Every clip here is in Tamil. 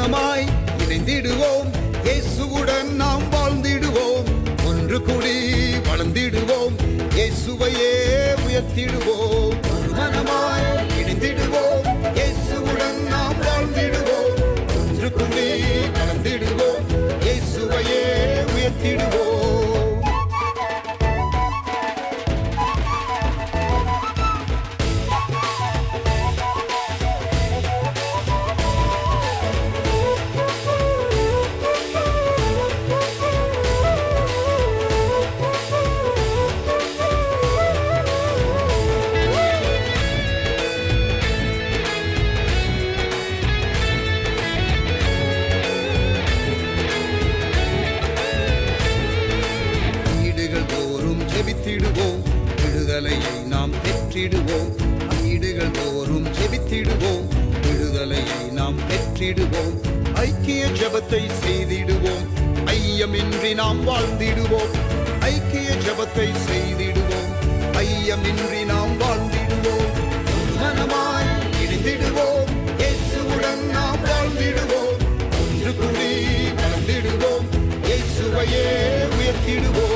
மனமாய் இணைந்திடுவோம், இயேசுவுடன் நாம் வாழ்ந்திடுவோம், ஒன்று கூடி வளர்ந்திடுவோம், இயேசுவையே உயர்த்திடுவோம். மனமாய் இணைந்திடுவோம், இயேசுவுடன் நாம் வாழ்ந்திடுவோம், ஒன்று கூடி வளர்ந்திடுவோம், இயேசுவையே உயர்த்திடுவோம். விடுதலையை நாம் பெற்றிடுவோம், வீடுகள் தோறும் ஜெபித்திடுவோம், விடுதலையை நாம் பெற்றிடுவோம், ஐக்கிய ஜெபத்தை செய்திடுவோம், ஐயமின்றி நாம் வாழ்ந்திடுவோம், ஐக்கிய ஜெபத்தை செய்திடுவோம், ஐயமின்றி நாம் வாழ்ந்திடுவோம், மனமாய் இணைந்திடுவோம், இயேசுவுடன் நாம் வாழ்ந்திடுவோம், ஒன்று கூடி வளர்ந்திடுவோம், இயேசுவையே உயர்த்திடுவோம்.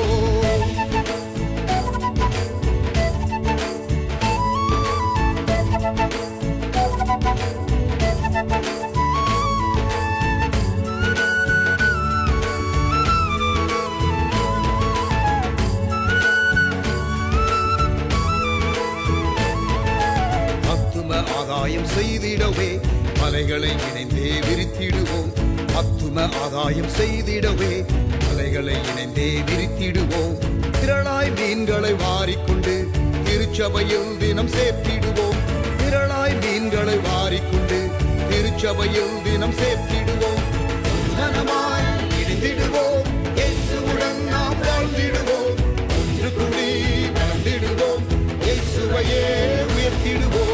ஆதாயம் செய்திடவே மலைகளை இணைந்தே விரித்திடுவோம், அத்தும ஆதாயம் செய்திடவே மலைகளை இணைந்தே விரித்திடுவோம், திரளாய் மீன்களை வாரிக்கொண்டு திருச்சபையில் தினம் சேர்த்திடுவோம், திரளாய் மீன்களை வாரிக்கொண்டு திருச்சபையில் தினம் சேர்த்திடுவோம், மனமாய் இணைந்திடுவோம், இயேசுவுடன் நாம் வாழ்ந்திடுவோம், ஒன்று கூடி வளர்ந்திடுவோம், இயேசுவையே உயர்த்திடுவோம்.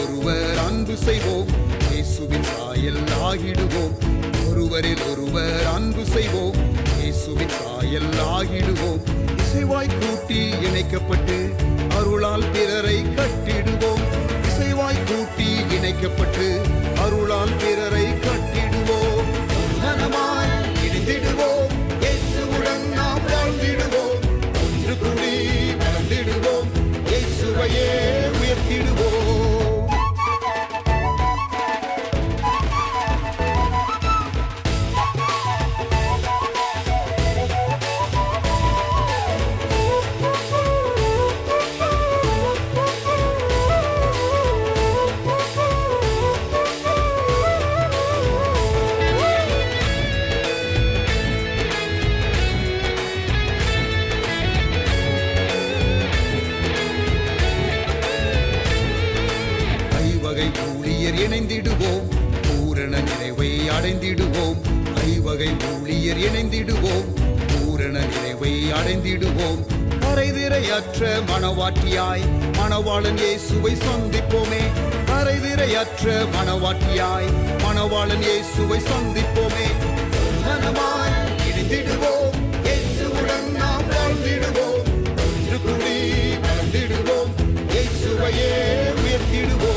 ஒருவர் அன்பு செய்வோம், இயேசுவின் சாயல் ஆகிடுவோம், ஒருவரில் ஒருவர் அன்பு செய்வோம், இயேசுவின் சாயல் ஆகிடுவோம், இசைவாய் கூட்டி இணைக்கப்பட்டு அருளால் பிறரை கட்டிடுவோம், இசைவாய் கூட்டி இணைக்கப்பட்டு அருளால் பிறரை கட்டிடுவோம், மனமாய் இணைந்திடுவோம், இயேசுவுடன் நாம் வாழ்ந்திடுவோம், ஒன்று கூடி வளர்ந்திடுவோம், இயேசுவையே உயர்த்திடுவோம். இணைந்திடுவோம், பூரண நிறைவை அடைந்திடுவோம், ஐவகை ஊழியர் இணைந்திடுவோம், பூரண நிறைவை அடைந்திடுவோம், கரைதிரையற்ற மணவாட்டியாய் மணவாளன் இயேசுவை சந்திப்போமே, கரைதிரையற்ற மணவாட்டியாய் மணவாளன் இயேசுவை சந்திப்போமே, மனமாய் இணைந்திடுவோம், இயேசுவுடன் நாம் வாழ்ந்திடுவோம், ஒன்று கூடி வளர்ந்திடுவோம், இயேசுவையே உயர்த்திடுவோம்.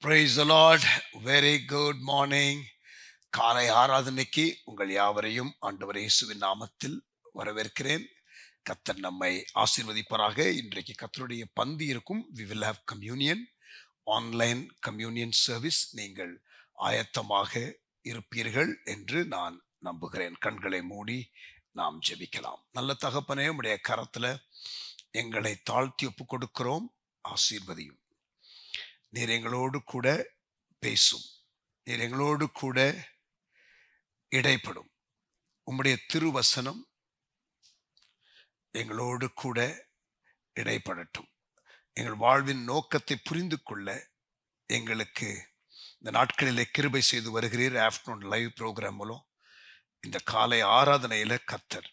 Praise the Lord. Very good morning. காலை ஆராதனைக்கு உங்கள் யாவரையும் ஆண்டவர் இயேசுவின் நாமத்தில் வரவேற்கிறேன். கர்த்தர் நம்மை ஆசீர்வதிப்பாராக. இன்றைக்கு கர்த்தருடைய பந்தி இருக்கும். We will have communion, online communion service. நீங்கள் ஆயத்தமாக இருப்பீர்கள் என்று நான் நம்புகிறேன். கண்களை மூடி நாம் ஜெபிக்கலாம். நல்ல தகப்பனே, உம்முடைய கரத்துல எங்களை தாழ்த்தி ஒப்பு கொடுக்கிறோம். ஆசீர்வதியும். நீர் எங்களோடு கூட பேசும், நீர் எங்களோடு கூட இடைப்படும். உம்முடைய திருவசனம் எங்களோடு கூட இடைப்படட்டும். எங்கள் வாழ்வின் நோக்கத்தை புரிந்து கொள்ள எங்களுக்கு இந்த நாட்களிலே கிருபை செய்து வருகிறீர். ஆஃப்டர்நூன் லைவ் ப்ரோக்ராம் மூலம் இந்த காலை ஆராதனையில கர்த்தர்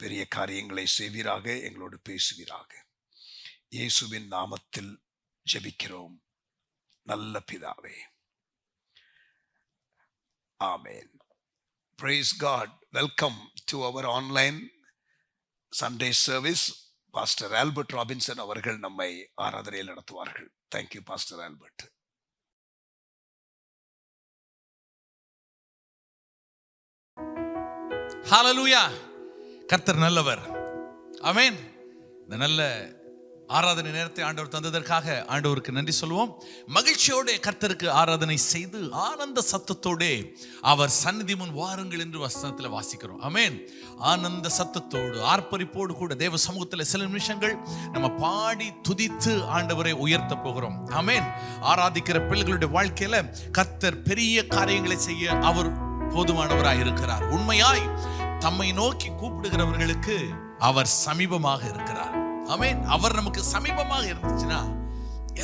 பெரிய காரியங்களை செய்வீராக, எங்களோடு பேசுவீராக. இயேசுவின் நாமத்தில் ஜெபிக்கிறோம் நல்ல பிதாவே, ஆமென். Praise God. Welcome to our online Sunday service. Pastor Albert Robinson அவர்கள் நம்மை ஆராதனையில் நடத்துவார்கள். Thank you pastor Albert. ஹalleluya. கர்த்தர் நல்லவர். ஆமென். இந்த நல்ல ஆராதனை நேரத்தை ஆண்டவர் தந்ததற்காக ஆண்டவருக்கு நன்றி சொல்லுவோம். மகிழ்ச்சியோட கர்த்தருக்கு ஆராதனை செய்து ஆனந்த சத்தத்தோடு அவர் சந்நிதி முன் வாருங்கள் என்று வசனத்தில் வாசிக்கிறோம். ஆமென். ஆனந்த சத்தத்தோடு ஆர்ப்பரிப்போடு கூட தேவ சமூகத்தில் சில நிமிஷங்கள் நம்ம பாடி துதித்து ஆண்டவரை உயர்த்த போகிறோம். ஆமென். ஆராதிக்கிற பிள்ளைகளுடைய வாழ்க்கையில கர்த்தர் பெரிய காரியங்களை செய்ய அவர் போதுமானவராய் இருக்கிறார். உண்மையாய் தம்மை நோக்கி கூப்பிடுகிறவர்களுக்கு அவர் சமீபமாக இருக்கிறார். ஆமென். அவர் நமக்கு சமீபமாக இருந்துச்சுன்னா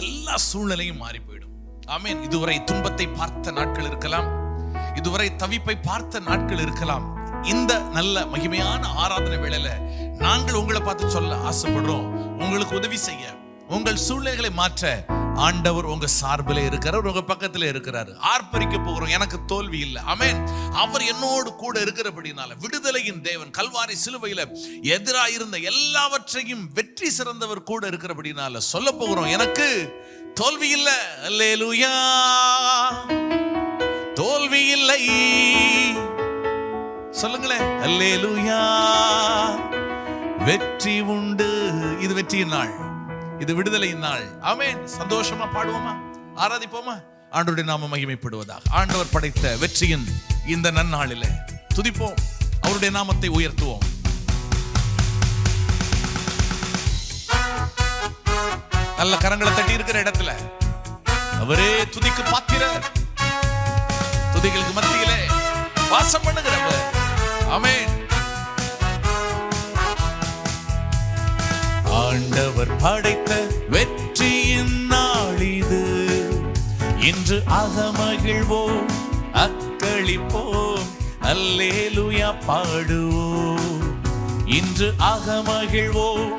எல்லா சூழ்நிலையும் மாறி போயிடும். ஆமென். இதுவரை துன்பத்தை பார்த்த நாட்கள் இருக்கலாம், இதுவரை தவிப்பை பார்த்த நாட்கள் இருக்கலாம். இந்த நல்ல மகிமையான ஆராதனை வேளையில நாங்கள் உங்களை பார்த்து சொல்ல ஆசைப்படுறோம், உங்களுக்கு உதவி செய்ய, உங்கள் சூழ்நிலைகளை மாற்ற ஆண்டவர் உங்க சார்பிலே இருக்கிறார், உங்க பக்கத்துல இருக்கிறார். ஆர்ப்பரிக்க போகிறோம், எனக்கு தோல்வி இல்லை. ஆமென். அவர் என்னோடு கூட இருக்கிறபடினால விடுதலையின் தேவன் கல்வாரி சிலுவையில எதிராயிருந்த எல்லாவற்றையும் வெற்றி சிறந்தவர் கூட இருக்கிறபடினால சொல்ல போகிறோம், எனக்கு தோல்வி இல்லை. அல்லேலூயா. தோல்வி இல்லை சொல்லுங்களேன். அல்லேலூயா. வெற்றி உண்டு. இது வெற்றியின் நாள், இது விடுதலையின் நாள். ஆமென். சந்தோஷமா பாடுவோமா, ஆராதிப்போமா? ஆண்டவருடைய நாமம் மகிமைப்படுவதாக. ஆண்டவர் படைத்த வெற்றியின் இந்த நன்னாளிலே துதிப்போம், அவருடைய நாமத்தை உயர்த்துவோம். நல்ல கரங்களை தட்டி இருக்கிற இடத்துல அவரே துதிக்கு பாத்திரர், துதிகளுக்கு மத்தியிலே வாசம் பண்ணுகிறவர். ஆமென். ஆண்டவர் படைத்த வெற்றியின் நாள் இது, இன்று அகமகிழ்வோம், அக்களிப்போம், அல்லேலூயா பாடுவோம். இன்று அகமகிழ்வோம்,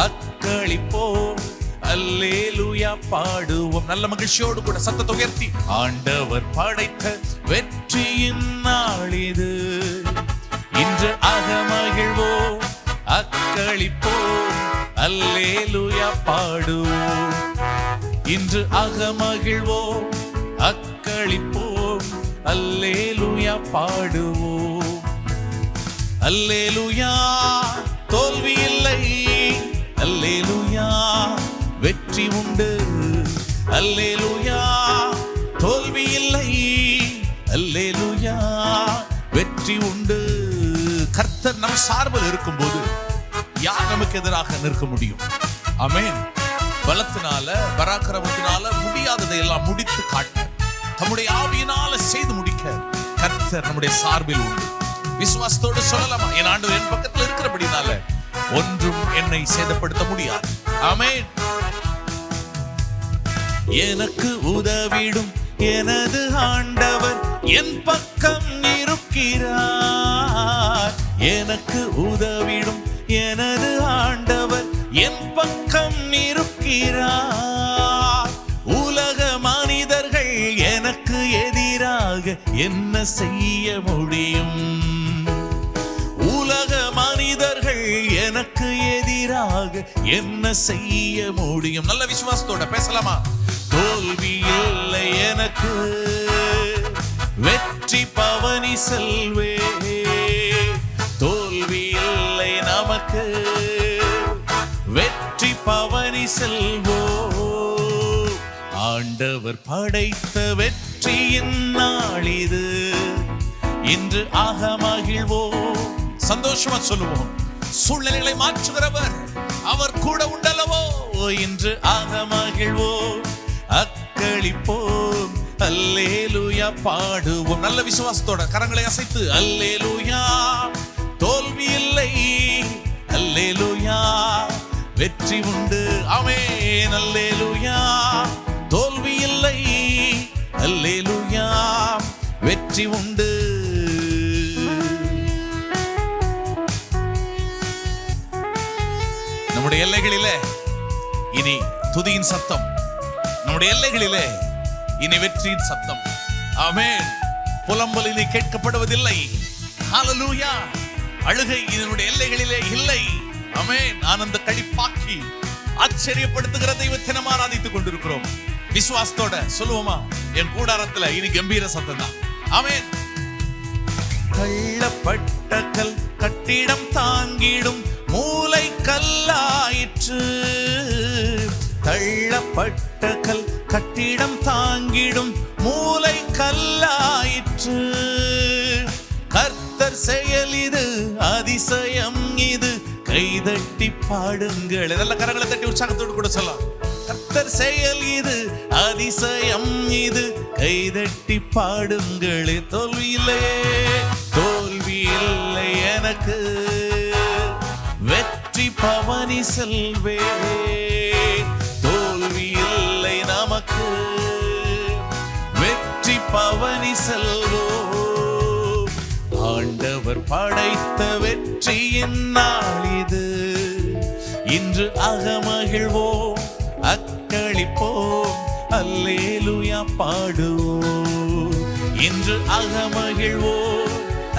அக்களிப்போம், அல்லேலூயா பாடுவோம். நல்ல மகிழ்ச்சியோடு கூட சத்தத்தை உயர்த்தி, ஆண்டவர் படைத்த வெற்றியின் நாள் இது, இன்று அகமகிழ்வோம், அக்களிப்போம், அல்லேலூயா பாடுவோம். இன்று அகமகிழ்வோம், அக்களிப்போம், அல்லேலூயா பாடுவோம். அல்லேலூயா. தோல்வி இல்லை. அல்லேலூயா. வெற்றி உண்டு. அல்லேலூயா. தோல்வி இல்லை. அல்லேலூயா. வெற்றி உண்டு. கர்த்தர் நம் சார்பில் இருக்கும்போது யார் நமக்கு எதிராக நிற்க முடியும்? ஆமென். பலத்தினால பராக்கிரமத்தினால முடியாததை எல்லாம் முடித்து காட்ட, தம்முடைய ஆவியினால செய்து முடிக்க கர்த்தர் நம்முடைய சார்பில் உண்டு. விசுவாசத்தோடு சொல்லலாமா, என் ஆண்டவர் என் பக்கத்தில் இருக்கிறபடினால ஒன்றும் என்னை சேதப்படுத்த முடியாது. ஆமென். எனக்கு உதவிடும் எனது ஆண்டவர் என் பக்கம் இருக்கிறார். எனக்கு உதவிடும் எனது ஆண்டவர் என் பக்கம் இருக்கிறார். உலக மனிதர்கள் எனக்கு எதிராக என்ன செய்ய முடியும்? உலக மனிதர்கள் எனக்கு எதிராக என்ன செய்ய முடியும்? நல்ல விசுவாசத்தோட பேசலாமா? தோல்வி இல்லை எனக்கு, வெற்றி பவனி செல்வே. தோல்வி இல்லை நமக்கு, வெற்றி பவனி செல்வோ. ஆண்டவர் படைத்த வெற்றியின் நாள் இது, இன்று அகமகிழ்வோம். சந்தோஷமா சொல்லுவோம், சூழ்நிலைகளை மாற்றுகிறவர் அவர் கூட உண்டல்லவோ. இன்று அகமகிழ்வோம், அக்களிப்போம், அல்லேலூயா பாடுவோம். நல்ல விசுவாசத்தோட கரங்களை அசைத்து அல்லேலூயா தோல்வி இல்லை, அல்லேலூயா வெற்றி உண்டு. ஆமென். அல்லேலூயா தோல்வி இல்லை, அல்லேலூயா வெற்றி உண்டு. நம்முடைய எல்லைகளிலே இனி துதியின் சத்தம், நம்முடைய எல்லைகளிலே இனி வெற்றியின் சத்தம். ஆமென். புலம்பல் இனி கேட்கப்படுவதில்லை. ஹல்லேலூயா. அழுகை இதனுடைய எல்லைகளிலே இல்லை. ஆமென். ஆனந்த களிப்பாக்கி ஆச்சரியப்படுத்துகிற தெய்வத்தை நாம் ஆராதித்துக் கொண்டிருக்கிறோம். விசுவாசத்தோட சொல்லுவோமா? என் கூடாரத்துல இனி கம்பீர சத்தம் தான். ஆமென். தள்ளப்பட்ட கல் கட்டிடம் தாங்கிடும் மூலை கல்லாயிற்று. தள்ளப்பட்ட கல் கட்டிடம் தாங்கிடும் மூலை கல்லாயிற்று. கர்த்தர் செயல் இது அதிசயம் இது, கைதட்டி பாடுங்கள். நல்ல கரங்களை தட்டி உற்சாகத்தோடு கூட சொல்லலாம். கர்த்தர் செயல் இது அதிசயம் இது, கைதட்டி பாடுங்கள். தோல்வி இல்லை, தோல்வி இல்லை எனக்கு, வெற்றி பவனி செல்வே. தோல்வி இல்லை நமக்கு, வெற்றி பவனி செல்வோ. ஆண்டவர் படைத்த வெற்றியின் நாள் இது, இன்று அகமகிழ்வோம் அக்களிப்போம் அல்லேலூயா பாடுவோம். இன்று அகமகிழ்வோம்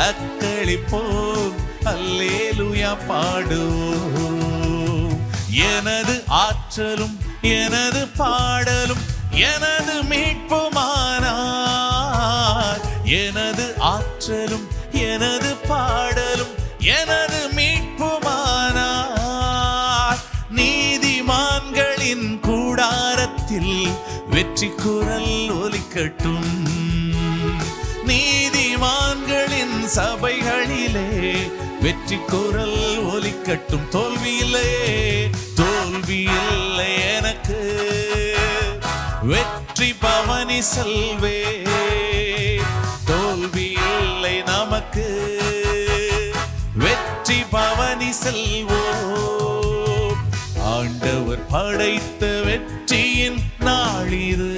அக்களிப்போம் அல்லேலூயா பாடுவோம். எனது ஆற்றலும் எனது பாடலும் எனது மீட்புமானார். எனது ஆற்றலும் எனது பாடலும் எனது மீட்புமானார். நீதிமான்களின் கூடாரத்தில் வெற்றி குரல் ஒலிக்கட்டும். நீதிமான்களின் சபைகளிலே வெற்றி குரல் ஒலிக்கட்டும். தோல்வி இல்லை, தோல்வி இல்லை எனக்கு, வெற்றி பவனி செல்வே. தோல்வி இல்லை நமக்கு, வெற்றி பவனி செல்வோம். ஆண்டவர் படைத்த வெற்றியின் நாள் இது,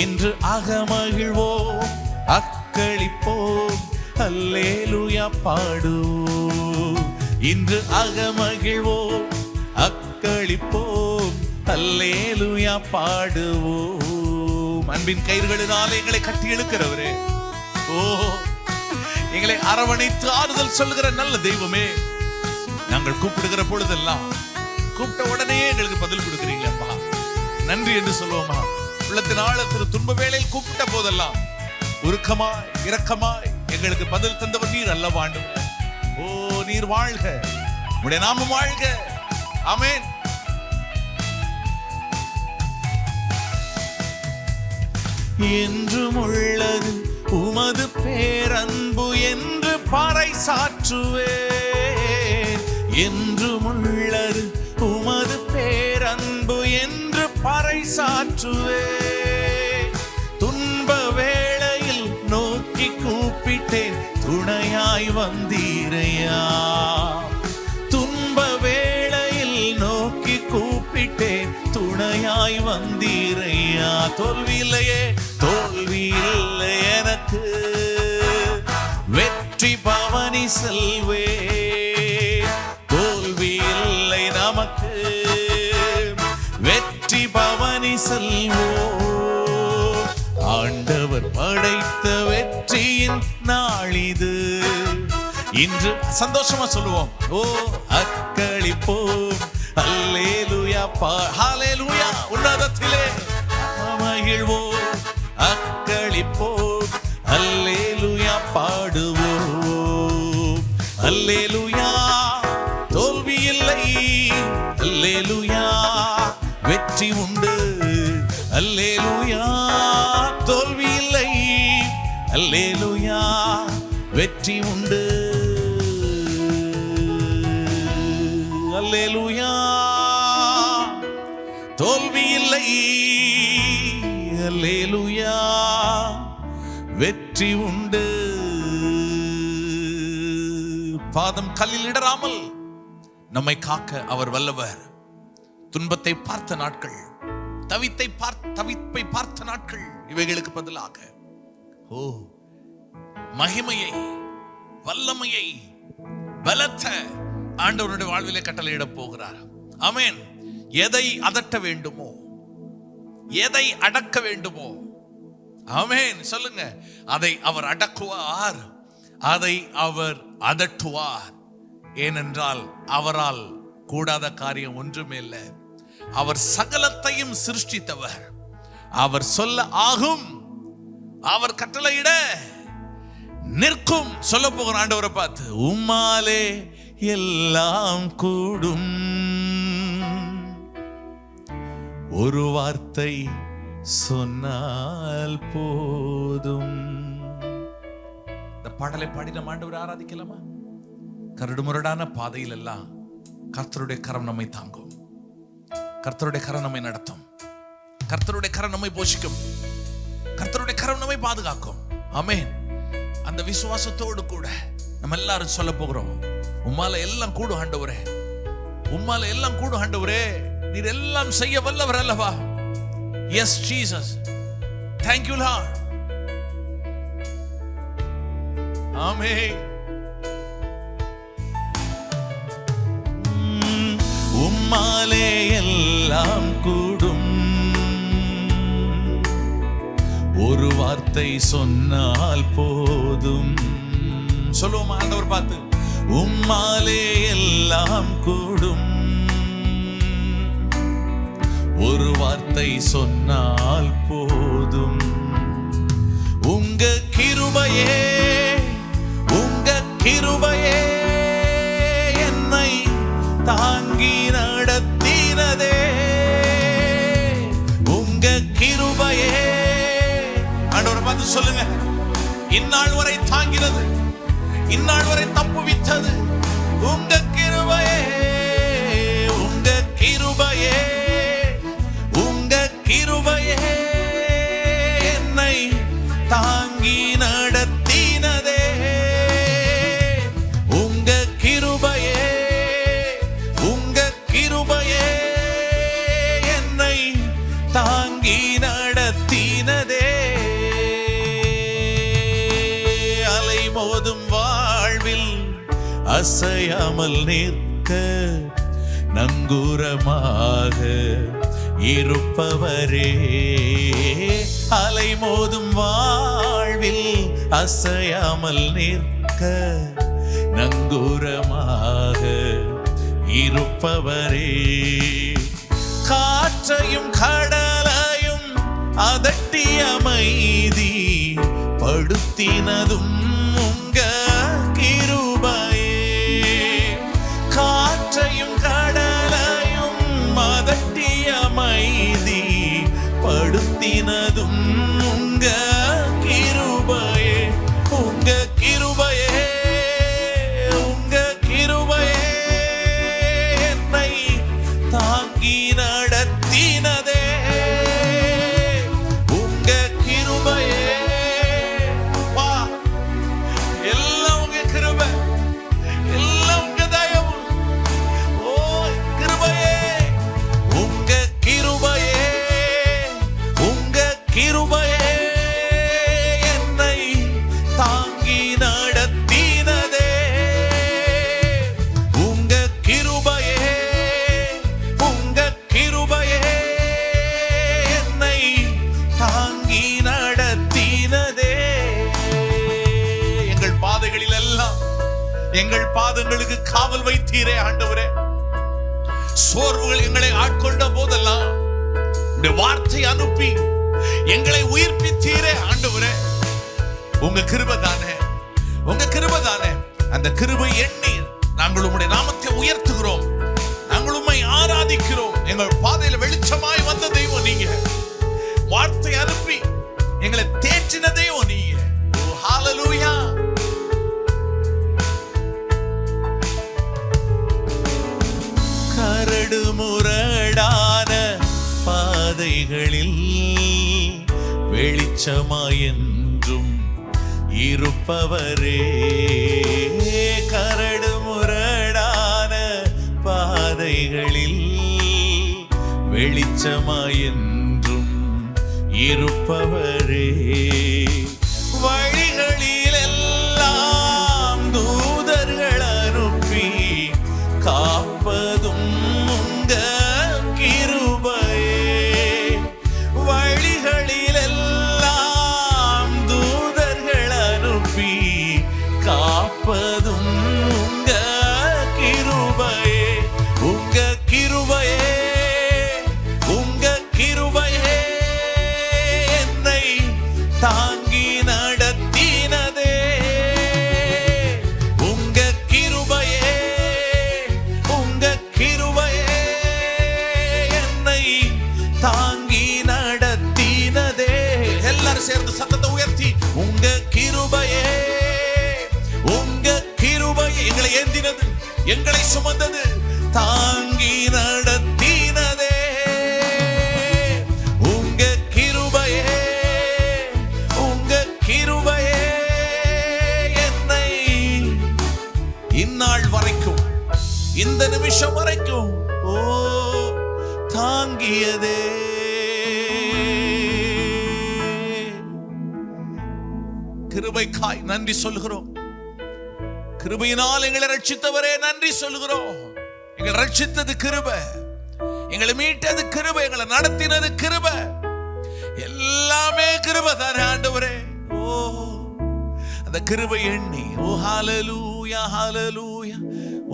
இன்று அகமகிழ்வோம் அக்களிப்போம் அல்லேலூயா பாடுவோம். இன்று அகமகிழ்வோம் அக்களிப்போம் அல்லேலூயா பாடுவோம். அன்பின் கயிறுகளினாலே எங்களை கட்டி இழுக்கிறவரே, ஓ எங்களை அரவணைத்து ஆறுதல் சொல்லுகிற நல்ல தெய்வமே, நாங்கள் கூப்பிடுகிற பொழுதெல்லாம் கூப்பிட்ட உடனே எங்களுக்கு பதில் கொடுக்கிறீங்களப்பா, நன்றி என்று சொல்லுவோமா? உள்ளத்தின் ஆழத்தில் துன்ப வேளையில் கூப்பிட்ட போதெல்லாம் உருக்கமாய் இரக்கமாய் எங்களுக்கு பதில் தந்தவர் நீர் அல்லவாண்டு. ஓ நீர் வாழ்க, உம்முடைய நாமம் வாழ்க. ஆமென். என்றும் உள்ளது உமது பேரன்பு என்று பறை சாற்றுவேன். என்றும் உள்ளது உமது பேரன்பு என்று பறை சாற்றுவேன். துன்ப வேளையில் நோக்கி கூப்பிட்டேன், துணையாய் வந்தீரையா. துன்ப வேளையில் நோக்கி கூப்பிட்டேன், துணையாய் வந்தீரையா. தோல்வி இல்லையே, தோல்வி இல்லை எனக்கு, வெற்றி பவனி செல்வே. தோல்வி இல்லை நமக்கு, வெற்றி பவனி செல்வோ. ஆண்டவர் படைத்த வெற்றியின் நாள் இது, இன்று சந்தோஷமா சொல்லுவோம். ஓ அக்களிப்போம் அல்லேலூயா ஹல்லேலூயா. உன்னதத்திலே மகிழ்வோம் அக்களிப்போம் அல்லேலூயா பாடுவோம். அல்லேலூயா தோல்வி இல்லை, அல்லேலூயா வெற்றி உண்டு. அல்லேலூயா தோல்வி இல்லை, அல்லேலூயா வெற்றி உண்டு. அல்லேலூயா தோல்வி இல்லை, அல்லேலூயா வெற்றி உண்டு. பாதம் கல்லில் இடராமல் நம்மை காக்க அவர் வல்லவர். துன்பத்தை பார்த்த நாட்கள், தவிப்பை பார்த்த நாட்கள், இவைகளுக்கு பதிலாக மகிமையை, வல்லமையை, பலத்தை ஆண்டவருடைய வாழ்விலே கட்டளையிட போகிறார். ஆமென். எதை அதட்ட வேண்டுமோ, எதை அடக்க வேண்டுமோ, ஆமென் சொல்லுங்க, அதை அவர் அடக்குவார், அதை அவர் அதட்டுவார். ஏனென்றால் அவரால் கூடாத காரியம் ஒன்றுமே இல்லை. அவர் சகலத்தையும் சிருஷ்டித்தவர். அவர் சொல்ல ஆகும், அவர் கட்டளையிட நிற்கும். சொல்ல போகிற ஆண்டவரை பார்த்து, உம்மாலே எல்லாம் கூடும், ஒரு வார்த்தை சொன்னால் போதும். இந்த பாடலை பாடி நம்ம ஆண்டவரை ஆராதிக்கலாமா? கரடுமுரடான பாதையில் எல்லாம் கர்த்தருடைய கரம் நம்மை தாங்கும், கர்த்தருடைய கரம் நம்மை நடத்தும், கர்த்தருடைய கரம் நம்மை போஷிக்கும், கர்த்தருடைய கரம் நம்மை பாதுகாக்கும். ஆமென். அந்த விசுவாசத்தோடு கூட நம்ம எல்லாரும் சொல்ல போகிறோம், உம்மால எல்லாம் கூடும் ஆண்டவரே, உம்மால எல்லாம் கூடும் ஆண்டவரே, நீர் எல்லாம் செய்ய வல்லவர் அல்லவா? S Jesus, thank you Lord. ஆமென். உம்மாலே எல்லாம் கூடும், ஒரு வார்த்தை சொன்னால் போதும். சொல்லுவோம் ஆண்டவர் பார்த்து, உம்மாலே எல்லாம் கூடும், ஒரு வார்த்தை சொன்னால் போதும். உங்க கிருபையே, உங்க கிருபையே என்னை தாங்கி நடத்தினதே, உங்க கிருபையே. ஆண்டவரை பார்த்து சொல்லுங்க, இந்நாள் வரை தாங்கினது, இந்நாள் வரை தப்புவித்தது உங்க கிருபையே, உங்க கிருபையே, உங்க கிருபையே என்னை தாங்கி நடத்தினதே, உங்க கிருபையே, உங்க கிருபையே என்னை தாங்கி நடத்தினதே. அலை மோதும் வாழ்வில் அசையாமல் நிற்க நங்கூரமாக இருப்பவரே, அலை மோதும் வாழ்வில் அசையாமல் நிற்க நங்கூரமாக இருப்பவரே, காற்றையும் கடலையும் அதட்டி அமைதி படுத்தினதும் உங்க கிருபையே, காற்றையும் கடலையும் அதட்டி அமைதி படுத்தினதும் உங்க கிருபையே, உங்க கிருபையே, உங்க கிருபையே என்னை தாங்கி நடத்தினதே, உங்க கிருபையே. வா, எல்லாம் உங்க கிருபை, எல்லாம் உங்க தயவு. ஓ கிருபையே, உங்க கிருபையே, உங்க கிருபையே என்னை தாங்கி நடத்தினதே, உங்க கிருபையே, உங்க கிருபையே என்னை தாங்கி நடத்தினதே. எங்கள் பாதைகளில் எல்லாம் எங்கள் பாதங்களுக்கு காவல் வைத்தீரே ஆண்டவரே. சோர்வுகள் எங்களை ஆட்கொண்ட போதெல்லாம் உம்முடைய வார்த்தை அனுப்பி எங்களை உயிர்ப்பித்தீரே ஆண்டவரே. உங்க கிருபை தானே, உங்க கிருபை தானே. அந்த கிருபை எண்ணி நாங்கள் உம்முடைய நாமத்தை உயர்த்துகிறோம், நாங்கள் உம்மை ஆராதிக்கிறோம். எங்கள் பாதையில வெளிச்சமாய் வந்த தெய்வம் நீங்க, வார்த்தை அனுப்பி எங்களை தேற்றின தெய்வம் நீங்க. ஓ ஹalleluya. கரடு முரடான பாதைகளில் வெளிச்சமாய் என்றும் இருப்பவரே, கரடு முரடான பாதைகளில் வெளிச்சமாயென்றும் இருப்பவரே, வழிகளில் எல்லாம் தூதர்கள் அனுப்பி காப்பதும் உங்க கிருபையே, வழிகளில் எல்லாம் தூதர்கள் அனுப்பி காப்பதும் உங்க கிருபையே, உங்க கிருபையே, உங்க கிருபையே என்னை தாங்கி நடத்தினதே, உங்க கிருபையே, உங்க கிருபையே என்னை தாங்கி நடத்தினதே. எல்லாரும் சேர்ந்து சத்தத்தை உயர்த்தி, உங்க கிருபையே, உங்க கிருபையே எங்களை ஏந்தினது, எங்களை சுமந்தது, தாங்கி நடத்தினதே, உங்க கிருபையே, உங்க கிருபையே என்னை இந்நாள் வரைக்கும், இந்த நிமிஷம் வரைக்கும் ஓ தாங்கியதே. கிருபைக்காய் நன்றி சொல்கிறோம். கிருபையினால் எங்களை ரட்சித்தவரே நன்றி சொல்கிறோம். எங்களை ரட்சித்தது கிருபை, எங்களை மீட்டது கிருபை, எங்களை நடத்தினது கிருபை, எல்லாமே கிருபை தானே ஆண்டவரே. ஓ அந்த கிருபை எண்ணி ஓ ஹalleluya ஹalleluya,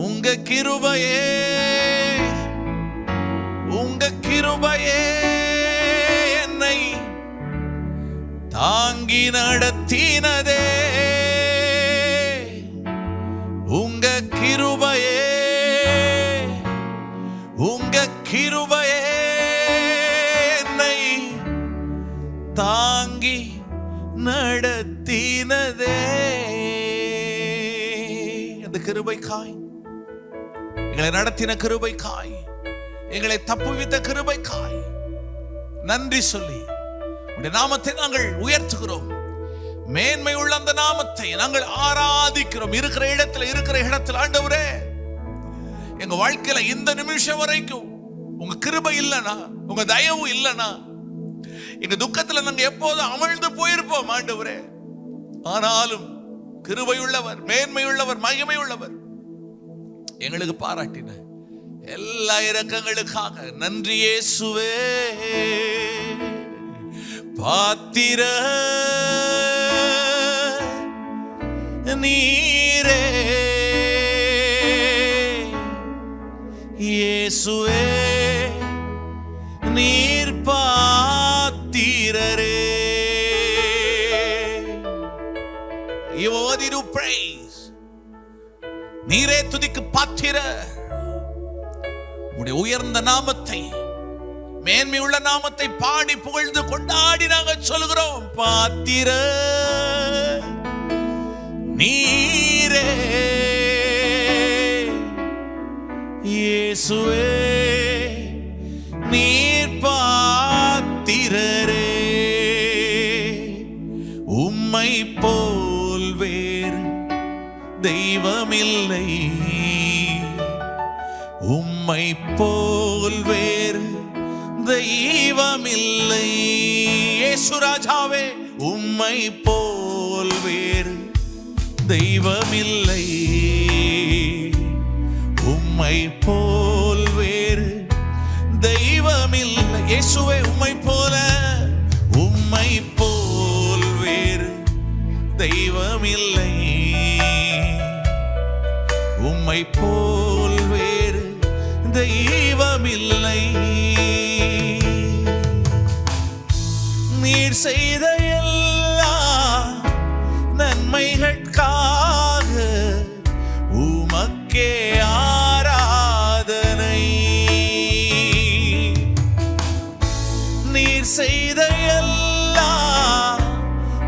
உங்க கிருபையே, உங்க கிருபையே என்னை தாங்கி நடத்தினதே, உங்க கிருபையே, உங்க கிருபையே என்னை தாங்கி நடத்தினதே. அந்த கிருபைக்காய், எங்களை நடத்தின கிருபைக்காய், எங்களை தப்புவித்த கிருபைக்காய் நன்றி சொல்லி உடைய நாமத்தை நாங்கள் உயர்த்துகிறோம். மேன்மை உள்ள அந்த நாமத்தை நாங்கள் ஆராதிக்கிறோம். இருக்கிற இடத்துல ஆண்டவரே, எங்க வாழ்க்கையில இந்த நிமிஷம் வரைக்கும் உங்க கிருபை இல்லைனா, உங்க தயவு இல்லைனா, எங்க துக்கத்துல நாங்க எப்போதும் அமிழ்ந்து போயிருப்போம் ஆண்டவரே. ஆனாலும் கிருபை உள்ளவர், மேன்மை உள்ளவர், மகிமை உள்ளவர் எங்களுக்கு பாராட்டின எல்லா இரக்கங்களுக்காக நன்றி இயேசுவே. பாத்திர நீரே இயேசுவே, நீர் பாத்திரரே. You are worthy to praise. நீரே துதிக்கு பாத்திரர். உம்முடைய உயர்ந்த நாமத்தை, மேன்மை உள்ள நாமத்தை பாடி புகழ்ந்து கொண்டாடி நாங்கள் சொல்கிறோம். பாத்திர நீரே இயேசுவே, நீர் பாத்திரரே. உம்மை போல் வேறு தெய்வமில்லை, உம்மை போல் வேறு தெய்வமில்லை. இயேசு ராஜாவே, உம்மை போல் வேறு தெய்வமில்லை, உம்மை போல் வேறு தெய்வமில்லை. இயேசுவே, உம்மை போல, உம்மை போல் வேறு தெய்வமில்லை, உம்மை போல் வேறு தெய்வமில்லை. நீர் செய்த எல்லா நன்மைகளுக்காக உமக்கே ஆராதனை. நீர் செய்த எல்லா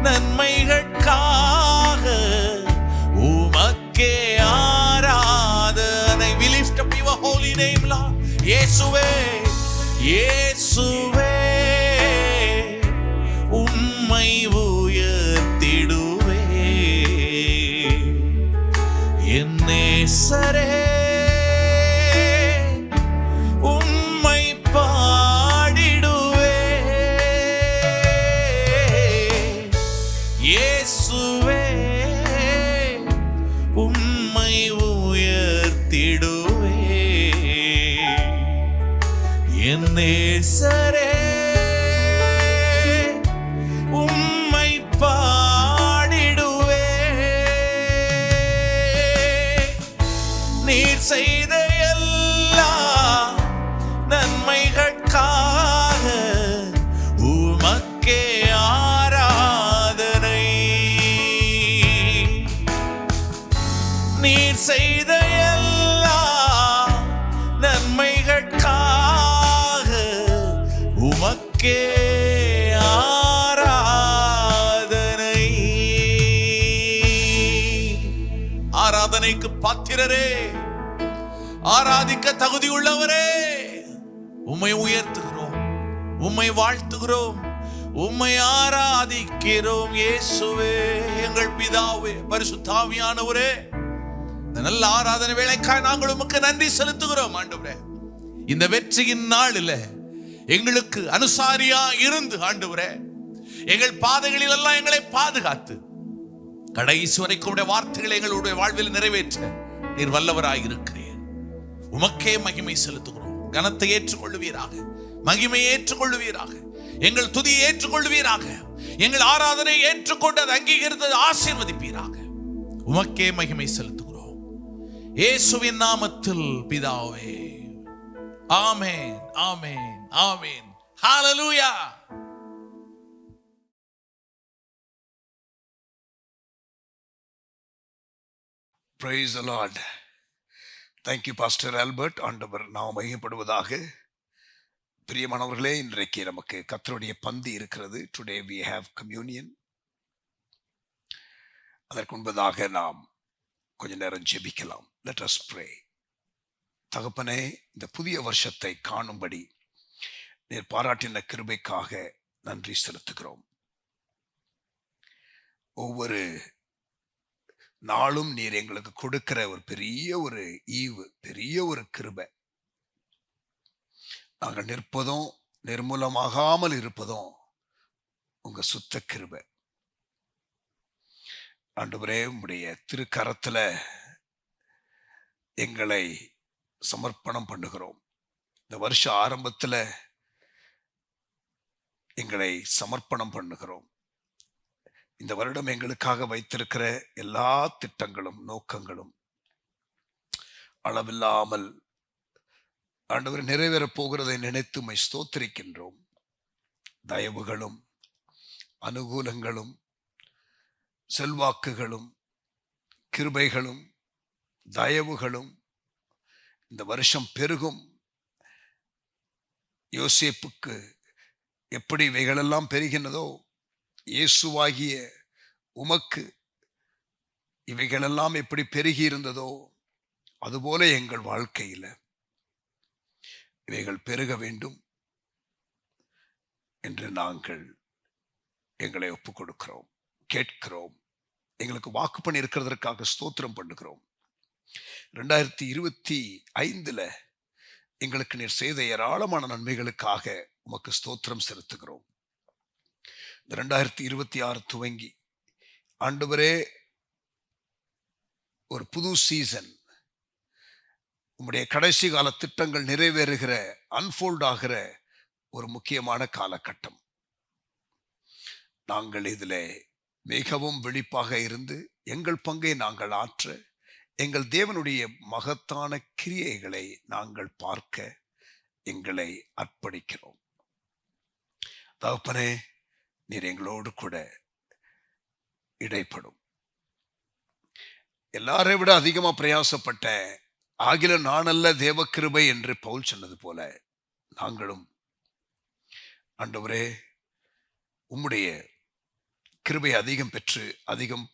நன்மைகளுக்காக உமக்கே ஆராதனை. We lift up your holy name, Lord. இயேசுவே, இயேசுவே, உம்மை உயர்த்திடுவே. என் நேசரே உம்மை பாடிடுவே, இயேசுவே உம்மை உயர்த்திடுவே, என் நேசரே உம்மை பாடிடுவே, நீர் செய்த எல்லா நன்மைகளுக்காக உமக்கே ஆராதனை, நீர் செய்த எல்லா நன்மைகளுக்காக உமக்கே ஆராதனை. ஆராதனைக்கு பாத்திரரே, ஆராதிக்க தகுதி உள்ளவரே, உம்மை உயர்த்துகிறோம், உம்மை வாழ்த்துகிறோம், உம்மை ஆராதிக்கிறோம். இயேசுவே, எங்கள் பிதாவே, பரிசுத்த ஆவியானவரே, இந்த நல்ல ஆராதனை வேளைக்காய் நாங்கள் உமக்கு நன்றி செலுத்துகிறோம். ஆண்டவரே, இந்த வெற்றியின் நாளில் எங்களுக்கு அனுசாரியா இருந்து ஆண்டவரே, எங்கள் பாதைகளில் எல்லாம் எங்களை பாதுகாத்து கடைசி வரைக்கும் உடைய வார்த்தைகளை எங்களுடைய வாழ்வில் நிறைவேற்ற நீர் வல்லவராயிருக்கிறீர். உமக்கே மகிமை செலுத்துகிறோம். கனத்தை ஏற்றுக்கொள்ளுவீராக, மகிமையை ஏற்றுக்கொள்ளுவீராக, எங்கள் துதியை ஏற்றுக்கொள்ளுவீராக, எங்கள் ஆராதனை ஏற்றுக்கொண்டு அதை அங்கீகரித்து ஆசீர்வதிப்பீராக. உமக்கே மகிமை செலுத்துகிறோம் இயேசுவின் நாமத்தில் பிதாவே. ஆமென், ஆமென், ஆமென். ஹல்லேலூயா. Praise the Lord. Thank you, Pastor Albert. ஆண்டவர் நாம் மகிமைப்படுவதாக. பிரியமானவர்களே, இன்றைக்கு நமக்கு கர்த்தருடைய பந்தி இருக்கிறது. Today we have communion. அதற்கு முன்பதாக நாம் கொஞ்ச நேரம் ஜெபிக்கலாம். Let us pray. தகப்பனே, இந்த புதிய வருஷத்தை காணும்படி நீர் பாராட்டின கிருபைக்காக நன்றி செலுத்துகிறோம். ஒவ்வொரு நாளும் நீர் எங்களுக்கு கொடுக்கிற ஒரு பெரிய ஒரு ஈவு, பெரிய ஒரு கிருபை. நாங்கள் நிற்பதும் நிர்மூலமாகாமல் இருப்பதும் உங்க சுத்த கிருபை. ஆண்டவரே, உம்முடைய திருக்கரத்துல எங்களை சமர்ப்பணம் பண்ணுகிறோம். இந்த வருஷ ஆரம்பத்துல எங்களை சமர்ப்பணம் பண்ணுகிறோம். இந்த வருடம் எங்களுக்காக வைத்திருக்கிற எல்லா திட்டங்களும் நோக்கங்களும் அளவில்லாமல் ஆண்டவர் நிறைவேறப் போகிறதை நினைத்து உம்மை ஸ்தோத்திரிக்கின்றோம். தயவுகளும் அனுகூலங்களும் செல்வாக்குகளும் கிருபைகளும் தயவுகளும் இந்த வருஷம் பெருகும். யோசேப்புக்கு எப்படி இவைகளெல்லாம் பெருகினதோ, இயேசுவாகிய உமக்கு இவைகளெல்லாம் எப்படி பெருகி இருந்ததோ, அதுபோல எங்கள் வாழ்க்கையில இவைகள் பெருக வேண்டும் என்று நாங்கள் எங்களை ஒப்புக் கொடுக்கிறோம், கேட்கிறோம். எங்களுக்கு வாக்கு பண்ணி இருக்கிறதற்காக ஸ்தோத்திரம் பண்ணுகிறோம். 2025 எங்களுக்கு நீர் செய்த ஏராளமான நன்மைகளுக்காக உமக்கு ஸ்தோத்திரம் செலுத்துகிறோம். 2026 துவங்கி ஆண்டவரே, ஒரு புது சீசன், உம்முடைய கடைசி கால திட்டங்கள் நிறைவேறுகிற, அன்ஃபோல்ட் ஆகிற ஒரு முக்கியமான காலகட்டம். நாங்கள் இதில் மிகவும் விழிப்பாக இருந்து எங்கள் பங்கை நாங்கள் ஆற்ற, எங்கள் தேவனுடைய மகத்தான கிரியைகளை நாங்கள் பார்க்க எங்களை அர்ப்பணிக்கிறோம். தகப்பனே, நீர் எங்களோடு கூட இடைப்படும். எல்லாரை விட அதிகமா பிரயாசப்பட்ட ஆகில நானல்ல தேவ கிருபை என்று பவுல் சொன்னது போல நாங்களும் ஆண்டவரே உம்முடைய கிருபை அதிகம் பெற்று அதிகம்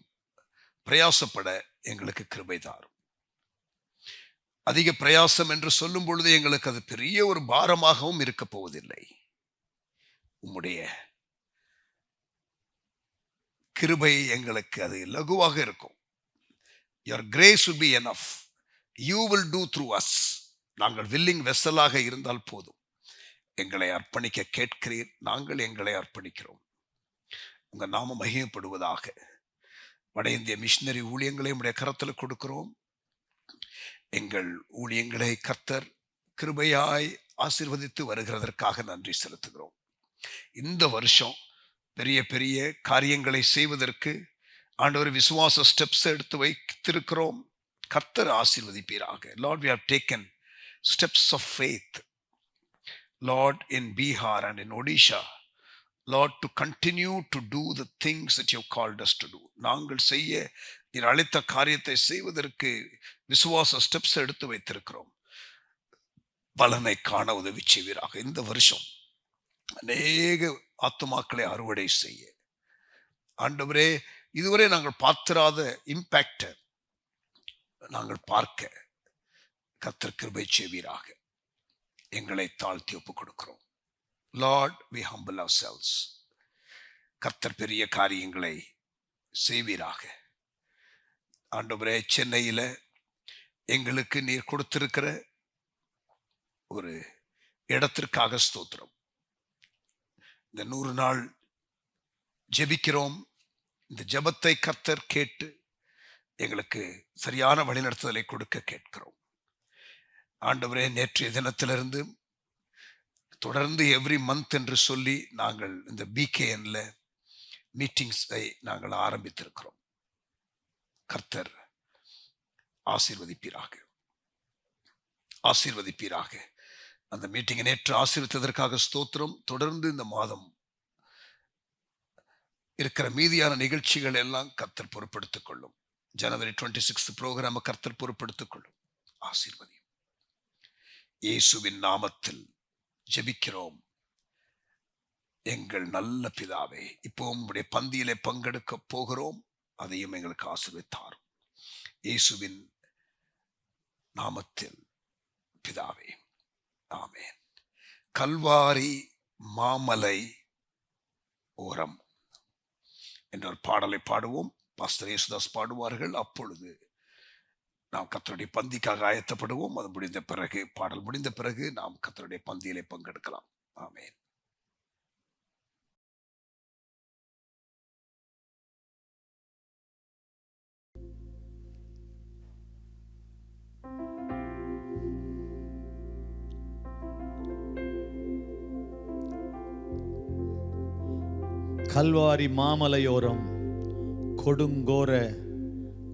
பிரயாசப்பட எங்களுக்கு கிருபை தாரும். அதிக பிரயாசம் என்று சொல்லும் பொழுது எங்களுக்கு அது பெரிய ஒரு பாரமாகவும் இருக்க போவதில்லை. உம்முடைய கிருபை எங்களுக்கு அது லகுவாக இருக்கும். your grace will be enough. You will do through us. நாங்கள் willing வெசலாக இருந்தால் போதும். எங்களை அர்ப்பணிக்க கேட்கிறீர், நாங்கள் எங்களை அர்ப்பணிக்கிறோம். உங்க நாமம் மகிமைப்படுவதாக. வட இந்திய மிஷினரி ஊழியங்களை உடைய கரத்தில் கொடுக்கிறோம். எங்கள் ஊழியங்களை கர்த்தர் கிருபையாய் ஆசீர்வதித்து வருகிறதற்காக நன்றி செலுத்துகிறோம். இந்த வருஷம் பெரிய பெரிய காரியங்களை செய்வதற்கு ஆண்டவர் விசுவாச ஸ்டெப்ஸ் எடுத்து வைத்திருக்கிறோம். கர்த்தர் ஆசீர்வதிப்பீராக. Lord, we have taken steps of faith, Lord, in Bihar and in Odisha, Lord, to continue to do the things that you have called us to do. நாங்கள் செய்ய நீர் அழைத்த காரியத்தை செய்வதற்கு விசுவாச ஸ்டெப்ஸ் எடுத்து வைத்திருக்கிறோம். பலனை காண உதவி செய்வீராக. இந்த வருஷம் அநேக ஆத்துமாக்களை அறுவடை செய்ய ஆண்டவரே, இதுவரை நாங்கள் பார்த்திராத இம்பாக்டை நாங்கள் பார்க்க கர்த்தர் கிருபை செய்வீராக. எங்களை தாழ்த்தி ஒப்புக் கொடுக்கிறோம். Lord, we humble ourselves. கர்த்தர் பெரிய காரியங்களை செய்வீராக. ஆண்டவரே, சென்னையில எங்களுக்கு நீர் கொடுத்திருக்கிற ஒரு இடத்திற்காக ஸ்தோத்திரம். இந்த 100 நாள் ஜெபிக்கிறோம். இந்த ஜெபத்தை கர்த்தர் கேட்டு எங்களுக்கு சரியான வழிநடத்துதலை கொடுக்க கேட்கிறோம். ஆண்டவரே, நேற்றைய தினத்திலிருந்து தொடர்ந்து எவ்ரி மந்த் என்று சொல்லி நாங்கள் இந்த BKNல மீட்டிங்ஸை நாங்கள் ஆரம்பித்திருக்கிறோம். கர்த்தர் ஆசீர்வதிப்பீராக, ஆசீர்வதிப்பீராக. அந்த மீட்டிங்கை நேற்று ஆசீர்வதித்ததற்காக ஸ்தோத்திரம். தொடர்ந்து இந்த மாதம் இருக்கிற மீதியான நிகழ்ச்சிகள் எல்லாம் கர்த்தர் பொறுப்படுத்திக் கொள்ளும். ஜனவரி 26 ப்ரோக்ராம கர்த்தர் பொறுப்படுத்திக் கொள்ளும். ஆசீர்வதி. இயேசுவின் நாமத்தில் ஜெபிக்கிறோம் எங்கள் நல்ல பிதாவே. இப்போ உங்களுடைய பந்தியிலே பங்கெடுக்க போகிறோம். அதையும் எங்களுக்கு ஆசீர்வதித்தார் இயேசுவின் நாமத்தில் பிதாவே, ஆமென். கல்வாரி மாமலை ஓரம் என்ற ஒரு பாடலை பாடுவோம். பாஸ்டர் யேசுதாஸ் பாடுவார்கள். அப்பொழுது நாம் கர்த்தருடைய பந்திக்காக ஆயத்தப்படுவோம். அது முடிந்த பிறகு, பாடல் முடிந்த பிறகு நாம் கர்த்தருடைய பந்தியிலே பங்கெடுக்கலாம். ஆமென். கல்வாரி மாமலையோரம் கொடுங்கோர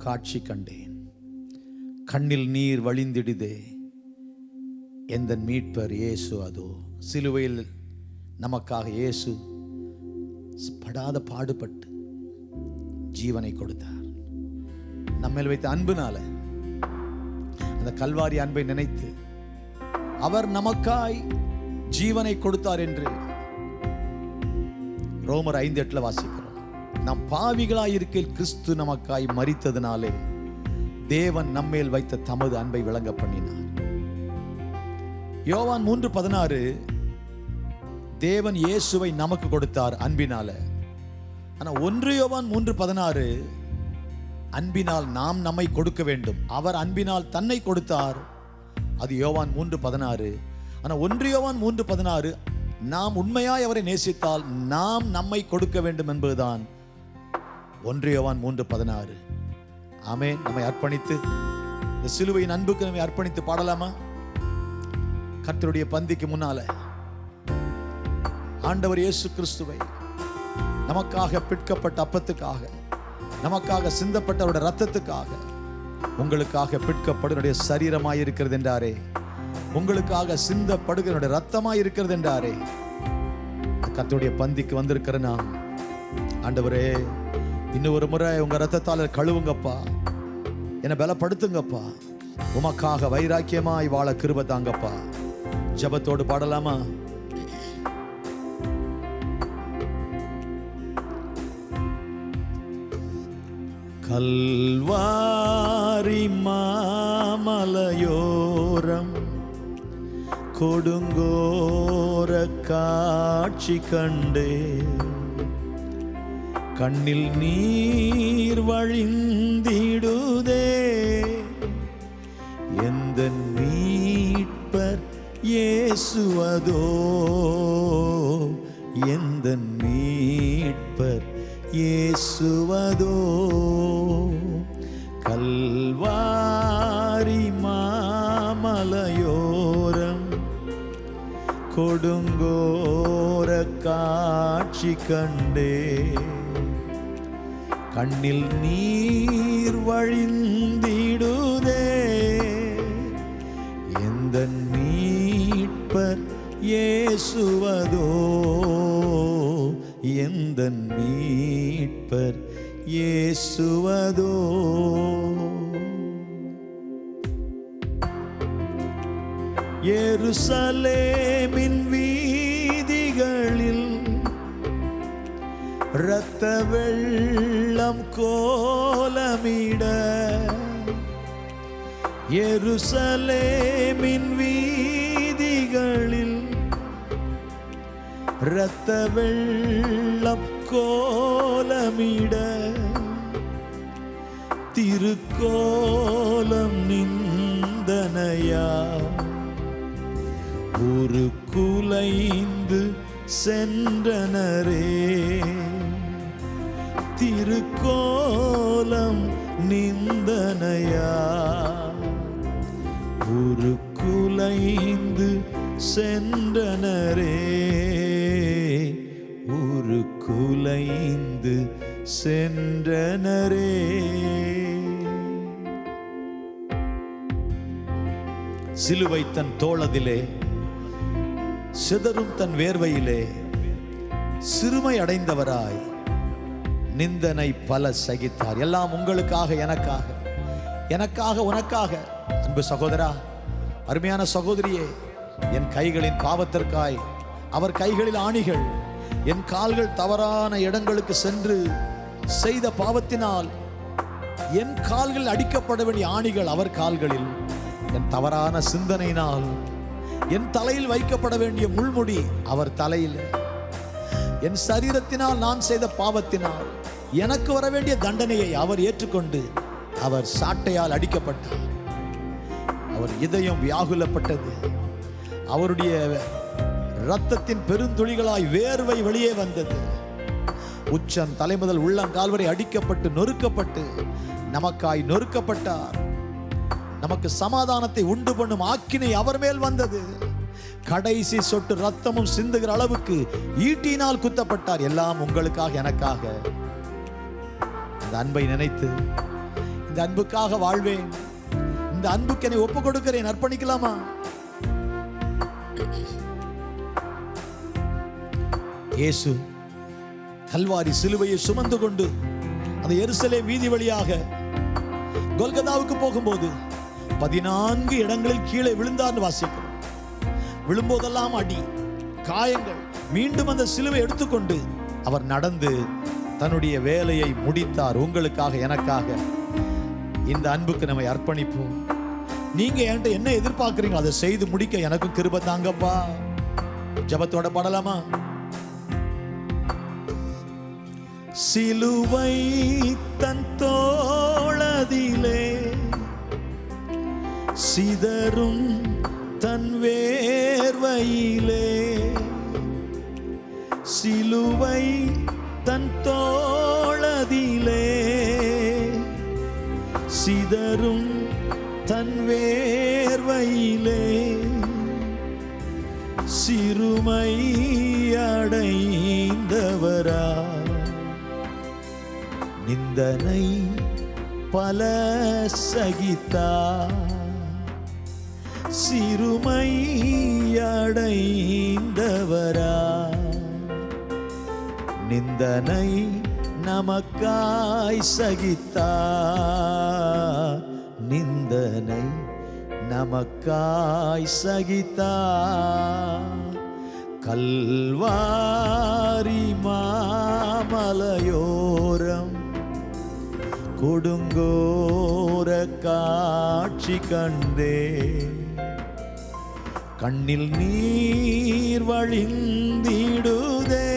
காட்சி கண்டேன். கண்ணில் நீர் வழிந்திடுதே, எந்த மீட்பர் இயேசு. அதோ சிலுவையில் நமக்காக இயேசு படாத பாடுபட்டு ஜீவனை கொடுத்தார். நம்மேல் வைத்த அன்புனால அந்த கல்வாரி அன்பை நினைத்து அவர் நமக்காய் ஜீவனை கொடுத்தார் என்று ரோமர் 5:8 வாசிக்கிறோம். நம் பாவிகளாய் இருக்கையில் கிறிஸ்து நமக்காய் மரித்ததினாலே தேவன் நம்மேல் வைத்த தமது அன்பை விளங்க பண்ணினார். யோவான் 3:16 தேவன் இயேசுவை நமக்கு கொடுத்தார் அன்பினால. ஆனா 1 யோவான் 3:16 அன்பினால் நாம் நம்மை கொடுக்க வேண்டும். அவர் அன்பினால் தன்னை கொடுத்தார். அது யோவான் 3:16. ஆனா 1 யோவான் 3:16 நாம் உண்மையாய் அவரை நேசித்தால் நாம் நம்மை கொடுக்க வேண்டும் என்பதுதான் 1 யோவான் 3:16. ஆமென். நம்மை அர்ப்பணித்து இந்த சிலுவையின் அன்புக்கு நம்மை அர்ப்பணித்து பாடலாமா? கர்த்தருடைய பந்திக்கு முன்னால ஆண்டவர் இயேசு கிறிஸ்துவை நமக்காக பிற்கப்பட்ட அப்பத்துக்காக, நமக்காக சிந்தப்பட்ட அவருடைய ரத்தத்துக்காக, உங்களுக்காக பிற்கப்படுடைய சரீரமாய் இருக்கிறது என்றாரே, உங்களுக்காக சிந்தப்படுகிற ரத்தமாய் இருக்கிறது என்றாரே. கர்த்தருடைய பந்திக்கு வந்திருக்கிற நாம், ஆண்டவரே இன்னும் ஒரு முறை உங்க ரத்தத்தால கழுவுங்கப்பா, என்னை பலப்படுத்துங்கப்பா, உமக்காக வைராக்கியமாய் வாழ கிருபை தாங்கப்பா. ஜெபத்தோடு பாடலாமா? கல்வாரி மாமலையோரம் கொடுங்கோர காட்சி கண்டே, கண்ணில் நீர் வழிந்திடுதே, எந்த மீட்பர் இயேசுவதோ, எந்த மீட்பர் இயேசுவதோ. கல்வாரி மாமலையோரம் கொடுங்கோர காட்சி கண்டே, கண்ணில் நீர் வழிந்திடுதே. எந்த மீட்பர் இயேசுவதோ, எந்த மீட்பர் இயேசுவதோ. எருசலேமின் வீதிகளில் இரத்த வெள்ளம் கோலமிட, எருசலேமின் வீதிகளில் இரத்த வெள்ளம் கோலமிட, திருக்கோலம் நிந்தனையா ஒரு குலைந்து சென்றனரே. திருக்கோலம் நிந்தனையா ஒரு குலைந்து சென்றனரே, ஒரு குலைந்து சென்றனரே. சிலுவை தன் தோளதிலே, சிதறும் தன் வேர்வையிலே, சிறுமை அடைந்தவராய் நிந்தனை பல சகித்தார். எல்லாம் உங்களுக்காக, எனக்காக, எனக்காக உனக்காக. அன்பு சகோதரா, அருமையான சகோதரியே, என் கைகளின் பாவத்திற்காய் அவர் கைகளில் ஆணிகள், என் கால்கள் தவறான இடங்களுக்கு சென்று செய்த பாவத்தினால் என் கால்கள் அடிக்கப்பட வேண்டிய ஆணிகள் அவர் கால்களில், என் தவறான சிந்தனையினால் என் தலையில் வைக்கப்பட வேண்டிய முள்முடி அவர் தலையில், என் சரீரத்தினால் நான் செய்த பாவத்தினால் எனக்கு வர வேண்டிய தண்டனையை அவர் ஏற்றுக்கொண்டு அவர் சாட்டையால் அடிக்கப்பட்டார். அவர் இதயம் வியாகுலப்பட்டது. அவருடைய இரத்தத்தின் பெருந்துளிகளாய் வேர்வை வெளியே வந்தது. உச்சம் தலைமுதல் உள்ளங்கால் வரை அடிக்கப்பட்டு நொறுக்கப்பட்டு நமக்காய் நொறுக்கப்பட்டார். நமக்கு சமாதானத்தை உண்டு பண்ணும் ஆக்கினை அவர் மேல் வந்தது. கடைசி சொட்டு ரத்தமும் சிந்துகிற அளவுக்கு ஈட்டினால் குத்தப்பட்டார். எல்லாம் உங்களுக்காக, எனக்காக. இந்த அன்பை நினைத்து, இந்த அன்புக்காக வாழ்வேன், இந்த அன்புக்கு என்னை ஒப்பு கொடுக்கிறேன், அர்ப்பணிக்கலாமா? இயேசு கல்வாரி சிலுவையை சுமந்து கொண்டு அந்த எருசலேம் வீதி வழியாக கொல்கதாவுக்கு போகும்போது 14 இடங்களில் கீழே விழுந்தார்னு வாசிக்கிறோம். விழும்போதெல்லாம் அடி, காயங்கள். மீண்டும் அந்த சிலுவை எடுத்துக்கொண்டு அவர் நடந்து தன்னுடைய வேலையை முடித்தார். உங்களுக்காக, எனக்காக. இந்த அன்புக்கு நம்மை அர்ப்பணிப்போம். நீங்க என்கிட்ட என்ன எதிர்பார்க்கிறீங்க அதை செய்து முடிக்க எனக்கும் கிருபை தாங்கப்பா. ஜெபத்தோட பாடலாமா? சிலுவை தன் தோளதிலே, சிதறும் தன் வேர்வையிலே, சிலுவை தன் தோளதிலே, சிதறும் தன் வேர்வையிலே, சிறுமை அடைந்தவரா நிந்தனை பல சகித்தார். சிறுமை அடைந்தவரா நிந்தனை நமக்காய் சகித்தார். நிந்தனை நமக்காய் சகித்தார். கல்வாரி மாமலையோரம் கொடுங்கோர காட்சி கண்டே, கண்ணில் நீர் வழிந்திடுதே.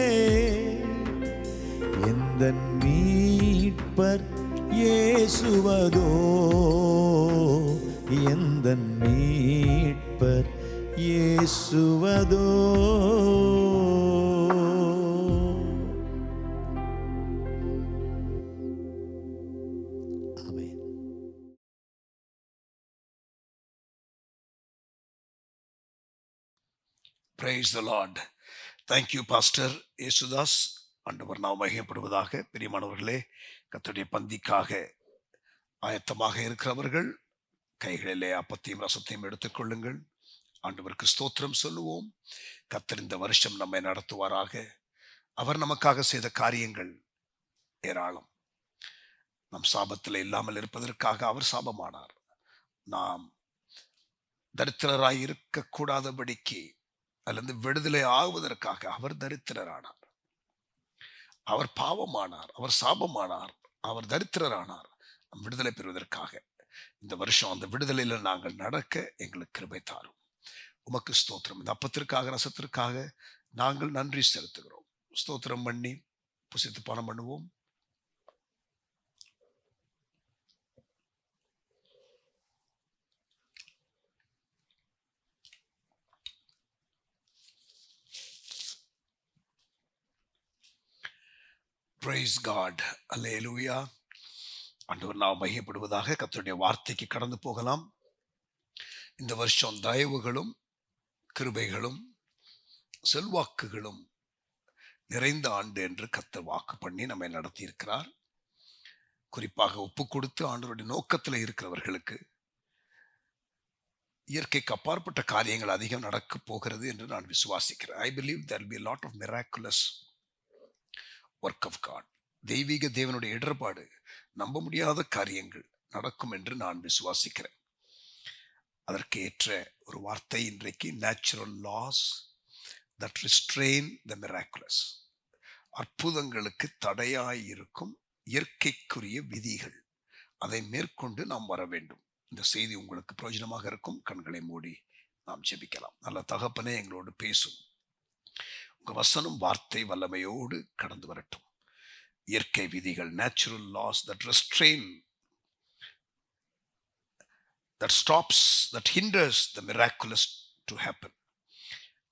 எந்த மீட்பர் இயேசுவதோ, எந்தன் மீட்பர் இயேசுவதோ. ஆமென். Praise the Lord. Thank you, Pastor Yesudas. ஆண்டவர் நாம் மகிமைப்படுவதாக. பிரியமானவர்களே, கர்த்தருடைய பந்திக்காக ஆயத்தமாக இருக்கிறவர்கள் கைகளிலே அப்பத்தையும் ரசத்தையும் எடுத்துக்கொள்ளுங்கள். ஆண்டவருக்கு ஸ்தோத்திரம் சொல்லுவோம். கர்த்தர் இந்த வருஷம் நம்மை நடத்துவாராக. அவர் நமக்காக செய்த காரியங்கள் ஏராளம். நம் சாபத்தில் இல்லாமல் இருப்பதற்காக அவர் சாபமானார். நாம் தரித்திரராய் இருக்கக்கூடாதபடிக்கு அதிலிருந்து விடுதலை ஆகுவதற்காக அவர் தரித்திரரானார். அவர் பாவமானார், அவர் சாபமானார், அவர் தரித்திரரானார். நம் விடுதலை பெறுவதற்காக இந்த வருஷம் அந்த விடுதலையில நாங்கள் நடக்க எங்களுக்கு கிருபை தாரும். உமக்கு ஸ்தோத்திரம். இந்த அப்பத்திற்காக ரசத்திற்காக நாங்கள் நன்றி செலுத்துகிறோம். ஸ்தோத்திரம் பண்ணி புசித்து பானம் பண்ணுவோம். Praise God. Hallelujah. ஆண்டவர் நாம் மகிமைப்படுவதாக. கர்த்தருடைய வார்த்தைக்கு கடந்து போகலாம். இந்த வருஷம் தயவுகளும் கிருபைகளும் செல்வாக்குகளும் நிறைந்த ஆண்டு என்று கர்த்தர் வாக்கு பண்ணி நம்மை நடத்தி இருக்கிறார். குறிப்பாக ஒப்பு கொடுத்து ஆண்டவருடைய நோக்கத்தில் இருக்கிறவர்களுக்கு இயற்கைக்கு அப்பாற்பட்ட காரியங்கள் அதிகம் நடக்க போகிறது என்று நான் விசுவாசிக்கிறேன். I believe there will be a lot of miraculous work of God. தெய்வீக தேவனுடைய இடர்பாடு, நம்ப முடியாத காரியங்கள் நடக்கும் என்று நான் விசுவாசிக்கிறேன். அதற்கு ஏற்ற ஒரு வார்த்தை இன்றைக்கு natural laws that restrain the miraculous. அற்புதங்களுக்கு தடையாய் இருக்கும் இயற்கைக்குரிய விதிகள், அதை மேற்கொண்டு நாம் வர வேண்டும். இந்த செய்தி உங்களுக்கு பிரயோஜனமாக இருக்கும். கண்களை மூடி நாம் ஜெபிக்கலாம். நல்ல தகப்பனே, எங்களோடு பேசும். உங்க வசனம் வார்த்தை வல்லமையோடு கடந்து வரட்டும். இயற்கை விதிகள், natural laws that restrain, that stops, that hinders the miraculous to happen.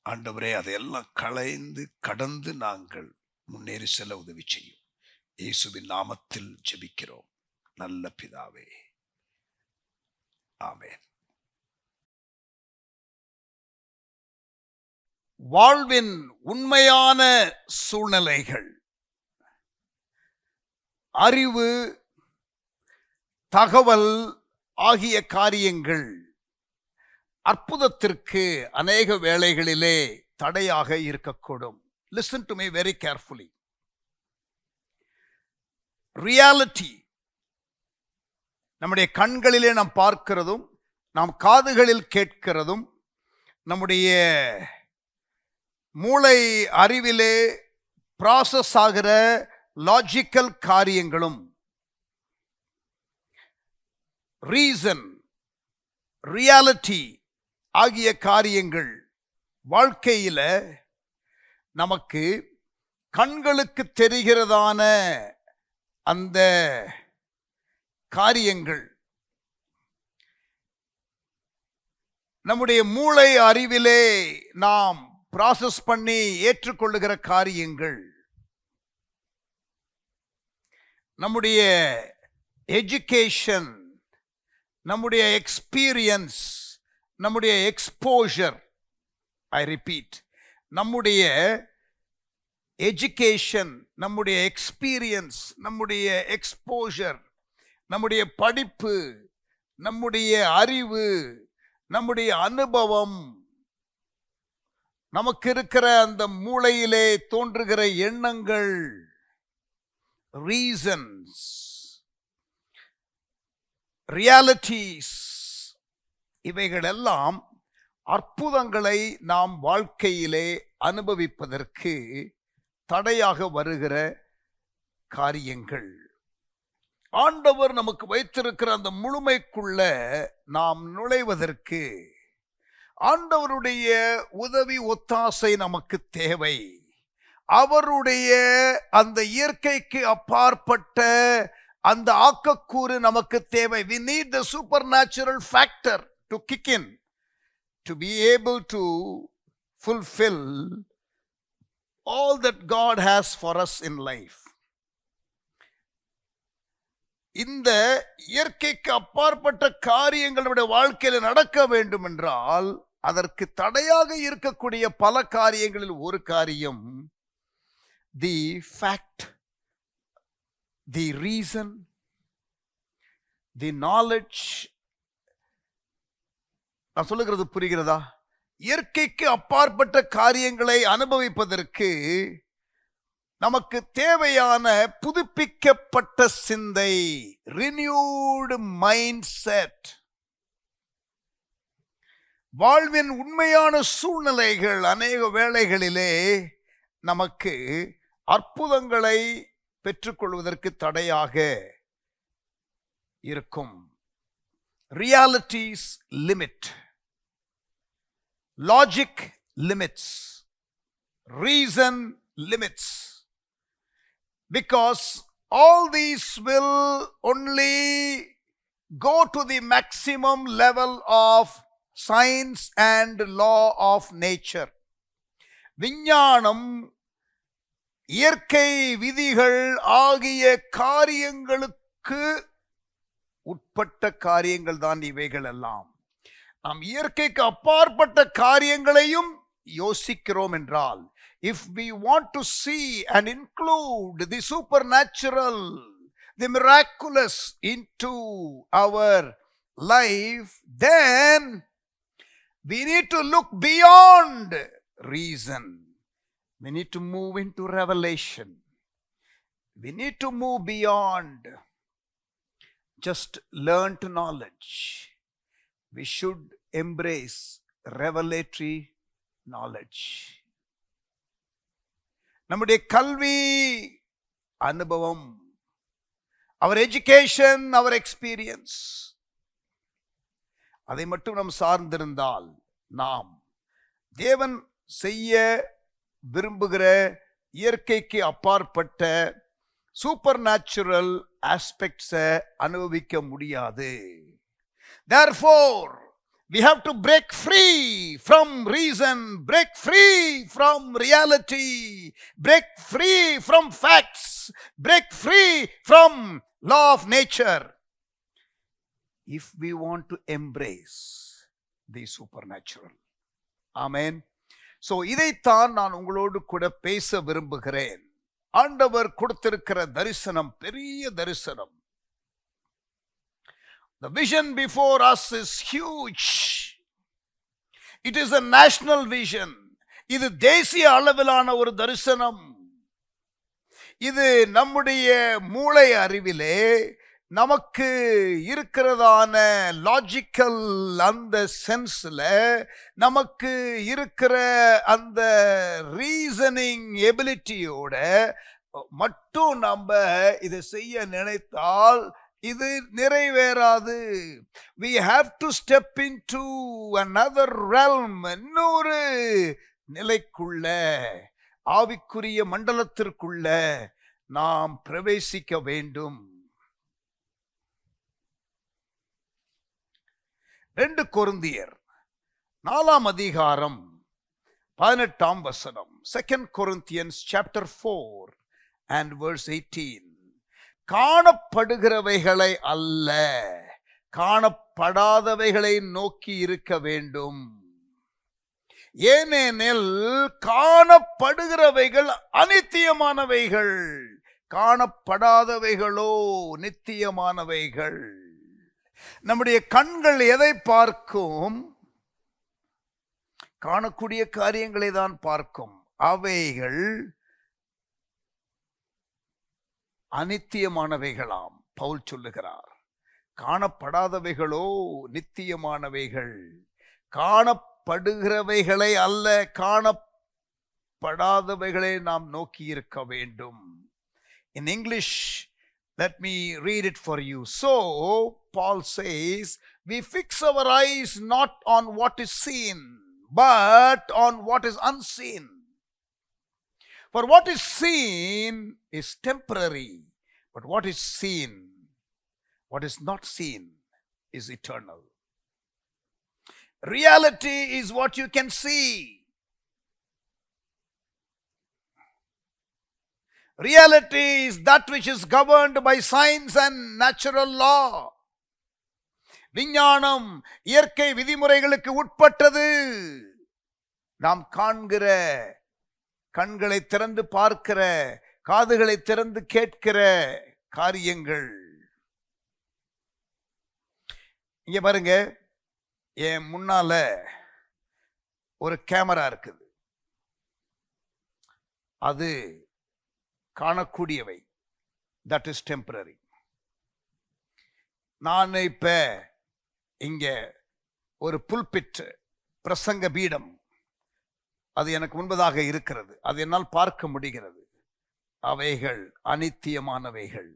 ஆண்டவரே, அதையெல்லாம் களைந்து கடந்து நாங்கள் முன்னேறி செல்ல உதவி செய்யும். இயேசுவின் நாமத்தில் ஜெபிக்கிறோம் நல்ல பிதாவே, ஆமென். வாழ்வின் உண்மையான சூழ்நிலைகள், அறிவு, தகவல் ஆகிய காரியங்கள் அற்புதத்திற்கு அநேக வேளைகளிலே தடையாக இருக்கக்கூடும். Listen to me very carefully. Reality, நம்முடைய கண்களிலே நாம் பார்க்கிறதும், நாம் காதுகளில் கேட்கிறதும், நம்முடைய மூளை அறிவிலே ப்ராசஸ் ஆகிற லாஜிக்கல் காரியங்களும், ரீசன், ரியாலிட்டி ஆகிய காரியங்கள் வாழ்க்கையில நமக்கு கண்களுக்கு தெரிகிறதான அந்த காரியங்கள், நம்முடைய மூளை அறிவிலே நாம் ப்ராசஸ் பண்ணி ஏற்றுக்கொள்ளுகிற காரியங்கள், நம்முடைய எஜுகேஷன், நம்முடைய எக்ஸ்பீரியன்ஸ், நம்முடைய எக்ஸ்போஷர், ஐ ரிப்பீட், நம்முடைய எஜுகேஷன், நம்முடைய எக்ஸ்பீரியன்ஸ், நம்முடைய எக்ஸ்போஷர், நம்முடைய படிப்பு, நம்முடைய அறிவு, நம்முடைய அனுபவம், நமக்கு இருக்கிற அந்த மூளையிலே தோன்றுகிற எண்ணங்கள், ரீசன்ஸ், ரியாலிட்டிஸ், இவைகளெல்லாம் அற்புதங்களை நாம் வாழ்க்கையிலே அனுபவிப்பதற்கு தடையாக வருகிற காரியங்கள். ஆண்டவர் நமக்கு வைத்திருக்கிற அந்த முழுமைக்குள்ள நாம் நுழைவதற்கு ஆண்டவருடைய உதவி ஒத்தாசை நமக்கு தேவை. அவருடைய அந்த இயற்கைக்கு அப்பாற்பட்ட அந்த ஆக்கக்கூறு நமக்கு தேவை. We need the supernatural factor to kick in to be able to fulfill all that God has for us in life. இந்த இயற்கைக்கு அப்பாற்பட்ட காரியங்கள் நம்முடைய வாழ்க்கையில நடக்க வேண்டும் என்றால் அதற்கு தடையாக இருக்கக்கூடிய பல காரியங்களில் ஒரு காரியம் the fact, the reason, the knowledge. நான் சொல்லுகிறது புரிகிறதா? இயற்கைக்கு அப்பாற்பட்ட காரியங்களை அனுபவிப்பதற்கு நமக்கு தேவையான புதுப்பிக்கப்பட்ட சிந்தை, renewed mindset. வாழ்வின் உண்மையான சூழ்நிலைகள் அநேக வேளைகளிலே நமக்கு அற்புதங்களை பெற்றுக்கொள்வதற்கு தடையாக இருக்கும். Realities limit, logic limits, reason limits, because all these will only go to the maximum level of science and law of nature. விஞ்ஞானம், இயற்கை விதிகள் ஆகிய காரியங்களுக்கு உட்பட்ட காரியங்கள் தான் இவைகள் எல்லாம். நாம் இயற்கைக்கு அப்பாற்பட்ட காரியங்களையும் யோசிக்கிறோம் என்றால், if we want to see and include the supernatural, the miraculous into our life, then we need to look beyond reason. We need to move into revelation. We need to move beyond just learned knowledge. We should embrace revelatory knowledge. நம்முடைய கல்வி அனுபவம், our education, our experience, அதை மட்டும் நாம் சார்ந்திருந்தால் நாம் தேவன் செய்ய விரும்புகிற இயற்கைக்கு அப்பாற்பட்ட சூப்பர் நேச்சுரல் ஆஸ்பெக்ட்ஸை அனுபவிக்க முடியாது. Therefore, we have to break free from reason, break free from reality, break free from facts, break free from law of nature, if we want to embrace the supernatural. Amen. So இதைத்தான் நான் உங்களோடு கூட பேச விரும்புகிறேன். ஆண்டவர் கொடுத்திருக்கிற தரிசனம் பெரிய தரிசனம். The vision before us is huge. It is a national vision. இது தேசிய அளவிலான ஒரு தரிசனம். இது நம்முடைய மூளை அறிவிலே நமக்கு இருக்கிறதான லாஜிக்கல் அந்த சென்ஸ்ல நமக்கு இருக்கிற அந்த ரீசனிங் எபிலிட்டியோட மட்டும் நம்ம இதை செய்ய நினைத்தால் இது நிறைவேறாது. We have to step into another realm, இன்னொரு நிலைக்குள்ள, ஆவிக்குரிய மண்டலத்திற்குள்ள நாம் பிரவேசிக்க வேண்டும். 2 கொரிந்தியர் 4 அதிகாரம் 18 வசனம். 2 Corinthians chapter 4 and verse 18. காணப்படுகிறவைகளை அல்ல, காணப்படாதவைகளை நோக்கி இருக்க வேண்டும். ஏனெனில் காணப்படுகிறவைகள் அநித்தியமானவைகள், காணப்படாதவைகளோ நித்தியமானவைகள். நம்முடைய கண்கள் எதை பார்க்கும்? காணக்கூடிய காரியங்களை தான் பார்க்கும். அவைகள் அநித்தியமானவைகளாம் பவுல் சொல்லுகிறார். காணப்படாதவைகளோ நித்தியமானவைகள். காணப்படுகிறவைகளை அல்ல, காணப்படாதவைகளை நாம் நோக்கி இருக்க வேண்டும். In English, let me read it for you. So, Paul says, we fix our eyes not on what is seen, but on what is unseen. For what is seen is temporary, but what is seen What is not seen is eternal. Reality is what you can see. Reality is that which is governed by science and natural law. விஞ்ஞானம் இயற்கை விதிமுறைகளுக்கு உட்பட்டது. நாம் காண்கிற, கண்களை திறந்து பார்க்கிற, காதுகளை திறந்து கேட்கிற காரியங்கள். இங்க பாருங்க, என் முன்னால ஒரு கேமரா இருக்குது. அது காணக்கூடியவை. That is temporary. நான் இப்ப இங்க ஒரு புல்பிட், பிரசங்க பீடம், அது எனக்கு முன்பதாக இருக்கிறது. அது என்னால் பார்க்க முடிகிறது. அவைகள் அனித்தியமானவைகள்.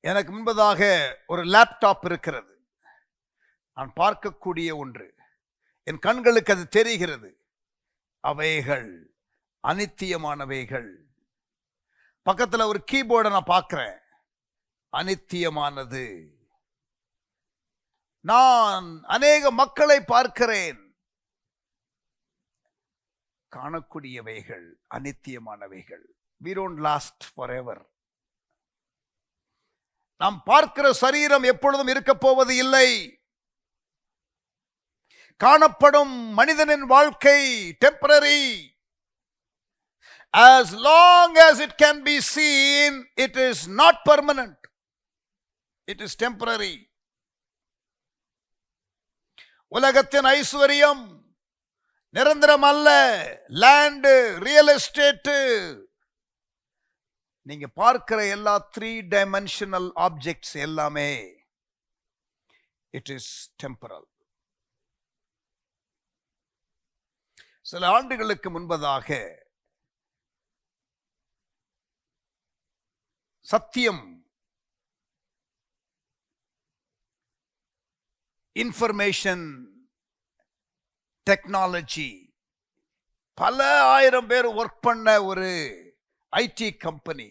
எனக்கு முன்பதாக ஒரு லேப்டாப் இருக்கிறது. நான் பார்க்கக்கூடிய ஒன்று. என் கண்களுக்கு அது தெரிகிறது. அவைகள் அனித்தியமானவைகள். பக்கத்துல ஒரு கீபோர்டை நான் பார்க்கிறேன். அனித்தியமானது. நான் அநேக மக்களை பார்க்கிறேன். காணக்கூடியவைகள் அனித்தியமானவைகள். We don't last forever. நாம் பார்க்கிற சரீரம் எப்பொழுதும் இருக்க போவது இல்லை. காணப்படும் மனிதனின் வாழ்க்கை temporary. As long as it can be seen, it is not permanent. It is temporary. உலகத்தின் ஐஸ்வர்யம் நிரந்தரம் அல்ல. லேண்ட், ரியல் எஸ்டேட், நீங்க பார்க்கிற எல்லா 3 dimensional ஆப்ஜெக்ட்ஸ் எல்லாமே இட் இஸ் டெம்பரல். சில ஆண்டுகளுக்கு முன்பதாக சத்தியம் இன்ஃபர்மேஷன் டெக்னாலஜி, பல ஆயிரம் பேர் ஒர்க் பண்ண ஒரு ஐடி கம்பெனி.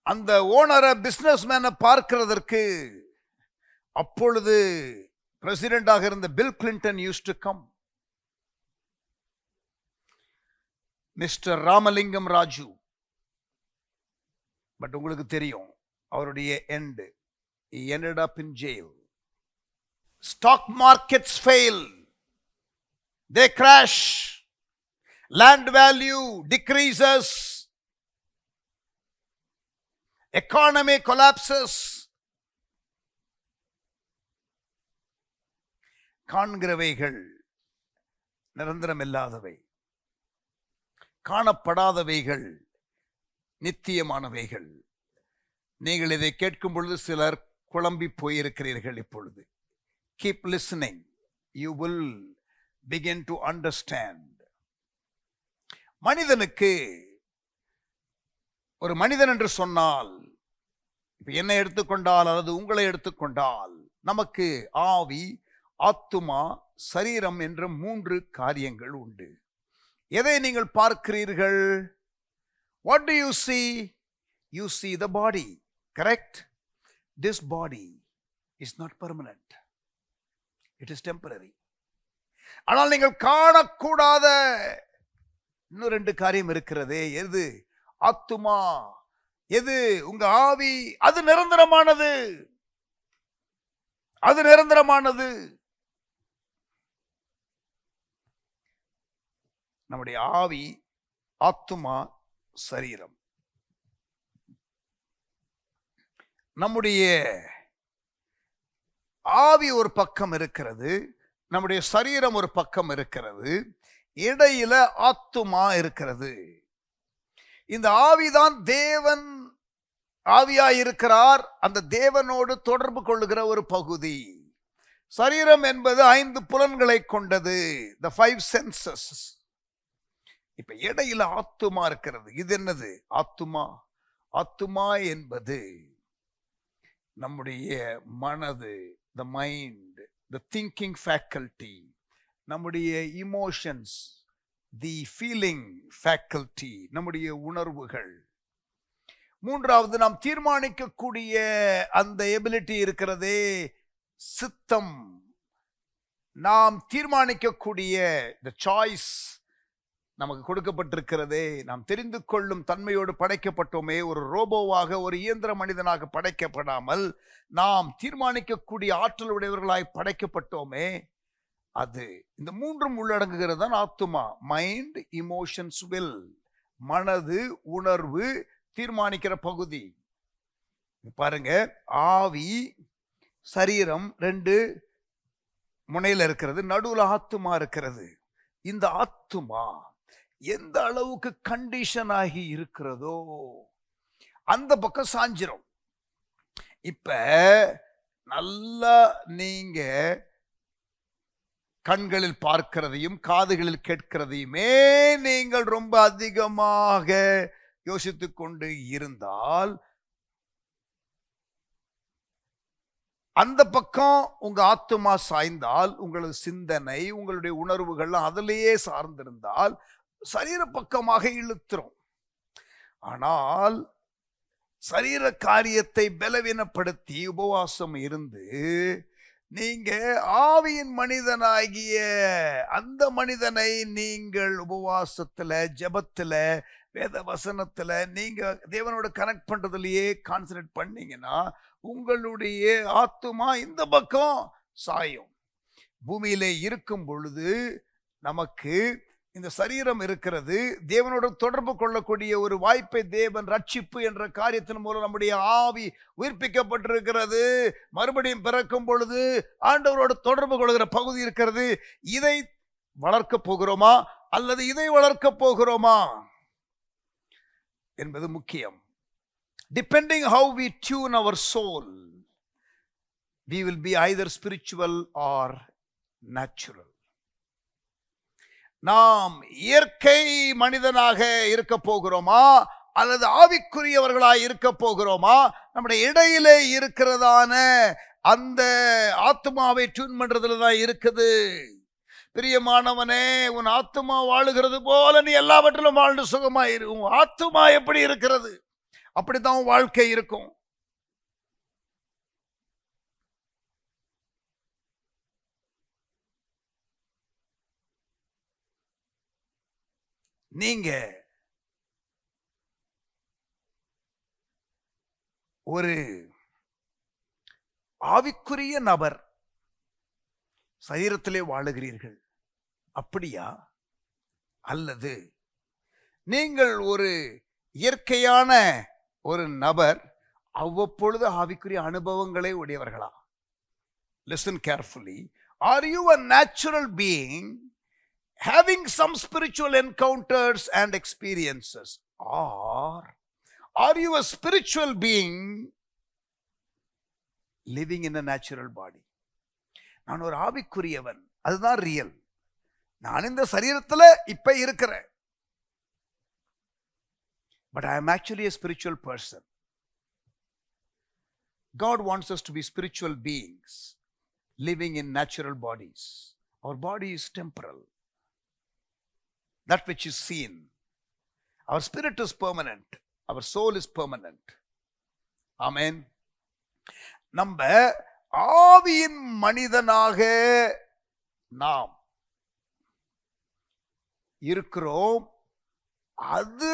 அந்த ஓனரை, பிசினஸ் மேனை பார்க்கிறதற்கு அப்பொழுது பிரசிடென்டாக இருந்த bill Clinton used to come. Mister Ramalingam Raju. But உங்களுக்கு தெரியும் அவருடைய end. He ended up in jail. Stock markets fail. They crash. Land value decreases. Economy collapses. காண்கிறவைகள் நிரந்தரமில்லாதவை. காணப்படாதவைகள் நித்தியமானவைகள். நீங்கள் இதை கேட்கும் பொழுது சிலர் குழம்பி போயிருக்கிறீர்கள். இப்பொழுது keep listening. You will begin to understand. மனிதனுக்கு, ஒரு மனிதன் என்று சொன்னால், இப்ப என்னை எடுத்துக்கொண்டால் அல்லது உங்களை எடுத்துக்கொண்டால், நமக்கு ஆவி, ஆத்துமா, சரீரம் என்ற 3 காரியங்கள் உண்டு. எதை நீங்கள் பார்க்கிறீர்கள்? What do you see? You see the body, correct? This body is not permanent. It is temporary. ஆனால் நீங்கள் காணக்கூடாத இன்னும் 2 காரியம் இருக்கிறதே. எது? ஆத்துமா. எது? உங்க ஆவி. அது நிரந்தரமானது. அது நிரந்தரமானது. நம்முடைய ஆவி, ஆத்துமா, சரீரம். நம்முடைய ஆவி ஒரு பக்கம் இருக்கிறது, நம்முடைய சரீரம் ஒரு பக்கம் இருக்கிறது, இடையில ஆத்துமா இருக்கிறது. இந்த ஆவிதான் தேவன் ஆவியாய் இருக்கிறார். அந்த தேவனோடு தொடர்பு கொள்ளுகிற ஒரு பகுதி. சரீரம் என்பது 5 புலன்களை கொண்டது, the 5 senses. இப்ப இடையில ஆத்துமா இருக்கிறது. இது என்னது? ஆத்துமா. ஆத்துமா என்பது நம்முடைய மனது, the mind, the thinking faculty, நம்முடைய emotions, the feeling faculty, நம்முடைய உணர்வுகள், மூன்றாவது, நாம் தீர்மானிக்கக்கூடிய அந்த எபிலிட்டி இருக்கிறதே, சித்தம். நாம் தீர்மானிக்கக்கூடிய the சாய்ஸ் நமக்கு கொடுக்கப்பட்டிருக்கிறதே. நாம் தெரிந்து கொள்ளும் தன்மையோடு படைக்கப்பட்டோமே. ஒரு ரோபோவாக, ஒரு இயந்திர மனிதனாக படைக்கப்படாமல் நாம் தீர்மானிக்கக்கூடிய ஆற்றல் உடையவர்களாய் படைக்கப்பட்டோமே. அது இந்த மூன்றும் உள்ளடங்குகிறது தான் ஆத்துமா. Mind, emotions, will. மனது, உணர்வு, தீர்மானிக்கிற பகுதி. பாருங்க, ஆவி, சரீரம் 2 முனையில இருக்கிறது, நடுவுல ஆத்துமா இருக்கிறது. இந்த ஆத்துமா எந்த அளவுக்கு கண்டிஷன் ஆகி இருக்கிறதோ அந்த பக்கம் சாஞ்சிரும். இப்ப நல்லா நீங்க கண்களில் பார்க்கிறதையும் காதுகளில் கேட்கிறதையுமே நீங்கள் ரொம்ப அதிகமாக யோசித்துக் கொண்டு இருந்தால் அந்த பக்கம் உங்க ஆத்துமா சாய்ந்தால், உங்களது சிந்தனை, உங்களுடைய உணர்வுகள் அதிலேயே சார்ந்திருந்தால் சரீர பக்கமாக இழுத்துரும். ஆனால் சரீர காரியத்தை பலவீனப்படுத்தி உபவாசம் இருந்து நீங்க ஆவியின் மனிதனாகிய அந்த மனிதனை நீங்கள் உபவாசத்துல, ஜெபத்துல, வேத வசனத்துல நீங்க தேவனோட கனெக்ட் பண்றதுலயே கான்சன்ட்ரேட் பண்ணீங்கன்னா உங்களுடைய ஆத்துமா இந்த பக்கம் சாயும். பூமியிலே இருக்கும் பொழுது நமக்கு இந்த சரீரம் இருக்கிறது. தேவனோட தொடர்பு கொள்ளக்கூடிய ஒரு வாய்ப்பை தேவன் ரட்சிப்பு என்ற காரியத்தின் மூலம் நம்முடைய ஆவி உயிர்ப்பிக்கப்பட்டிருக்கிறது. மறுபடியும் பிறக்கும் பொழுது ஆண்டவரோடு தொடர்பு கொள்கிற பகுதி இருக்கிறது. இதை வளர்க்க போகிறோமா அல்லது இதை வளர்க்க போகிறோமா என்பது முக்கியம். Depending how we tune our soul, we will be either spiritual or natural. நாம் இயற்கை மனிதனாக இருக்க போகிறோமா அல்லது ஆவிக்குரியவர்களாய் இருக்க போகிறோமா? நம்முடைய இடையிலே இருக்கிறதான அந்த ஆத்மாவை டியூன் பண்றதுல தான் இருக்குது. பிரியமானவனே, உன் ஆத்மா வாழுகிறது போல நீ எல்லாவற்றிலும் வாழ்ந்து சுகமாயிரு. உன் ஆத்மா எப்படி இருக்கிறது அப்படித்தான் வாழ்க்கை இருக்கும். நீங்க ஒரு ஆவிக்குரிய நபர் சரீரத்திலே வாழுகிறீர்கள், அப்படியா? அல்லது நீங்கள் ஒரு இயற்கையான ஒரு நபர், அவ்வப்பொழுது ஆவிக்குரிய அனுபவங்களை உடையவர்களா? Listen carefully. Are you a natural being having some spiritual encounters and experiences, or are you a spiritual being living in a natural body? நான் ஒரு ஆவிக்குரியவன், அதுதான் ரியல். நான் இந்த சரீரத்துல இப்ப இருக்கிறேன், but I am actually a spiritual person. God wants us to be spiritual beings living in natural bodies. Our body is temporal, that which is seen. Our spirit is permanent, our soul is permanent. Amen. நம்ம ஆவியின் மனிதனாக நாம் இருக்கிறோம். அது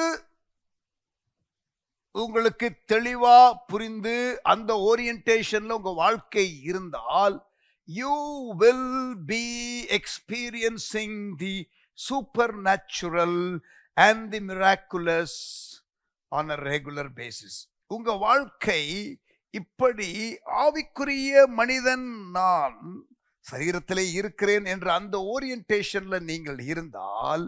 உங்களுக்கு தெளிவா புரிந்து அந்த ஓரியன்டேஷன்ல உங்க வாழ்க்கை இருந்தால், you will be experiencing the supernatural and the miraculous on a regular basis. உங்க வாழ்க்கை இப்படி ஆவிக்குரிய மனிதன், நான் சரீரத்திலே இருக்கிறேன் என்ற அந்த ஓரியன்டேஷன்ல நீங்கள் இருந்தால்,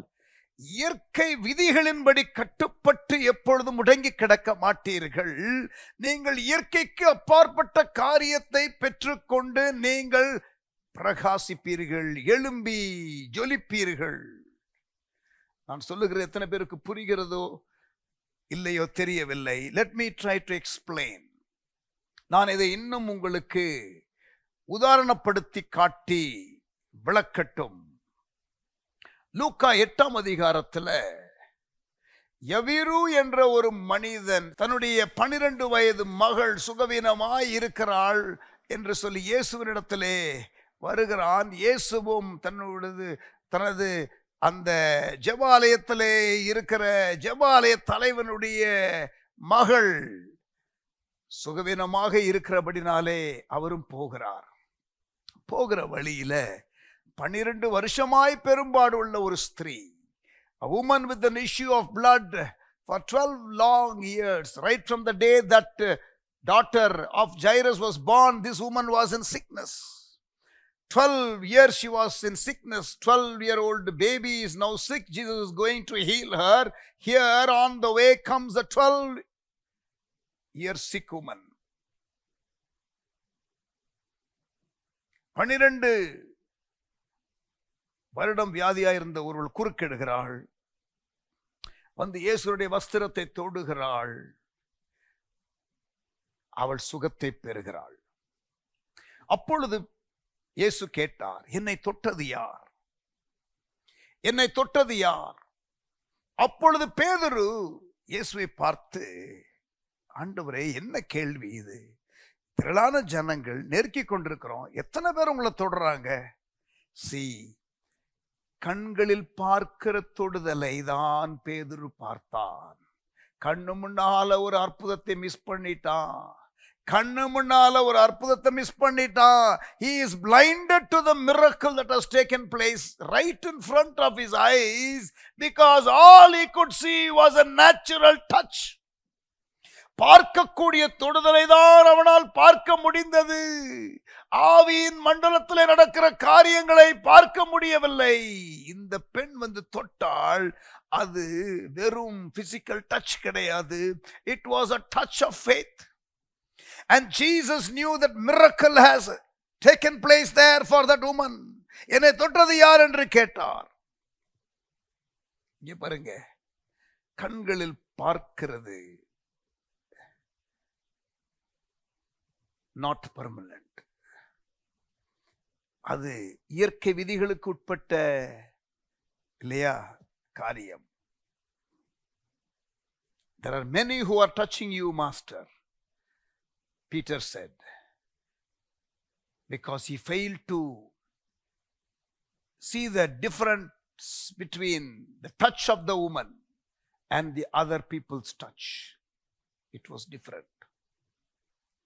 இயற்கை விதிகளின்படி கட்டுப்பட்டு எப்பொழுதும் முடங்கி கிடக்க மாட்டீர்கள். நீங்கள் இயற்கைக்கு அப்பாற்பட்ட காரியத்தை பெற்றுக்கொண்டு நீங்கள் பிரகாசிப்பீர்கள், எழும்பி ஜொலிப்பீர்கள். நான் சொல்லுகிற எத்தனை பேருக்கு புரிகிறதோ இல்லையோ தெரியவில்லை. Let me try to explain. நான் இதை இன்னும் உங்களுக்கு உதாரணப்படுத்தி காட்டி விளக்கட்டும். லூக்கா 8ஆம் அதிகாரத்துல யவீரு என்ற ஒரு மனிதன் தன்னுடைய 12 வயது மகள் சுகவீனமாய் இருக்கிறாள் என்று சொல்லி இயேசுவினிடத்திலே வருகிறான். இயேசுவும் தனது அந்த ஜெபாலயத்திலே இருக்கிற ஜெபாலய தலைவனுடைய மகள் சுகவீனமாக இருக்கிறபடினாலே அவரும் போகிறார். போகிற வழியில 12 வருஷமாய் பெரும்பாடு உள்ள ஒரு ஸ்திரீ, a woman with an issue of blood for 12 long years, right from the day that daughter of Jairus was born, this woman was in sickness. 12 years she was in sickness. 12-year-old baby is now sick. Jesus is going to heal her. Here on the way comes a 12-year sick woman. 12 வருடம் வியாதியாயிருந்த ஒருவள் குறுக்கிடுகிறாள். வந்து இயேசுடைய வஸ்திரத்தை தொடுகிறாள். அவள் சுகத்தை பெறுகிறாள். அப்பொழுது இயேசு கேட்டார், என்னை தொட்டது யார்? என்னை தொட்டது யார்? அப்பொழுது பேதுரு இயேசுவை பார்த்து, ஆண்டவரே, என்ன கேள்வி இது? திரளான ஜனங்கள் நெருக்கி கொண்டிருக்கிறோம், எத்தனை பேர் உங்களை தொடுறாங்க? கண்களில் பார்க்கிற தொடுதலை தான் பேதுரு பார்த்தான். கண்ணு முன்னால ஒரு அற்புதத்தை மிஸ் பண்ணிட்டான். He is blinded to the miracle that has taken place right in front of his eyes, because all he could see was a natural touch. பார்க்கக்கூடிய தொடுதலை தான் அவனால் பார்க்க முடிந்தது. ஆவியின் மண்டலத்திலே நடக்கிற காரியங்களை பார்க்க முடியவில்லை. இந்த பெண் வந்து தொட்டாள். அது வெறும் பிசிக்கல் டச் கிடையாது. It was a touch of faith. And Jesus knew that miracle has taken place there for that woman. என்னை தொட்டது யார் என்று கேட்டார். இங்க பாருங்க, கண்களில் பார்க்கிறது not permanent. அது இயற்கை விதிகளுக்கு உட்பட்ட இல்லையா காரியம். There are many who are touching you, Master, Peter said, because he failed to see the difference between the touch of the woman and the other people's touch. It was different.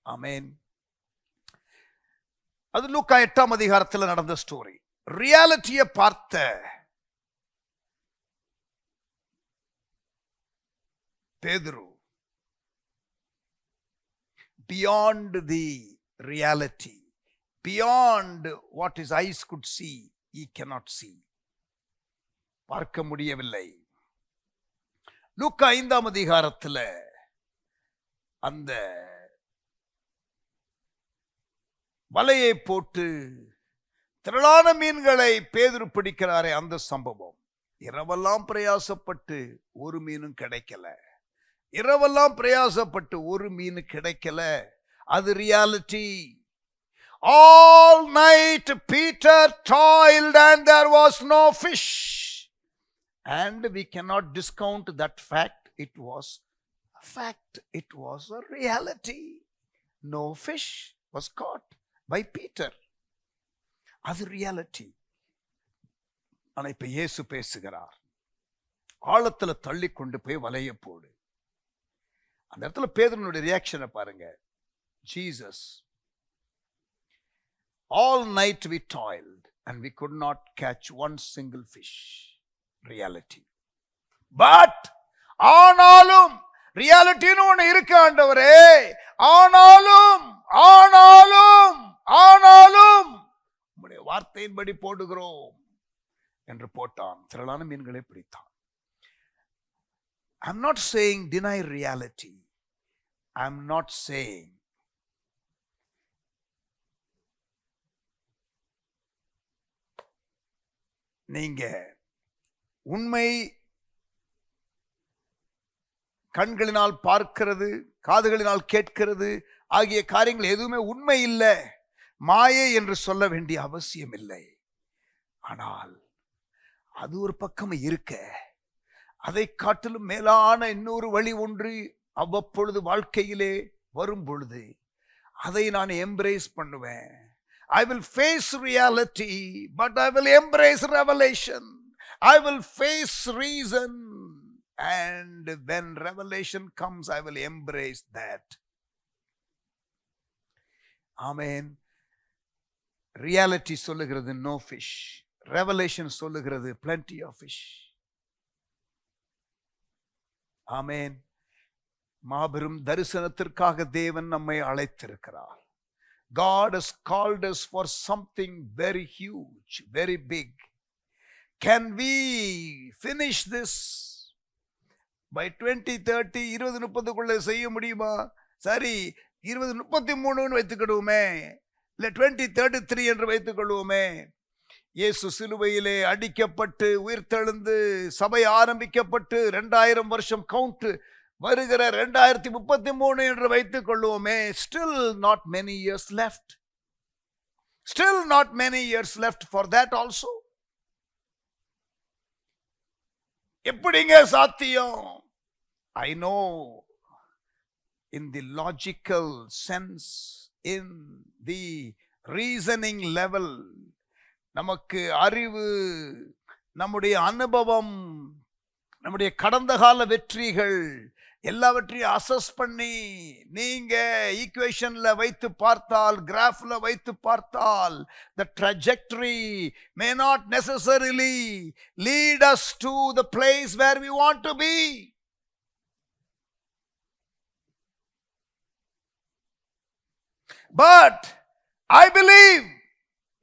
Amen. அது லூக்கா 8ஆம் அதிகாரத்தில் நடந்த ஸ்டோரி. ரியாலிட்டியை பார்த்த பேதுரு, beyond the reality, beyond what his eyes could see, he cannot see. பார்க்க முடியவில்லை. லூக்கா 5ஆம் அதிகாரத்தில் அந்த வலையை போட்டு திரளான மீன்களை பேதுரு பிடிக்கிறாரே அந்த சம்பவம். இரவெல்லாம் பிரயாசப்பட்டு ஒரு மீனும் கிடைக்கல. அது reality. All night Peter toiled and there was no fish. And we cannot discount that fact. It was a fact. It was a reality. No fish was caught by Peter. அது ரியாலிட்டி. ஆனா இப்ப இயேசு பேசுகிறார், ஆழத்துல தள்ளி கொண்டு போய் வலைய போடு. அந்த இடத்துல பேதுருனுடைய ரியாக்ஷனை பாருங்க. Jesus, all night we toiled and we could not catch one single fish. Reality. But ஆனாலும் ரியாலிட்டின்னு ஒண்ணு இருக்கு ஆண்டவரே. ஆனாலும் உம்முடைய வார்த்தையின்படி போடுகிறோம் என்று போட்டான். திரளான மீன்களை பிடித்தான். I'm not saying deny reality. I'm not saying நீங்க உண்மை கண்களினால் பார்க்கிறது, காதுகளினால் கேட்கிறது ஆகிய காரியங்கள் எதுவுமே உண்மை இல்லை, மாயை என்று சொல்ல வேண்டிய அவசியம் இல்லை. ஆனால் அது ஒரு பக்கம் இருக்க, அதை காட்டிலும் மேலான இன்னொரு வழி ஒன்று அவ்வப்பொழுது வாழ்க்கையிலே வரும் பொழுது அதை நான் எம்ப்ரேஸ் பண்ணுவேன். I will face reality, but I will embrace revelation. I will face reason, and when revelation comes, I will embrace that. Amen. Reality சொல்லுகிறது no fish. Revelation சொல்லுகிறது plenty of fish. Amen. மாபெரும் தரிசனத்திற்காக தேவன் நம்மை அழைத்திருக்கிறார். God has called us for something very huge, very big. Can we finish this by 2030? 2030 செய்ய முடியுமா? சரி, 2033 வைத்துக்கொள்வோமே, இல்லை 2033 என்று வைத்துக் கொள்வோமே. இயேசு சிலுவையிலே அடிக்கப்பட்டு உயிர்த்தெழுந்து சபை ஆரம்பிக்கப்பட்டு 2000 வருஷம் கவுண்ட் வருகிற 2033 என்று வைத்துக் கொள்வோமே. Still not many years left. Still not many years left for that also. எப்படிங்க சாத்தியம்? I know in the logical sense, in the reasoning level, நமக்கு அறிவு, நம்முடைய அனுபவம், நம்முடைய கடந்த கால வெற்றிகள் எல்லாவற்றையும் அசஸ் பண்ணி நீங்க ஈக்குவேஷன்ல வைத்து பார்த்தால், கிராஃப்ல வைத்து பார்த்தால், the trajectory may not necessarily lead us to the place where we want to be. But I believe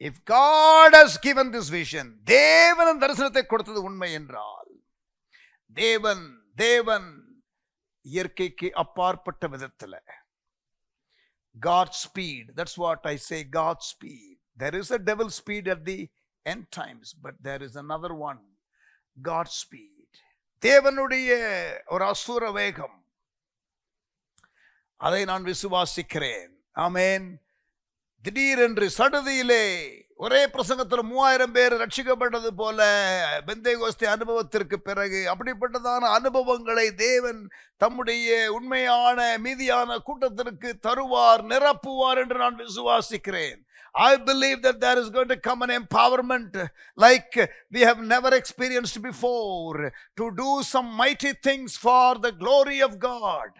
if God has given this vision, தேவன் தரிசனத்தை கொடுத்தது உண்மை என்றால், தேவன் இயற்கைக்கு அப்பாற்பட்ட விதத்தில் God speed, that's what I say, God speed. There is a devil speed at the end times, but there is another one, God speed. தேவனுடைய ஒரு அசுர வேகம், அதை நான் விசுவாசிக்கிறேன். ஆமென். திடீரென்று சடுதியிலே ஒரே பிரசங்கத்தில் 3000 பேர் ரட்சிக்கப்பட்டது போல பெந்தேகோஸ்தே அனுபவத்திற்கு பிறகு அப்படிப்பட்டதான அனுபவங்களை தேவன் தம்முடைய உண்மையான மீதியான கூட்டத்திற்கு தருவார், நிரப்புவார் என்று நான் விசுவாசிக்கிறேன். I believe that there is going to come an empowerment like we have never experienced before to do some mighty things for the glory of God.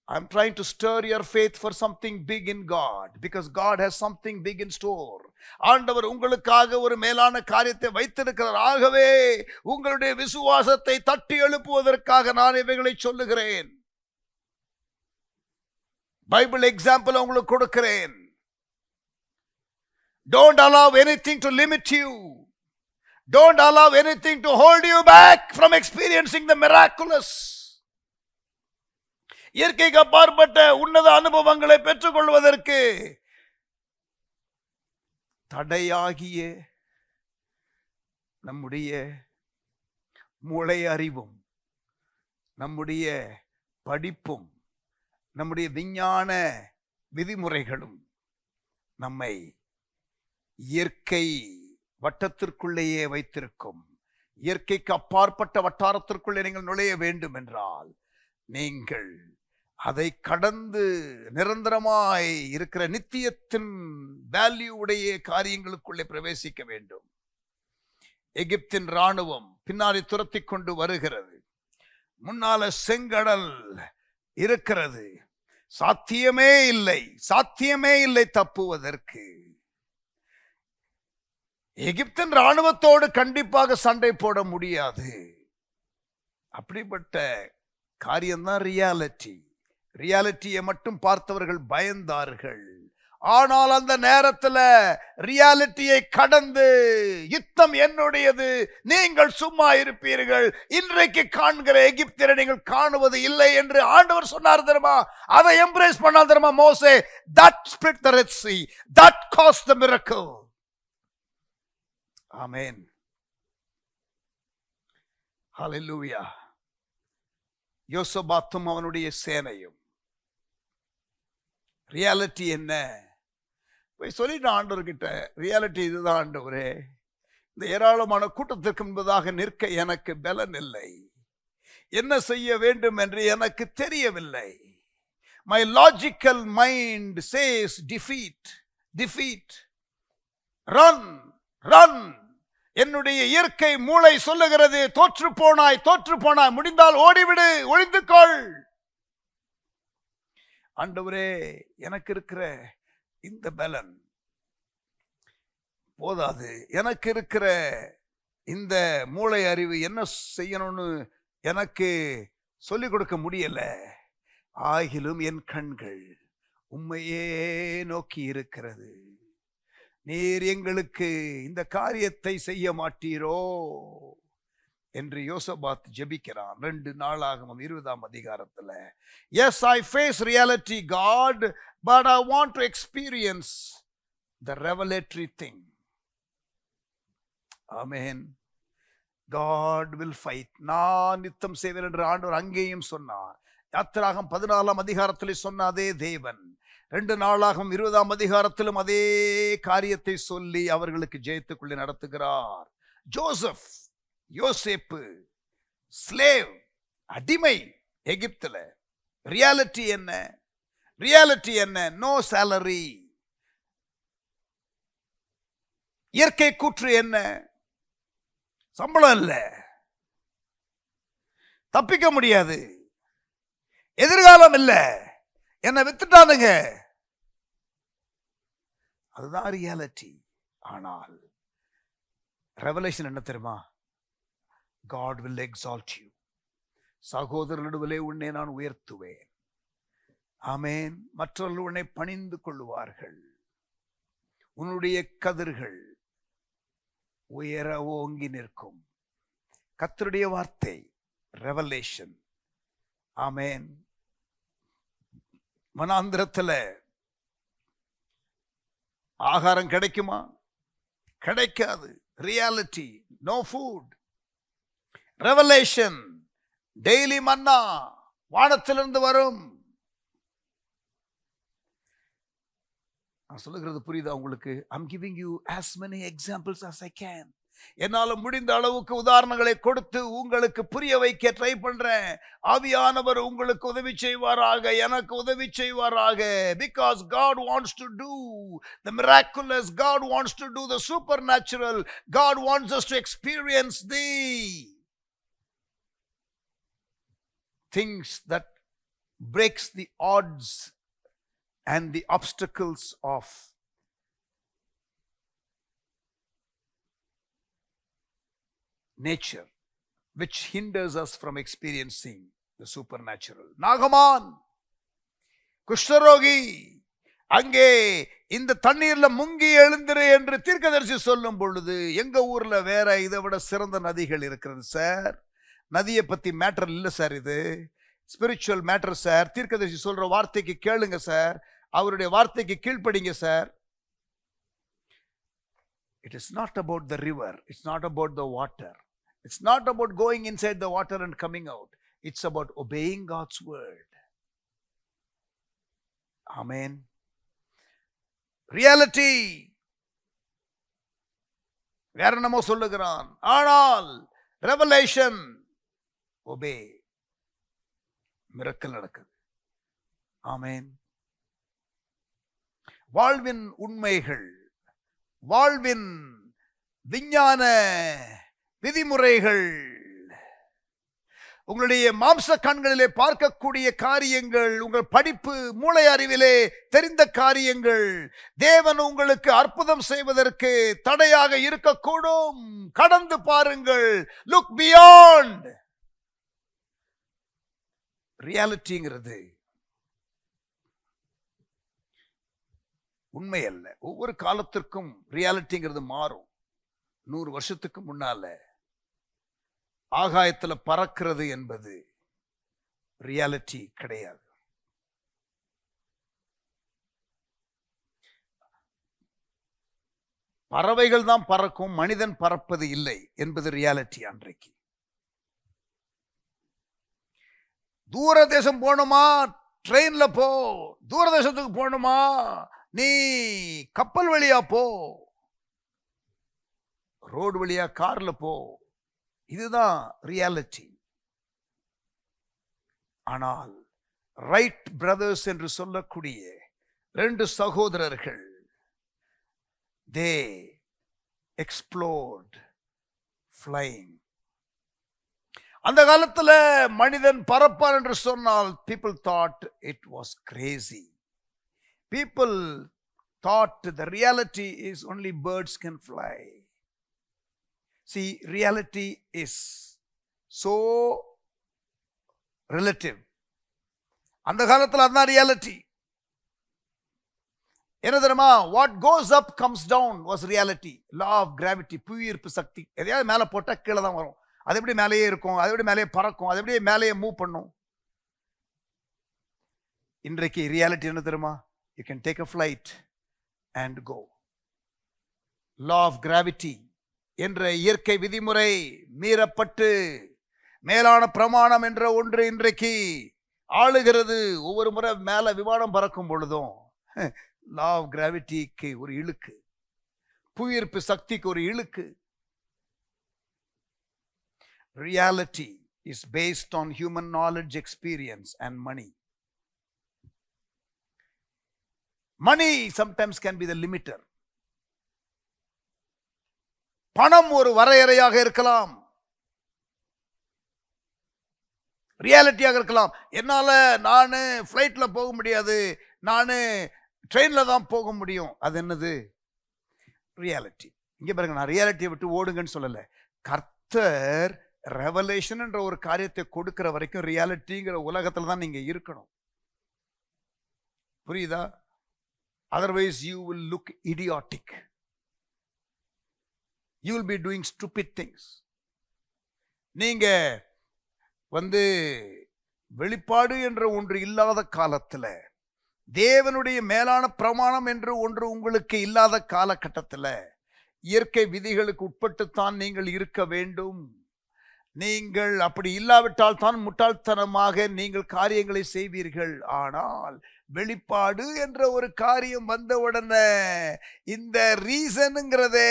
I'm trying to stir your faith for something big in God, because God has something big in store. ஆண்டவர் உங்களுக்காக ஒரு மேலான காரியத்தை வைத்திருக்கிறார். ஆகவே உங்களுடைய விசுவாசத்தை தட்டி எழுப்புவதற்காக நான் இவைகளை சொல்லுகிறேன். பைபிள் எக்ஸாம்பிள் உங்களுக்கு கொடுக்கிறேன். Don't allow anything to limit you. Don't allow anything to hold you back from experiencing the miraculous. இயற்கைக்கு அப்பாற்பட்ட உன்னத அனுபவங்களை பெற்றுக்கொள்வதற்கு தடையாகிய நம்முடைய மூளை அறிவும், நம்முடைய படிப்பும், நம்முடைய விஞ்ஞான விதிமுறைகளும் நம்மை இயற்கை வட்டத்திற்குள்ளேயே வைத்திருக்கும். இயற்கைக்கு அப்பாற்பட்ட வட்டாரத்திற்குள்ளே நீங்கள் நுழைய வேண்டும் என்றால் நீங்கள் அதை கடந்து நிரந்தரமாய் இருக்கிற நித்தியத்தின் வேல்யூ உடைய காரியங்களுக்குள்ளே பிரவேசிக்க வேண்டும். எகிப்தின் ராணுவம் பின்னாடி துரத்தி கொண்டு வருகிறது. முன்னால செங்கடல் இருக்கிறது. சாத்தியமே இல்லை தப்புவதற்கு. எகிப்தின் ராணுவத்தோடு கண்டிப்பாக சண்டை போட முடியாது. அப்படிப்பட்ட காரியம்தான் ரியாலிட்டியை மட்டும் பார்த்தவர்கள் பயந்தார்கள். ஆனால் அந்த நேரத்தில் ரியாலிட்டியை கடந்து யுத்தம் என்னுடையது, நீங்கள் சும்மா இருப்பீர்கள், இன்றைக்கு காண்கிற எகிப்தியரை நீங்கள் காணுவது இல்லை என்று ஆண்டவர் சொன்னார் தெரியுமா? அதை எம்ப்ரேஸ் பண்ணார் தெரியுமா மோசே? that split the Red Sea, that caused the miracle. Amen. Hallelujah. யோசபாத்தும் அவனுடைய சேனையும் ரியாலிட்டி என்ன போய் சொல்லிட்டு ஆண்டவர்கிட்ட, ரியாலிட்டி இதுதான் ஆண்டவரே, இந்த ஏராளமான கூட்டத்திற்கு முன்பதாக நிற்க எனக்கு பலன் இல்லை. என்ன செய்ய வேண்டும் என்று எனக்கு தெரியவில்லை. My logical mind says defeat, defeat. Run, run. என்னுடைய இயற்கை மூளை சொல்லுகிறது தோற்று போனாய், தோற்று போனாய், முடிந்தால் ஓடிவிடு, ஒளிந்து கொள். ஆண்டவரே, எனக்கு இருக்கிற இந்த பலன் போதாது, எனக்கு இருக்கிற இந்த மூளை அறிவு என்ன செய்யணும்னு எனக்கு சொல்லிக் கொடுக்க முடியல. ஆகிலும் என் கண்கள் உம்மையே நோக்கி இருக்கிறது. நீர் எங்களுக்கு இந்த காரியத்தை செய்ய மாட்டீரோ என்று யோசபாத் ஜெபிக்கிறான். 2 நாளாகமம் 20ஆம் அதிகாரத்துல. Yes, I face reality, God, but I want to experience the revelatory thing. Amen. God will fight. நான் யுத்தம் செய்வேன் என்று ஆண்டவர் அங்கேயும் சொன்னார். யாத்திராகம் 14ஆம் அதிகாரத்திலே சொன்ன அதே தேவன் 2 நாளாகவும் 20ஆம் அதிகாரத்திலும் அதே காரியத்தை சொல்லி அவர்களுக்கு ஜெயத்துக்குள்ளே நடத்துகிறார். ஜோசப், யோசேப்பு, ஸ்லேவ், அடிமை எகிப்துல. ரியாலிட்டி என்ன? ரியாலிட்டி என்ன? No salary. இயற்கை கூற்று என்ன? சம்பளம் இல்ல, தப்பிக்க முடியாது, எதிர்காலம் இல்ல, என்ன வித்துட்டானுங்க. அதுதான் ரியாலிட்டி. ஆனால் ரெவலேஷன் என்ன தெரியுமா? God will exalt you. சகோதரர்களுடைய உன்னை நான் உயர்த்துவேன். ஆமென். மற்றவர்கள் உன்னை பணிந்து கொள்வார்கள். உன்னுடைய கதிர்கள் உயர ஓங்கி நிற்கும். கர்த்தருடைய வார்த்தை, ரெவலேஷன். ஆமென். வனாந்திரத்துல ஆகாரம் கிடைக்குமா? கிடைக்காது. Reality, no food. Revelation, daily manna வானத்திலிருந்து வரும். நான் சொல்லுகிறது புரியுதா உங்களுக்கு? I'm giving you as many examples as I can. என்னால முடிந்த அளவுக்கு உதாரணங்களை கொடுத்து உங்களுக்கு புரிய வைக்க ட்ரை பண்றேன். ஆவியானவர் உங்களுக்கு உதவி செய்வாராக, எனக்கு உதவி செய்வாராக. Because God wants to do the miraculous, God wants to do the supernatural, God wants us to experience the things that breaks the odds and the obstacles of nature, which hinders us from experiencing the supernatural. நாகமான், குஷ்டரோகி, அங்கே இந்த தண்ணீர்ல முங்கி எழுந்திரு என்று தீர்க்கதரிசி சொல்லும் பொழுது, எங்க ஊர்ல வேற இதை விட சிறந்த நதிகள் இருக்கிறது சார். நதியை பத்தி மேட்டர் இல்லை சார், இது ஸ்பிரிச்சுவல் மேட்டர் சார். தீர்க்கதரிசி சொல்ற வார்த்தைக்கு கேளுங்க சார், அவருடைய வார்த்தைக்கு கீழ்ப்படிங்க sir. It is not about the river, it's not about the water, it's not about going inside the water and coming out, it's about obeying God's word. Amen. Reality. வேற என்னமோ சொல்லுகிறான். ஆனால் ரெவலேஷன், obey. மிரக்கல் நடக்குது. ஆமென். வாழ்வின் உண்மைகள், வாழ்வின் விஞ்ஞான விதிமுறைகள், உங்களுடைய மாம்ச கண்களிலே பார்க்கக்கூடிய காரியங்கள், உங்கள் படிப்பு மூளை அறிவிலே தெரிந்த காரியங்கள் தேவன் உங்களுக்கு அற்புதம் செய்வதற்கு தடையாக இருக்கக்கூடும். கடந்து பாருங்கள். Look beyond. ரியாலிட்டிங்கிறது உண்மை அல்ல. ஒவ்வொரு காலத்திற்கும் ரியாலிட்டிங்கிறது மாறும். 100 வருஷத்துக்கு முன்னால ஆகாயத்துல பறக்கிறது என்பது ரியாலிட்டி கிடையாது. பறவைகள் தான் பறக்கும், மனிதன் பறப்பது இல்லை என்பது ரியாலிட்டி. அன்றைக்கு தூர தேசம் போகணுமா, ட்ரெயின்ல போ. தூர தேசத்துக்கு போகணுமா, நீ கப்பல் வழியா போ. ரோடு வழியா கார்ல போ, இதுதான் ரியாலிட்டி. ஆனால் ரைட் பிரதர்ஸ் என்று சொல்லக்கூடிய 2 சகோதரர்கள், தே எக்ஸ்ப்ளோர்ட் flying. அந்த காலத்துல மனிதன் பறப்பான் என்று சொன்னால் people thought it was crazy. People thought the reality is only birds can fly. See, reality is so relative. அந்த காலத்துல அதான் ரியாலிட்டி. என்ன தெரியுமா? What goes up comes down was reality. Law of gravity, புவியீர்ப்பு சக்தி. எதையாவது மேலே போட்டால் கீழே தான் வரும். அது எப்படி மேலேயே இருக்கும், அது எப்படி மேலேயே பறக்கும், அது எப்படி மேலேயே மூவ் பண்ணும். இன்றைக்கு ரியாலிட்டி என்ன தெரியுமா? You can take a flight and go. Law of gravity என்ற இயற்கை விதிமுறை மீறப்பட்டு மேலான பிரமாணம் என்ற ஒன்று இன்றைக்கு ஆளுகிறது. ஒவ்வொரு முறை மேல விமானம் பறக்கும் பொழுதும் லா ஆஃப் கிராவிட்டிக்கு ஒரு இழுக்கு, புவியீர்ப்பு சக்திக்கு ஒரு இழுக்கு. Reality is based on human knowledge, experience and money. Money sometimes can be the limiter. பணம் ஒரு வரையறையாக இருக்கலாம், ரியாலிட்டியாக இருக்கலாம். என்னால நான் ஃப்ளைட்ல போக முடியாது, நான் ட்ரெயின்ல தான் போக முடியும். அது என்னது? ரியாலிட்டி. இங்க பாருங்க, நான் ரியாலிட்டியை விட்டு ஓடுங்கன்னு சொல்லல. கர்த்தர் ரெவலேஷன் என்ற ஒரு காரியத்தை கொடுக்கிற வரைக்கும் ரியாலிட்டிங்கிற உலகத்துல தான் நீங்க இருக்கணும். புரியுதா? Otherwise you will look idiotic. You will be doing stupid things. நீங்க வெளிப்பாடு என்ற ஒன்று இல்லாத காலத்துல, தேவனுடைய மேலான பிரமாணம் என்று ஒன்று உங்களுக்கு இல்லாத காலகட்டத்தில் இயற்கை விதிகளுக்கு உட்பட்டுத்தான் நீங்கள் இருக்க வேண்டும். நீங்கள் அப்படி இல்லாவிட்டால் தான் முட்டாள்தனமாக நீங்கள் காரியங்களை செய்வீர்கள். ஆனால் வெளிப்பாடு என்ற ஒரு காரியம் வந்தவுடனே இந்த ரீசனுங்கிறதே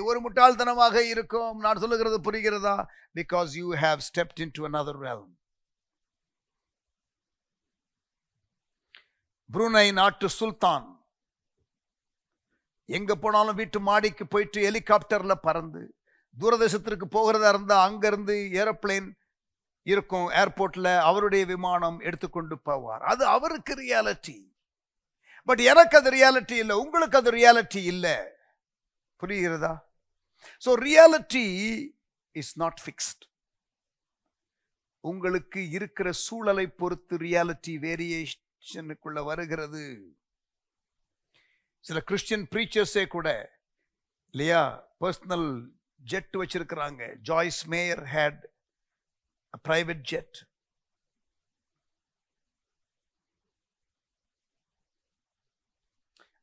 ஒரு முட்டாள்தனமாக இருக்கும். நான் சொல்லுகிறது புரிகிறதா? Because you have stepped into another realm. புருனை நாட்டு சுல்தான் எங்க போனாலும் வீட்டு மாடிக்கு போயிட்டு ஹெலிகாப்டர்ல பறந்து தூரதேசத்திற்கு போகிறதா இருந்தா அங்கிருந்து ஏரோப்ளேன் இருக்கும் ஏர்போர்ட்ல, அவருடைய விமானம் எடுத்துக்கொண்டு போவார். அது அவருக்கு ரியாலிட்டி. பட் எனக்கு அது ரியாலிட்டி இல்லை, உங்களுக்கு அது ரியாலிட்டி இல்லை. புரிகிறதா? So reality is not fixed. உங்களுக்கு இருக்கிற சூழலை பொறுத்து ரியாலிட்டி வேரியேஷனுக்குள்ள வருகிறது. சில கிறிஸ்டியன் பிரீச்சர்ஸே கூட இல்லையா பர்சனல் ஜெட் வச்சிருக்கிறாங்க. Joyce Meyer had a private jet.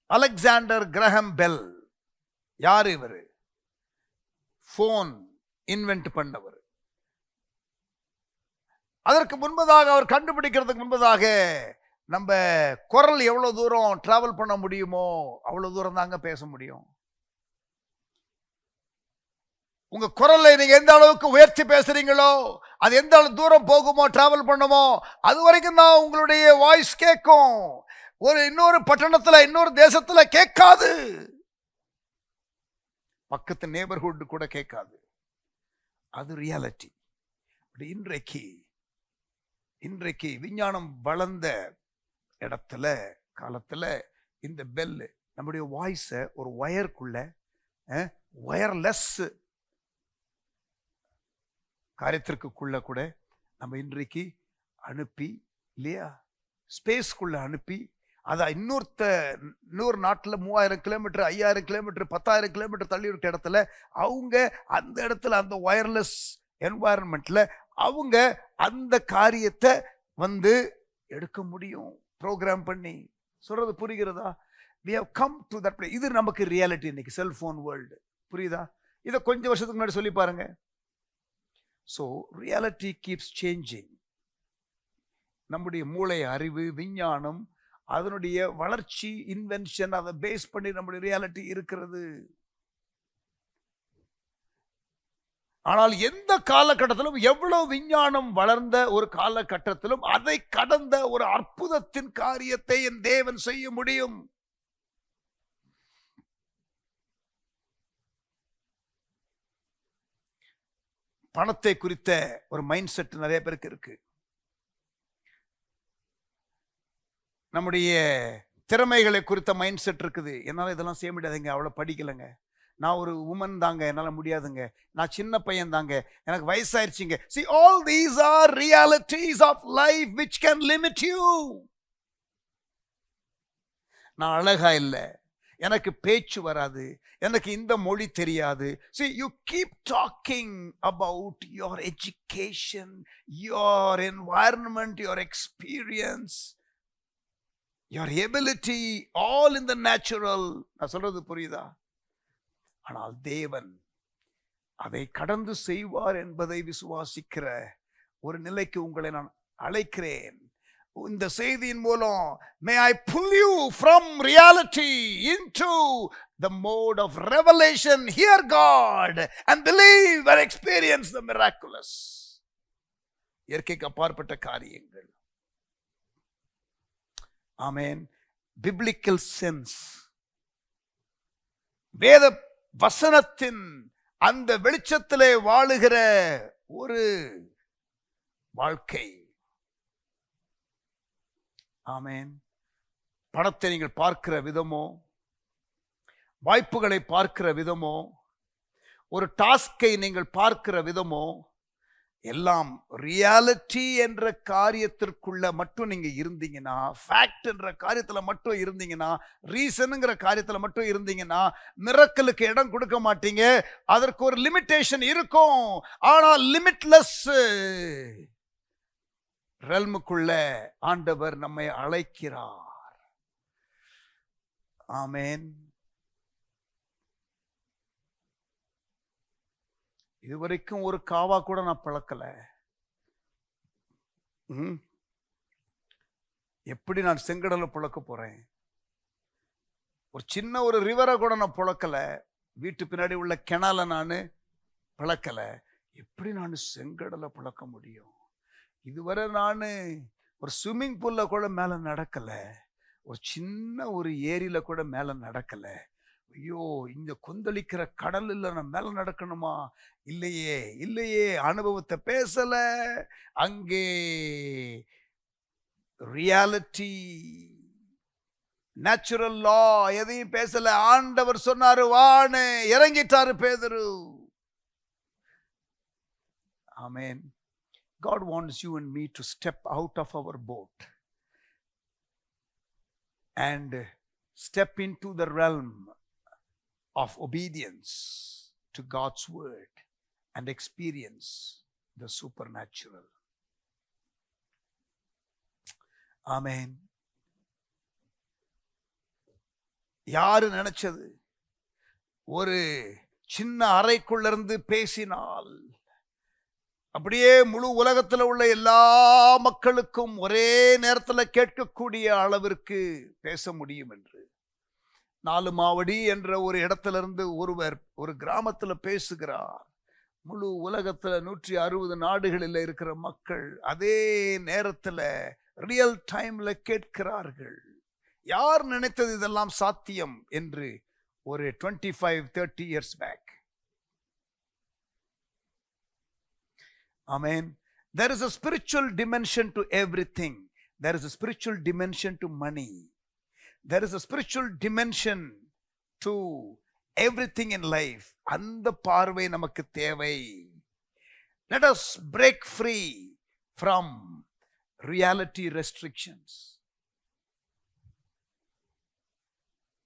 Alexander Graham Bell யார்? இவர் போன் இன்வென்ட் பண்ணவர். அதற்கு முன்பதாக, அவர் கண்டுபிடிக்கிறதுக்கு முன்பதாக, நம்ம குரல் எவ்வளவு தூரம் டிராவல் பண்ண முடியுமோ அவ்வளவு தூரம் தாங்க பேச முடியும். உங்க குரலை நீங்க எந்த அளவுக்கு உயர்த்தி பேசுறீங்களோ, அது எந்த அளவு தூரம் போகுமோ, டிராவல் பண்ணுமோ, அது வரைக்கும் தான் உங்களுடைய வாய்ஸ் கேட்கும். ஒரு இன்னொரு பட்டணத்துல, இன்னொரு தேசத்துல கேட்காது. பக்கத்து நேபர்ஹுட் கூட கேட்காது. அது ரியாலிட்டி. இன்றைக்கு விஞ்ஞானம் வளர்ந்த இடத்துல, காலத்துல இந்த பெல் நம்முடைய வாய்ஸ ஒரு வயருக்குள்ள, வயர்லெஸ் காரியத்திற்குள்ள கூட நம்ம இன்றைக்கு அனுப்பி, இல்லையா, ஸ்பேஸ்க்குள்ள அனுப்பி, அதை இன்னொரு நாட்டில் 3000 கிலோமீட்டர், 5000 கிலோமீட்டர், 10,000 கிலோமீட்டர் தள்ளி இருக்க இடத்துல அவங்க அந்த இடத்துல அந்த வயர்லெஸ் என்வாயர்மெண்ட்ல அவங்க அந்த காரியத்தை எடுக்க முடியும், ப்ரோக்ராம் பண்ணி. சொல்றது புரிகிறதா? we have come to that place. இது நமக்கு ரியாலிட்டி. இன்னைக்கு செல்போன் வேர்ல்டு. புரியுதா? இதை கொஞ்சம் வருஷத்துக்கு முன்னாடி சொல்லி பாருங்க. So reality keeps changing. நம்முடைய மூளை அறிவு, விஞ்ஞானம், அதனுடைய வளர்ச்சி, இன்வென்ஷன், அதை பேஸ் பண்ணி நம்முடைய ரியாலிட்டி இருக்கிறது. ஆனால் எந்த காலகட்டத்திலும், எவ்வளவு விஞ்ஞானம் வளர்ந்த ஒரு காலகட்டத்திலும் அதை கடந்த ஒரு அற்புதத்தின் காரியத்தை என் தேவன் செய்ய முடியும். பணத்தை குறித்த ஒரு மைண்ட் செட் நிறைய பேருக்கு இருக்கு. நம்முடைய திறமைகளை குறித்த மைண்ட் செட் இருக்குது. என்னால் இதெல்லாம் செய்ய முடியாதுங்க, அவ்வளோ படிக்கலைங்க, நான் ஒரு உமன் தாங்க, என்னால் முடியாதுங்க, நான் சின்ன பையன் தாங்க, எனக்கு வயசாயிருச்சுங்க. See, all these are realities of life which can limit you. நான் அழகா இல்லை, எனக்கு பேச்சு வராது, எனக்கு இந்த மொழி தெரியாது. See, you keep talking about your education, your environment, your experience, your ability, all in the natural. நான் சொல்றது புரியுதா? ஆனால் தேவன் அதை கடந்து செய்வார் என்பதை விசுவாசிக்கிற ஒரு நிலைக்கு உங்களை நான் அழைக்கிறேன். இந்த செய்தியின் மூலம் may I pull you from reality into the mode of revelation. Hear God and believe and experience the miraculous. இயற்கைக்கு அப்பாற்பட்ட காரியங்கள். ஆமென். biblical sense, வேத வசனத்தின் அந்த வெளிச்சத்திலே வாழுகிற ஒரு வாழ்க்கை. ஆமென். பணத்தை நீங்கள் பார்க்கிற விதமோ, வாய்ப்புகளை பார்க்கிற விதமோ, ஒரு டாஸ்கை நீங்கள் பார்க்கிற விதமோ, எல்லாம் ரியாலிட்டி என்ற காரியத்திற்குள்ள மட்டும் நீங்க இருந்தீங்கன்னா, ஃபேக்ட் என்ற காரியத்துல மட்டும் இருந்தீங்கன்னா, ரீசனுங்கிற காரியத்துல மட்டும் இருந்தீங்கன்னா, மிரக்கலுக்கு இடம் கொடுக்க மாட்டீங்க. அதற்கு ஒரு லிமிட்டேஷன் இருக்கும். ஆனால் லிமிட்லெஸ் ரெல்முக்குள்ள ஆண்டவர் நம்மை அழைக்கிறார். ஆமென். இதுவரைக்கும் ஒரு காவா கூட நான் பழக்கல. எப்படி நான் செங்கடலை புழக்க போறேன்? ஒரு சின்ன ஒரு ரிவரை கூட நான் புழக்கல. வீட்டு பின்னாடி உள்ள கிணால நான் பழக்கல. எப்படி நான் செங்கடலை புழக்க முடியும்? இதுவரை நான் ஒரு ஸ்விம்மிங் பூல்ல கூட மேல நடக்கல, ஒரு சின்ன ஒரு ஏரியில கூட மேல நடக்கல. ஐயோ, இந்த கொந்தளிக்கிற கடல்ல நான் மேல நடக்கணுமா? இல்லையே இல்லையே, அனுபவத்தை பேசல. அங்கே ரியாலிட்டி, நேச்சுரல் லா எதையும் பேசல. ஆண்டவர் சொன்னாரு வான்னு, இறங்கிட்டாரு பேதுரு. ஆமென். God wants you and me to step out of our boat and step into the realm of obedience to God's word and experience the supernatural. Amen. யாரு நினைச்சது ஒரு சின்ன அறைக்குள்ள இருந்து பேசினால் அப்படியே முழு உலகத்தில் உள்ள எல்லா மக்களுக்கும் ஒரே நேரத்தில் கேட்கக்கூடிய அளவிற்கு பேச முடியும் என்று? 4 மாவடி என்ற ஒரு இடத்திலிருந்து ஒருவர் ஒரு கிராமத்தில் பேசுகிறார். முழு உலகத்தில் 160 நாடுகளில் இருக்கிற மக்கள் அதே நேரத்தில் ரியல் டைம்ல கேட்கிறார்கள். யார் நினைத்தது இதெல்லாம் சாத்தியம் என்று? ஒரு 25-30 years back. Amen. There is a spiritual dimension to everything. There is a spiritual dimension to money. There is a spiritual dimension to everything in life. அந்த பார்வை நமக்கு தேவை. Let us break free from reality restrictions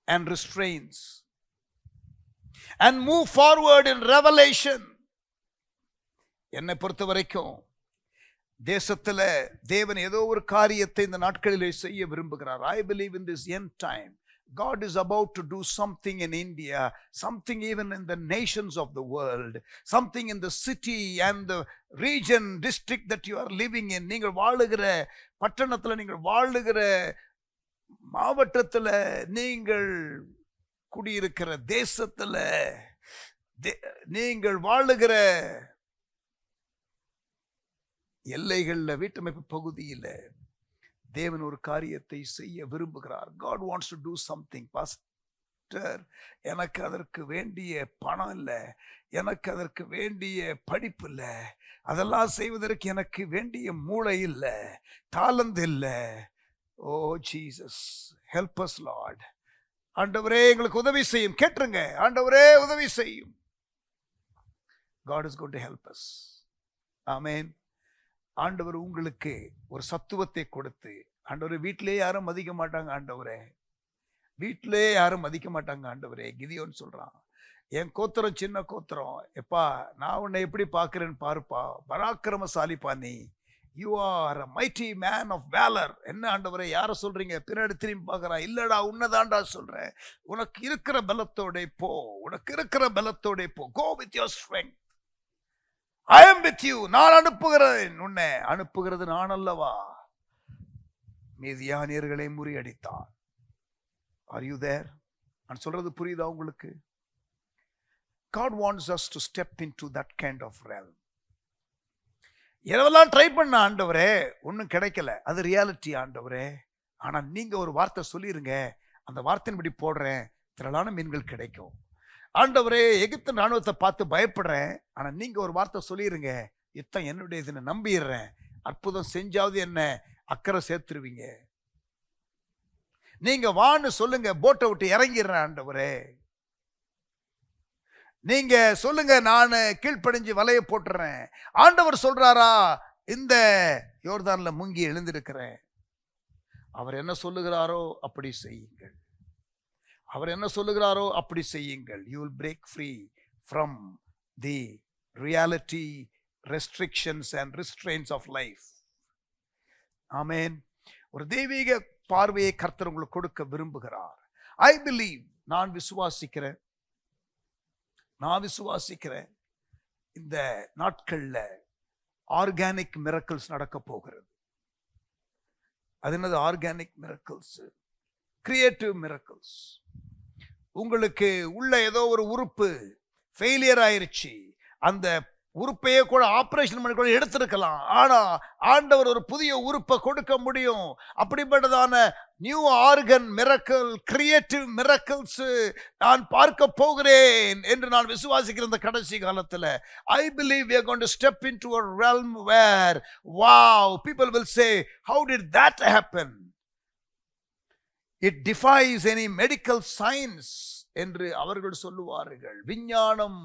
and restraints and move forward in revelation. என்னை பொறுத்த வரைக்கும் தேசத்துல தேவன் ஏதோ ஒரு காரியத்தை இந்த நாட்களிலே செய்ய விரும்புகிறார். I believe in this end time God is about to do something in India, something even in the nations of the world, something in the city and the region, district that you are living in. நீங்கள் வாழுகிற பட்டணத்துல, நீங்கள் வாழுகிற மாவட்டத்துல, நீங்கள் குடியிருக்கிற தேசத்துல, நீங்கள் வாழுகிற எல்லைகள்ல வீட்டமைப்பு பகுதியில தேவன் ஒரு காரியத்தை செய்ய விரும்புகிறார். God wants to do something. Pastor, எனக்கு அதற்கு வேண்டிய பணம் இல்லை, எனக்கு அதற்கு வேண்டிய படிப்பு இல்லை, அதெல்லாம் செய்வதற்கு எனக்கு வேண்டிய மூளை இல்லை, தாளந்து இல்லை. ஓ ஜீசஸ், ஹெல்ப் அஸ் லார்ட். ஆண்டவரே எங்களுக்கு உதவி செய்யும். கேட்டுருங்க, ஆண்டவரே உதவி செய்யும். God is going to help us. ஆமென். ஆண்டவர் உங்களுக்கு ஒரு சத்துவத்தை கொடுத்து, ஆண்டவரே வீட்டிலே யாரும் மதிக்க மாட்டாங்க ஆண்டவரே, வீட்டிலே யாரும் மதிக்க மாட்டாங்க ஆண்டவரே. கிதியோன் சொல்றான், என் கோத்திரம் சின்ன கோத்திரம், எப்பா நான் உன்னை எப்படி பார்க்கிறேன்னு பாருப்பா, பராக்கிரமசாலிப்பா நீ, you are a mighty man of valour. என்ன ஆண்டவரே யாரை சொல்றீங்க? பின்னாடி திரும்பி பார்க்கறான், இல்லடா உன்னதான்டா சொல்றேன், உனக்கு இருக்கிற பலத்தோட போ, உனக்கு இருக்கிற பலத்தோட போ, go with your strength. I am with you. நான் அனுப்புகிறேன், உன்னை அனுப்புகிறது நான் அல்லவா. மீதியானியர்களை முறியடித்தான். Are you there? நான் சொல்றது புரியுதா உங்களுக்கு? God wants us to step into that kind of realm. எவ்வளவு ட்ரை பண்ண ஆண்டவரே, ஒன்றும் கிடைக்கல, அது ரியாலிட்டி ஆண்டவரே. ஆனா நீங்க ஒரு வார்த்தை சொல்லிருங்க, அந்த வார்த்தையின்படி போடுறேன், திரளான மீன்கள் கிடைக்கும். ஆண்டவரே, எகிப்து ராணுவத்தை பார்த்து பயப்படுறேன், ஆனா நீங்க ஒரு வார்த்தை சொல்லிருங்க, யுத்தம் என்னுடையதுன்னு நம்பிடுறேன், அற்புதம் செஞ்சாவது என்ன அக்கறை சேர்த்துருவீங்க. நீங்க வான்னு சொல்லுங்க, போட்டை விட்டு இறங்கிடுறேன் ஆண்டவரே. நீங்க சொல்லுங்க, நான் கீழ்ப்படிஞ்சு வலைய போட்டுறேன். ஆண்டவர் சொல்றாரா, இந்த யோர்தான்ல முங்கி எழுந்திருக்கிறேன். அவர் என்ன சொல்லுகிறாரோ அப்படி செய்யுங்கள், அவர் என்ன சொல்லுகிறாரோ அப்படி செய்யுங்கள். You will break free from the reality, restrictions and restraints of life. ஆமென். ஒரு தெய்வீக பார்வையை கர்த்தர் உங்களுக்கு கொடுக்க விரும்புகிறார். I believe, நான் விசுவாசிக்கிறேன் இந்த நாட்கள்ல ஆர்கானிக் மிரக்கிள்ஸ் நடக்க போகிறது. அது என்னது ஆர்கானிக் மிரக்கிள்ஸ்? Creative miracles. உங்களுக்கு உள்ள ஏதோ ஒரு உறுப்பு ஃபெயிலியர் ஆயிருச்சு, அந்த உறுப்பையே கூட ஆபரேஷன் பண்ணி கூட எடுத்திருக்கலாம், ஆனா ஆண்டவர் ஒரு புதிய உறுப்பை கொடுக்க முடியும். அப்படிப்பட்டதான new organ miracle, creative miracles நான் பார்க்க போகிறேன் என்று நான் விசுவாசிக்கிற இந்த கடைசி காலத்துல. I believe we are going to step into a realm where, wow, people will say, how did that happen? It defies any medical science என்று அவர்கள் சொல்லுவார்கள். விஞ்ஞானம்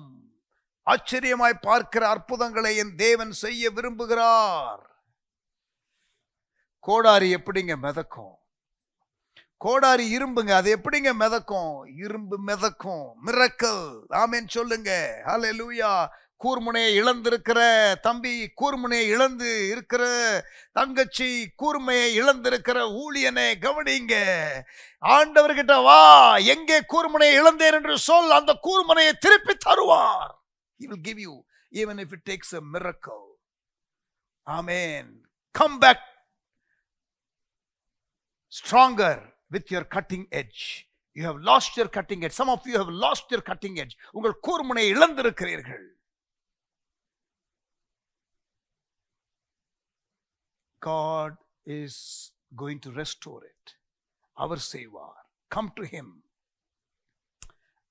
ஆச்சரியமாய் பார்க்கிற அற்புதங்களை என் தேவன் செய்ய விரும்புகிறார். கோடாரி எப்படிங்க மிதக்கும்? கோடாரி இரும்புங்க, அது எப்படிங்க மிதக்கும்? இரும்பு மிதக்கும். மிரக்கல். ஆமென் சொல்லுங்க. ஹல்லேலூயா. கூர்முனையை இழந்திருக்கிற தம்பி, கூர்முனையை இழந்து இருக்கிற தங்கச்சி, கூர்மையை இழந்திருக்கிற ஊழியனை கவனிங்க. ஆண்டவர்கிட்ட வா, எங்கே கூர்முனையை இழந்தேன் என்று சொல், அந்த கூர்முனையை திருப்பி தருவார். He will give you, even if it takes a miracle. Amen. Come back stronger with your cutting edge. You have lost your cutting edge. Some of you have lost your cutting edge. உங்கள் கூர்முனையை இழந்திருக்கிறீர்கள். God is going to restore it. அவர் செய்வார். Come to him.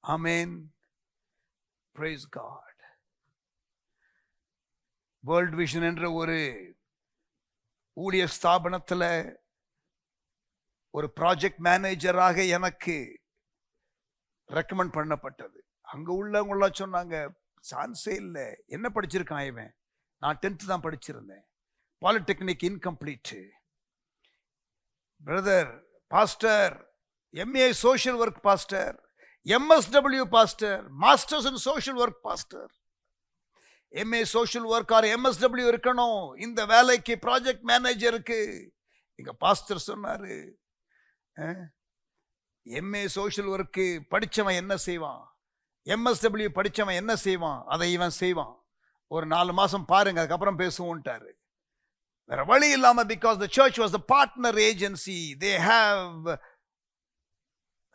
Amen. Praise God. World vision என்ற ஒரு ஊழிய ஸ்தாபனத்தில் ஒரு ப்ராஜெக்ட் மேனேஜராக எனக்கு ரெக்கமெண்ட் பண்ணப்பட்டது. அங்க உள்ளவங்களாம் சொன்னாங்க, சான்ஸே இல்லை, என்ன படிச்சிருக்கான் இவன்? நான் 10th தான் படிச்சிருந்தேன், polytechnic incomplete. Brother pastor, MA social work pastor, MSW pastor, masters in social work pastor. MA social work or MSW இருக்கணும் இந்த வேலைக்கு, ப்ராஜெக்ட் மேனேஜருக்கு. எங்க பாஸ்டர் சொன்னாரு, MA சோஷியல் ஒர்க்கு படிச்சவன் என்ன செய்வான், MSW படிச்சவன் என்ன செய்வான், அதை இவன் செய்வான். ஒரு 4 மாசம் பாருங்க, அதுக்கப்புறம் பேசுவோன்ட்டாரு. வேற வழி இல்லாம, because the church was the partner agency, they have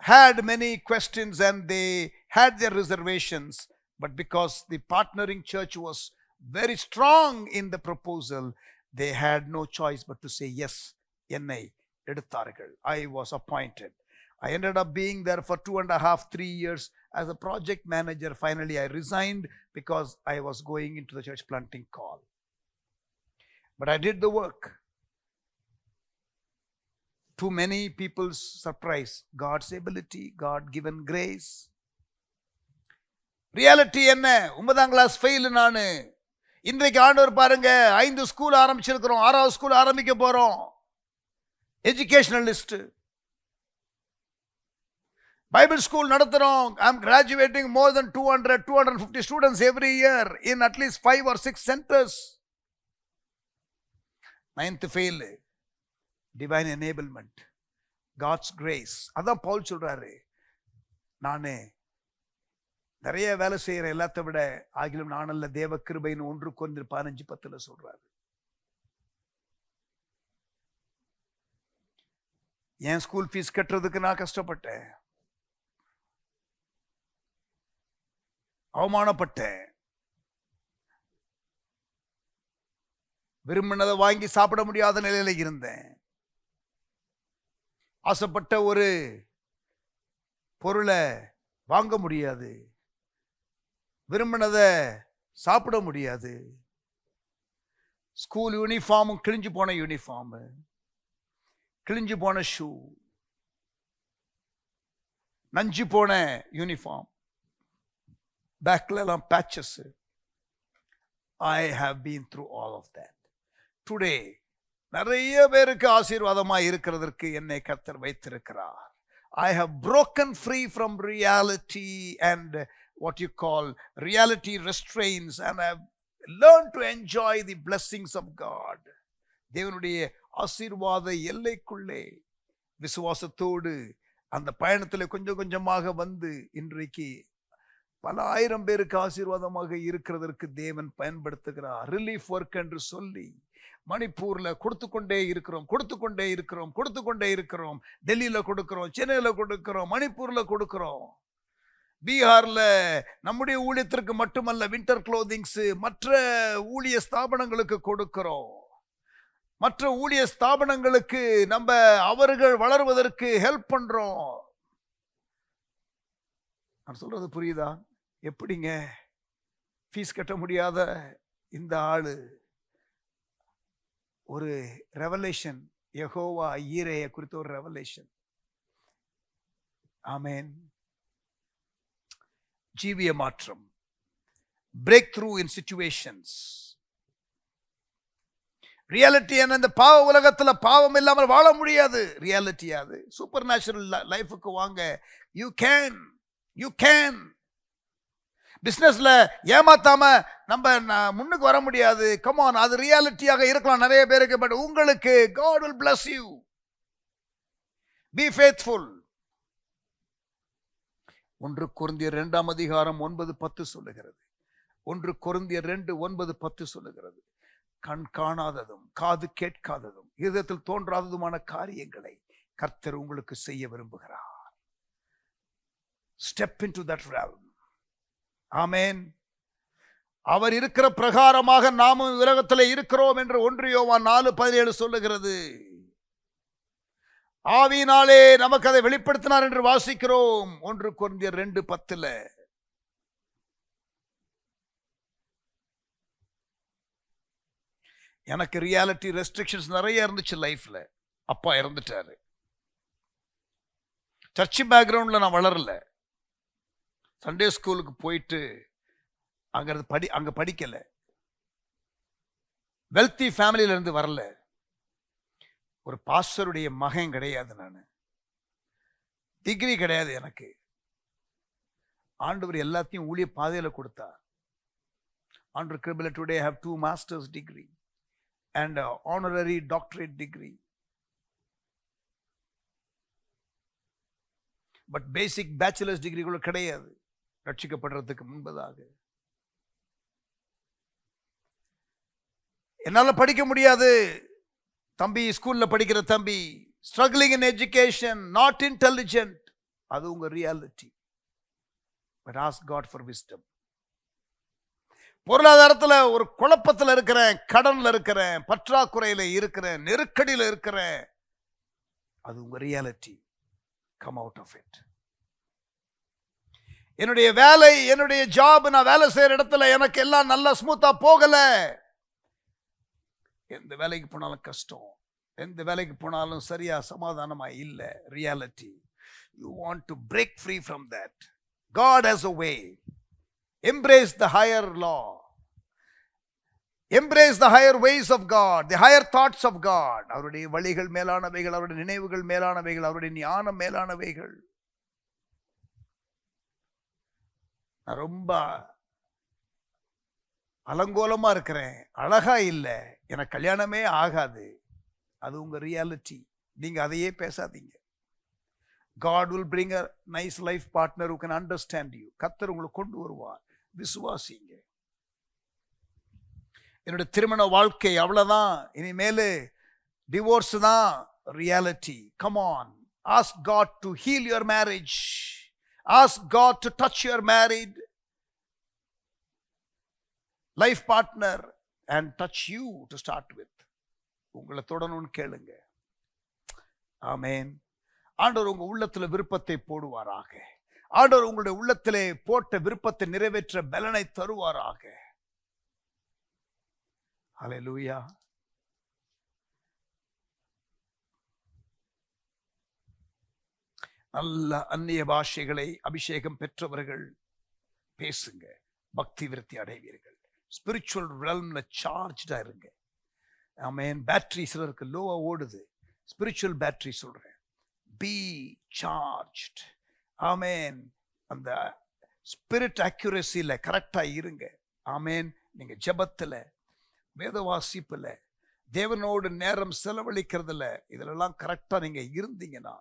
had many questions and they had their reservations, but because the partnering church was very strong in the proposal, they had no choice but to say yes. என்னை எடுத்தார்கள். I was appointed. I ended up being there for 2.5, 3 years as a project manager. Finally, I resigned because I was going into the church planting call. But I did the work. To many people's surprise, God's ability, God-given grace. Reality என்ன? 9ஆம் கிளாஸ் ஃபெயில் நானு. இன்றைக்கு ஆண்டவர் பாருங்க, 5 ஸ்கூல் ஆரம்பிச்சிருக்கிறோம், 6வது ஸ்கூல் ஆரம்பிக்க போறோம். எஜுகேஷனலிஸ்ட், பைபிள் ஸ்கூல் நடத்துறோம். I am graduating more than 250 students every year in at least 5 or 6 centers. 9th fail. Divine enablement, God's grace. அதான் பவுல் சொல்றாரு, நானே நிறைய வேலை செய்யற எல்லாத்த விட ஆகிலும் நானல்ல தேவ கிருபைன்னு 1 கொரிந்தியர் 15:10 சொல்றாரு. என் ஸ்கூல் ஃபீஸ் கட்டுறதுக்கு நான் கஷ்டப்பட்டேன், அவமானப்பட்டேன், விரும்பினதை வாங்கி சாப்பிட முடியாத நிலையில இருந்தேன். ஆசைப்பட்ட ஒரு பொருளை வாங்க முடியாது, விரும்பினதை சாப்பிட முடியாது. ஸ்கூல் யூனிஃபார்மும் கிழிஞ்சு போன யூனிஃபார்ம், கிழிஞ்சு போன ஷூ, நஞ்சு போன யூனிஃபார்ம், பேக்ல எல்லாம் patches. I have been through all of that. Today நிறைய பேருக்கு ஆசீர்வாதமாய் இருக்கிறதற்கு என்னை கர்த்தர் வைத்திருக்கிறார். I have broken free from reality and what you call reality restraints, and I have learned to enjoy the blessings of God. தேவனுடைய ஆசீர்வாத எல்லைக்குள்ளே விசுவாசத்தோடு அந்த பயணத்தில் கொஞ்சம் கொஞ்சமாக வந்து இன்றைக்கு பல ஆயிரம் பேருக்கு ஆசீர்வாதமாக இருக்கிறதற்கு தேவன் பயன்படுத்துகிறார். ரிலீஃப் ஒர்க் என்று சொல்லி மணிப்பூர்ல கொடுத்து கொண்டே இருக்கிறோம். டெல்லியில கொடுக்கிறோம், சென்னையில கொடுக்கிறோம், மணிப்பூர்ல கொடுக்கிறோம், பீகார்ல நம்முடைய ஊழியத்திற்கு மட்டுமல்ல வின்டர் க்ளோதிங்ஸ் மற்ற ஊழிய ஸ்தாபனங்களுக்கு கொடுக்கிறோம். மற்ற ஊழிய ஸ்தாபனங்களுக்கு நம்ம அவர்கள் வளர்வதற்கு ஹெல்ப் பண்றோம். நான் சொல்றது புரியுதா? எப்படிங்க ஃபீஸ் கட்ட முடியாத இந்த ஆளு ஒரு ரெவலேஷன், யெகோவா ஈரேய குறித்த ஒரு ரெவலேஷன். ஆமென். ஜீவிய மாற்றம், பிரேக் த்ரூ இன் சிச்சுவேஷன்ஸ். ரியாலிட்டி என்ன? இந்த பாவ உலகத்துல பாவம் இல்லாமல் வாழ முடியாது. ரியாலிட்டி அது. சூப்பர் நேச்சுரல் லைஃபுக்கு வாங்க. You can. பிசினஸ்ல ஏமாத்தாம நம்ம முன்னுக்கு வர முடியாது. கம் ஆன், அது ரியாலிட்டியாக இருக்கலாம் நிறைய பேருக்கு. பட் உங்களுக்கு God will bless you. Be faithful. 1 கொரிந்தியர் 2ஆம் அதிகாரம் 9-10 சொல்லுகிறது. 1 கொரிந்தியர் 2:9-10 சொல்லுகிறது. கண் காணாததும் காது கேட்காததும் இதயத்தில் தோன்றாததுமான காரியங்களை கர்த்தர் உங்களுக்கு செய்ய விரும்புகிறார். Step into that realm. ஆமென். அவர் இருக்கிற பிரகாரமாக நாமும் உலகத்தில் இருக்கிறோம் என்று 1 யோவான் 4:17 சொல்லுகிறது. ஆவியினாலே நமக்கு அதை வெளிப்படுத்தினார் என்று வாசிக்கிறோம் 1 கொரிந்தியர் 2:10. எனக்கு ரியாலிட்டி ரெஸ்ட்ரிக்ஷன்ஸ் நிறைய இருந்துச்சு லைஃப்ல. அப்பா இறந்துட்டாரு. சர்ச் பேக்ரவுண்ட்ல நான் வளரல. சண்டே ஸ்கூலுக்கு போயிட்டு அங்க படிக்கல. வெல்தி ஃபேமிலியில இருந்து வரல. ஒரு பாஸ்டருடைய மகன் கிடையாது. நான் டிகிரி கிடையாது எனக்கு. ஆண்டவர் எல்லாத்தையும் ஊழிய பாதையில கொடுத்தார். ஆண்டவர் கிருபையில today I have 2 master's degree and honorary doctorate degree. But basic bachelor's degree கூட கிடையாது ரட்சிக்கப்படுறதுக்கு முன்பதாக. என்னால படிக்க முடியாது. தம்பி ஸ்கூல்ல படிக்கிற தம்பி struggling in education, not intelligent. அது உங்க reality. But ask God for wisdom. பொருளாதாரத்துல ஒரு குழப்பத்துல இருக்கிறேன், கடன்ல இருக்கிறேன், பற்றாக்குறையில இருக்கிறேன், நெருக்கடியில இருக்கிறேன். அது உங்க reality. Come out of it. என்னுடைய வேலை, என்னுடைய ஜாப், நான் வேலை செய்யற இடத்துல எனக்கு எல்லாம் நல்லா ஸ்மூத்தா போகல. எந்த வேலைக்கு போனாலும் கஷ்டம், எந்த வேலைக்கு போனாலும் சரியா சமாதானமா இல்ல. Reality. You want to break free from that. God has a way. Embrace the higher law. Embrace the higher ways of God, the higher thoughts of God. அவருடைய வழிகள் மேலானவைகள், அவருடைய நினைவுகள் மேலானவைகள், அவருடைய ஞானம் மேலானவைகள். நான் ரொம்ப அலங்கோலமா இருக்கிறேன், அழகா இல்லை, எனக்கு கல்யாணமே ஆகாது. அது உங்க ரியாலிட்டி. நீங்க அதையே பேசாதீங்க. God will bring a nice life partner who can understand you. கர்த்தர் உங்களை கொண்டு வருவார். விசுவாசிங்க. என்னோட திருமண வாழ்க்கை அவ்வளவுதான், இனிமேல் டிவோர்ஸ் தான் reality. Come on, ask God to heal your marriage. Ask God to touch your married life partner and touch you to start with. உங்களை தொடணும்னு கேளுங்க. ஆமென். ஆண்டவர் உங்க உள்ளத்துல விருப்பத்தை போடுவாராக. ஆண்டவர் உங்களுடைய உள்ளத்திலே போட்ட விருப்பத்தை நிறைவேற்ற பலனை தருவாராக. ஹல்லேலூயா. நல்ல அந்நிய பாஷைகளை அபிஷேகம் பெற்றவர்கள் பேசுங்க, பக்தி விருத்தி அடைவீர்கள். ஸ்பிரிச்சுவல் ரெல்ம்ல சார்ஜ்டா இருங்க. ஆமென். பேட்டரி சிலருக்கு லோவா ஓடுது, ஸ்பிரிச்சுவல் பேட்டரி சொல்றேன். Be charged. ஆமென். அந்த ஸ்பிரிட் அக்யூரசியில கரெக்டா இருங்க. ஆமென். நீங்க ஜெபத்துல, வேத வாசிப்புல, தேவனோடு நேரம் செலவழிக்கிறதுல, இதெல்லாம் கரெக்டா நீங்க இருந்தீங்கன்னா,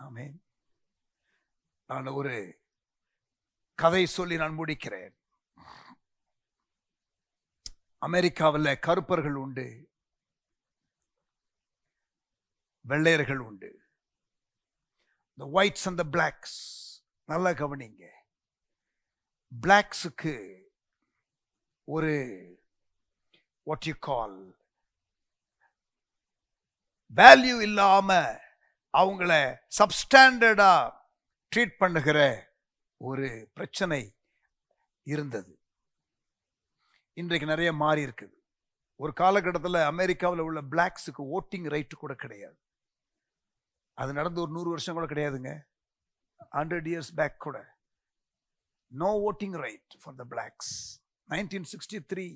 ஆமென். நான் ஒரு கதை சொல்லி நான் முடிக்கிறேன். அமெரிக்காவில் கருப்பர்கள் உண்டு, வெள்ளையர்கள் உண்டு. the whites and the blacks. நல்லா கவனிங்க. பிளாக்ஸுக்கு ஒரு what you call வேல்யூ இல்லாம அவங்கள சப்ஸ்டாண்டர்டா ட்ரீட் பண்ணுகிற ஒரு பிரச்சனை இருந்தது. இன்றைக்கு நிறைய மாறி இருக்குது. ஒரு காலகட்டத்தில் அமெரிக்காவில் உள்ள பிளாக்ஸுக்கு ஓட்டிங் ரைட்டு கூட கிடையாது. அது நடந்து ஒரு 100 வருஷம் கூட கிடையாதுங்க. 100 years பேக் கூட no voting right for the blacks. 1963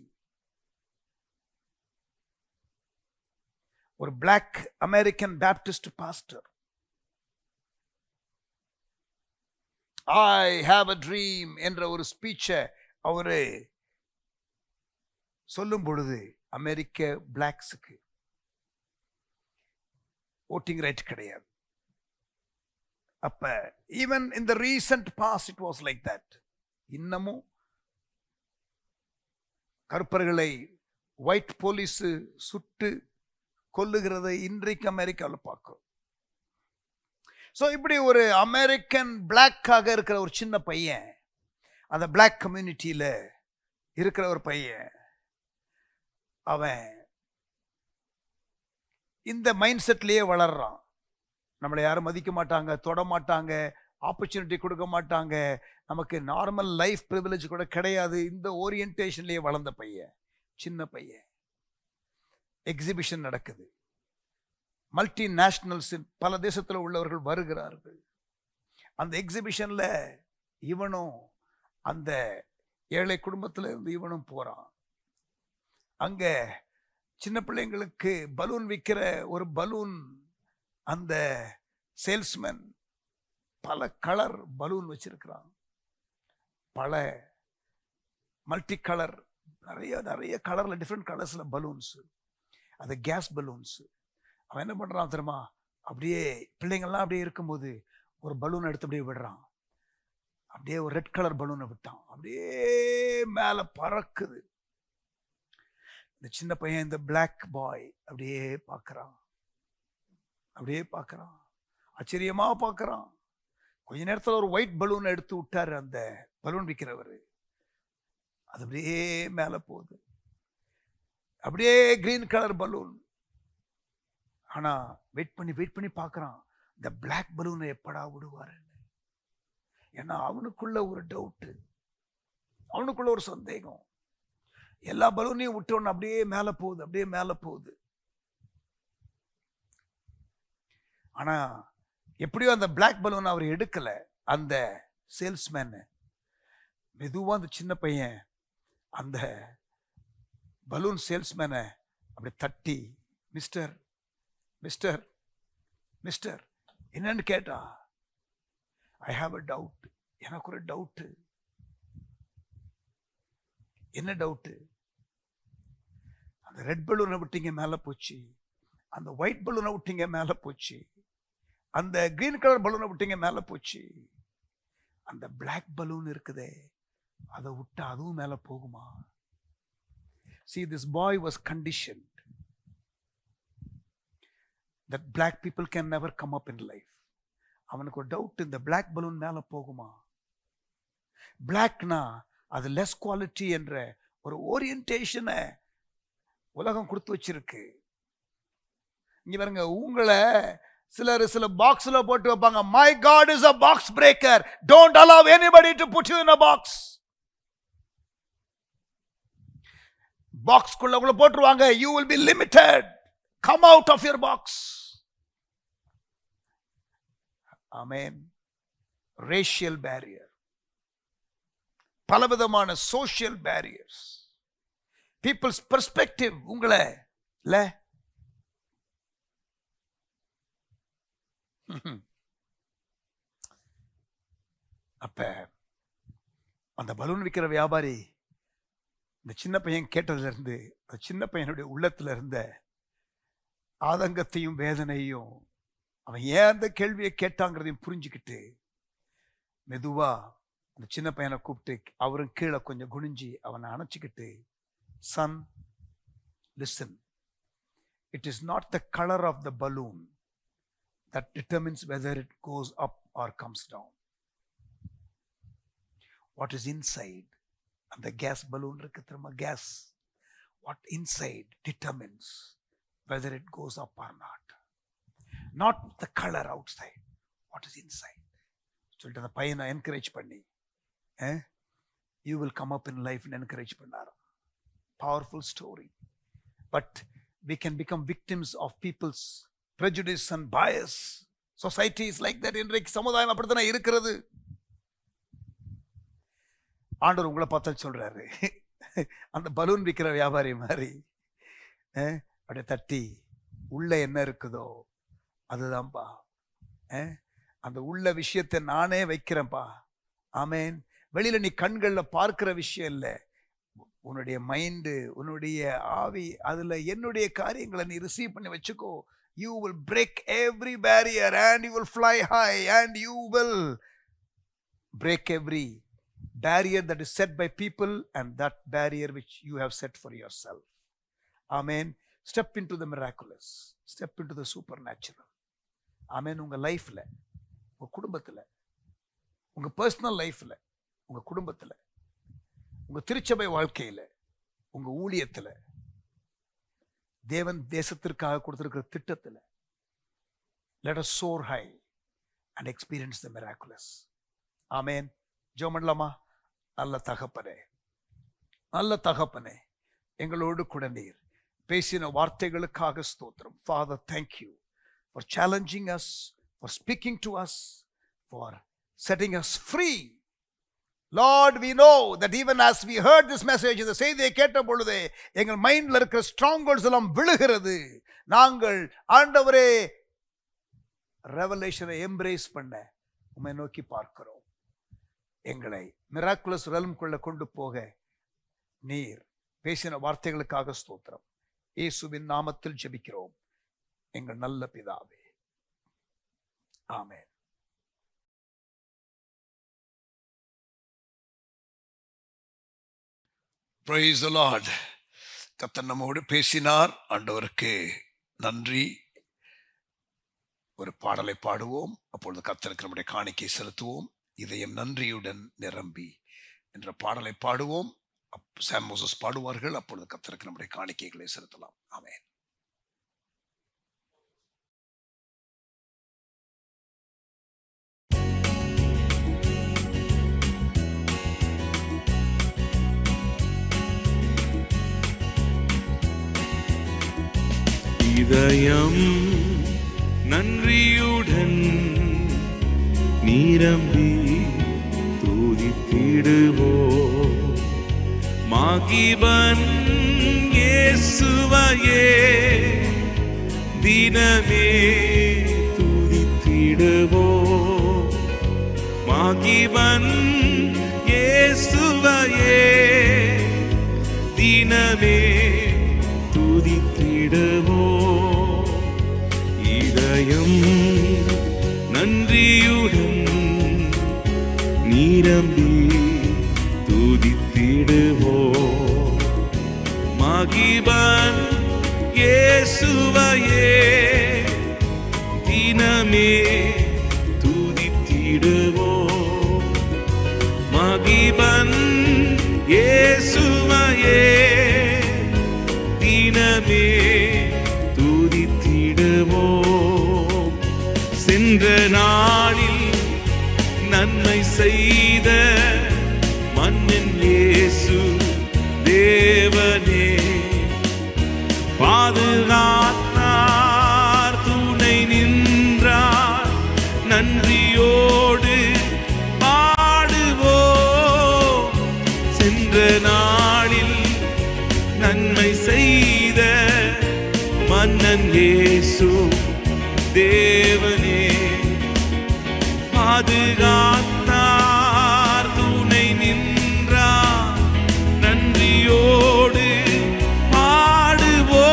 ஒரு black American Baptist pastor, I have a dream என்ற ஒரு ஸ்பீச்சை அவரு சொல்லும் பொழுது அமெரிக்க பிளாக்ஸுக்கு ஓட்டிங் ரைட் கிடையாது. அப்ப even in the recent past it was like that. இன்னமும் கருப்பர்களை ஒயிட் போலீஸ் சுட்டு கொல்லுகிறதை இன்றைக்கு அமெரிக்காவில் பார்க்கிறோம். ஸோ இப்படி ஒரு அமெரிக்கன் பிளாக்காக இருக்கிற ஒரு சின்ன பையன், அந்த பிளாக் கம்யூனிட்டியில இருக்கிற ஒரு பையன், அவன் இந்த மைண்ட் செட்லயே வளர்றான். நம்மளை யாரும் மதிக்க மாட்டாங்க, தொட மாட்டாங்க, ஆப்பர்ச்சுனிட்டி கொடுக்க மாட்டாங்க, நமக்கு நார்மல் லைஃப் ப்ரிவிலேஜ் கூட கிடையாது. இந்த ஓரியன்டேஷன்லயே வளர்ந்த பையன், சின்ன பையன். எக்ஸிபிஷன் நடக்குது. மல்டி நேஷனல்ஸ், பல தேசத்தில் உள்ளவர்கள் வருகிறார்கள். அந்த எக்ஸிபிஷன்ல இவனும் அந்த ஏழை குடும்பத்தில் இருந்து இவனும் போறான். அங்க சின்ன பிள்ளைங்களுக்கு பலூன் விற்கிற ஒரு பலூன், அந்த சேல்ஸ்மேன் பல கலர் பலூன் வச்சிருக்கிறான். பல மல்டி கலர், நிறைய நிறைய கலர்ல, டிஃப்ரெண்ட் கலர்ஸ்ல பலூன்ஸ். அது கேஸ் பலூன்ஸ். அவன் என்ன பண்றான் தெரியுமா? அப்படியே பிள்ளைங்கள்லாம் அப்படியே இருக்கும்போது ஒரு பலூன் எடுத்து அப்படியே விடுறான். அப்படியே ஒரு ரெட் கலர் பலூனை விட்டான், அப்படியே மேல பறக்குது. இந்த சின்ன பையன், இந்த பிளாக் பாய் அப்படியே பார்க்கறான், அப்படியே பார்க்கறான், ஆச்சரியமா பார்க்கறான். கொஞ்ச நேரத்துல ஒரு ஒயிட் பலூன் எடுத்து விட்டாரு அந்த பலூன் விற்கிறவர். அது அப்படியே மேல போகுது, அப்படியே கிரீன் கலர் பலூன். ஆனா வெயிட் பண்ணி பார்க்கறான், இந்த பிளாக் பலூனை எப்படா விடுவாரு. ஏன்னா அவனுக்குள்ள ஒரு டவுட், அவனுக்குள்ள ஒரு சந்தேகம். எல்லா பலூனையும் விட்டோன்னு அப்படியே மேல போகுது, அப்படியே மேல போகுது. ஆனா எப்படியோ அந்த பிளாக் பலூன் அவர் எடுக்கல. அந்த சேல்ஸ்மேன் மெதுவா அந்த சின்ன பையன் அந்த பலூன் சேல்ஸ்மேனை அப்படி தட்டி, மிஸ்டர் மிஸ்டர் மிஸ்டர் என்னன்னு கேட்டா, ஐ ஹாவ் அ டவுட், எனக்கு ஒரு டவுட். என்ன டவுட்? அந்த ரெட் பலூனை விட்டீங்க மேல போச்சு, அந்த ஒயிட் பலூனை விட்டீங்க மேல போச்சு, அந்த கிரீன் கலர் பலூனை விட்டீங்க மேல போச்சு, அந்த பிளாக் பலூன் இருக்குதே அதை விட்டா அதுவும் மேல போகுமா? See, this boy was conditioned that black people can never come up in life. அவனுக்கு ஒரு டவுட், இந்த பிளாக் பலூன் மேல போகுமா? பிளாக்னா அது லெஸ் குவாலிட்டி என்ற ஒரு ஓரியன்டேஷனை உலகம் கொடுத்து வச்சிருக்கு. இங்க பாருங்க, உங்களை சில பாக்ஸ்ல போட்டு வைப்பாங்க. My God is a box breaker. Don't allow anybody to put you in a box. பாக்ஸ்க்குள்ள உங்களை போட்டுருவாங்க. You will be limited. Come out of your box. Amen. Racial barrier, பலவிதமான social barriers, people's perspective உங்களை இல்ல. அப்ப அந்த பலூன் விற்கிற வியாபாரி இந்த சின்ன பையன் கேட்டதுல இருந்து, அந்த சின்ன பையனுடைய உள்ளத்துல இருந்த ஆதங்கத்தையும் வேதனையும், அவன் ஏன் அந்த கேள்வியை கேட்டாங்கிறதையும் புரிஞ்சுக்கிட்டு மெதுவா அந்த சின்ன பையனை கூப்பிட்டு அவரும் கீழே கொஞ்சம் குனிஞ்சி அவனை அணைச்சிக்கிட்டு, son listen, it is not the colour of the balloon that determines whether it goes up or comes down. What is inside? And the gas balloon irukku theruma gas. What inside determines whether it goes up or not. Not the color outside. What is inside? சொல்லிட்டு அந்த பையனை என்கரேஜ் பண்ணி, you will come up in life and encourage பண்ணாரு. Powerful story. But we can become victims of people's prejudice and bias. Society is like that. இன்றைக்கு சமுதாயம் அப்படித்தானே இருக்கிறது. ஆண்டவர் உங்களை பார்த்தா சொல்றாரு, அந்த பலூன் விற்கிற வியாபாரி மாதிரி அப்படியே தட்டி, உள்ள என்ன இருக்குதோ அதுதான்ப்பா, அந்த உள்ள விஷயத்தை நானே வைக்கிறேன்ப்பா. ஆமேன். வெளியில நீ கண்கள்ல பார்க்கிற விஷயம் இல்லை, உன்னுடைய மைண்டு, உன்னுடைய ஆவி, அதுல என்னுடைய காரியங்களை நீ ரிசீவ் பண்ணி வச்சுக்கோ. You will break every barrier and you will fly high and you will break every barrier that is set by people and that barrier which you have set for yourself. Amen. Step into the miraculous. Step into the supernatural. Amen. உங்க லைஃப்ல, உங்க குடும்பத்துல, உங்க பர்சனல் லைஃப்ல, உங்க குடும்பத்துல, உங்க திருச்சபை வாழ்க்கையில, உங்க ஊழியத்துல, தேவன் தேசத்திற்காக கொடுத்திருக்கிற திட்டத்துல, let us soar high and experience the miraculous. Amen. ஜெபம் பண்ணலாமா? நல்ல தகப்பனே, நல்ல தகப்பனே, எங்களோடு கூட நீர் பேசின வார்த்தைகளுக்காக ஸ்தோத்திரம். Father, thank you for challenging us, for speaking to us, for setting us free. Lord, we know that even as we heard this message, இந்த செய்தியை கேட்ட பொழுது எங்கள் மைண்ட்ல இருக்கிற ஸ்ட்ராங்ஹோல்ட்ஸ் எல்லாம் விழுகிறது. நாங்கள் ஆண்டவரே ரெவலேஷனை எம்ப்ரேஸ் பண்ண உம்மை நோக்கி பார்க்கிறோம். எங்களை மிராக்குலஸ் ரெல்ம்குள்ள கொண்டு போக நீர் பேசின வார்த்தைகளுக்காக ஸ்தோத்திரம். இயேசுவின் நாமத்தில் ஜெபிக்கிறோம் எங்கள் நல்ல பிதாவே. ஆமென். Praise the Lord. கர்த்தர் நம்மோடு பேசினார். ஆண்டவருக்கு நன்றி. ஒரு பாடலை பாடுவோம். அப்பொழுது கர்த்தருக்கு நம்முடைய காணிக்கை செலுத்துவோம். இதயம் நன்றியுடன் நிரம்பி என்ற பாடலை பாடுவோம். சாம் மோசஸ் பாடுவார்கள். அப்பொழுது கர்த்தருக்கு நம்முடைய காணிக்கைகளை செலுத்தலாம். ஆமென். இதயம் நன்றியுடன் நிரம்பி துதித்திடுவோ மகிபன் இயேசுவையே தினமே துதித்திடுவோ மகிபன் இயேசுவையே தினமே துதித்திடுவோ இதயம் நன்றியுடன் நிரம்பி துதித்திடுவோ மகிபன் இயேசுவையே தினமே துதித்திடுவோ மகிபன் இயேசுவையே தினமே துதித்திடுவோ சென்ற நாளில் நன்மை செய்த மன்னன் இயேசு தேவனே பாதுகாத்தார் துணை நின்றார் நன்றியோடு பாடுவோ சென்ற நாளில் நன்மை செய்த மன்னன் இயேசு தேவனே பாதுகாத்தார் துணை நின்றார் நன்றியோடு பாடுவோ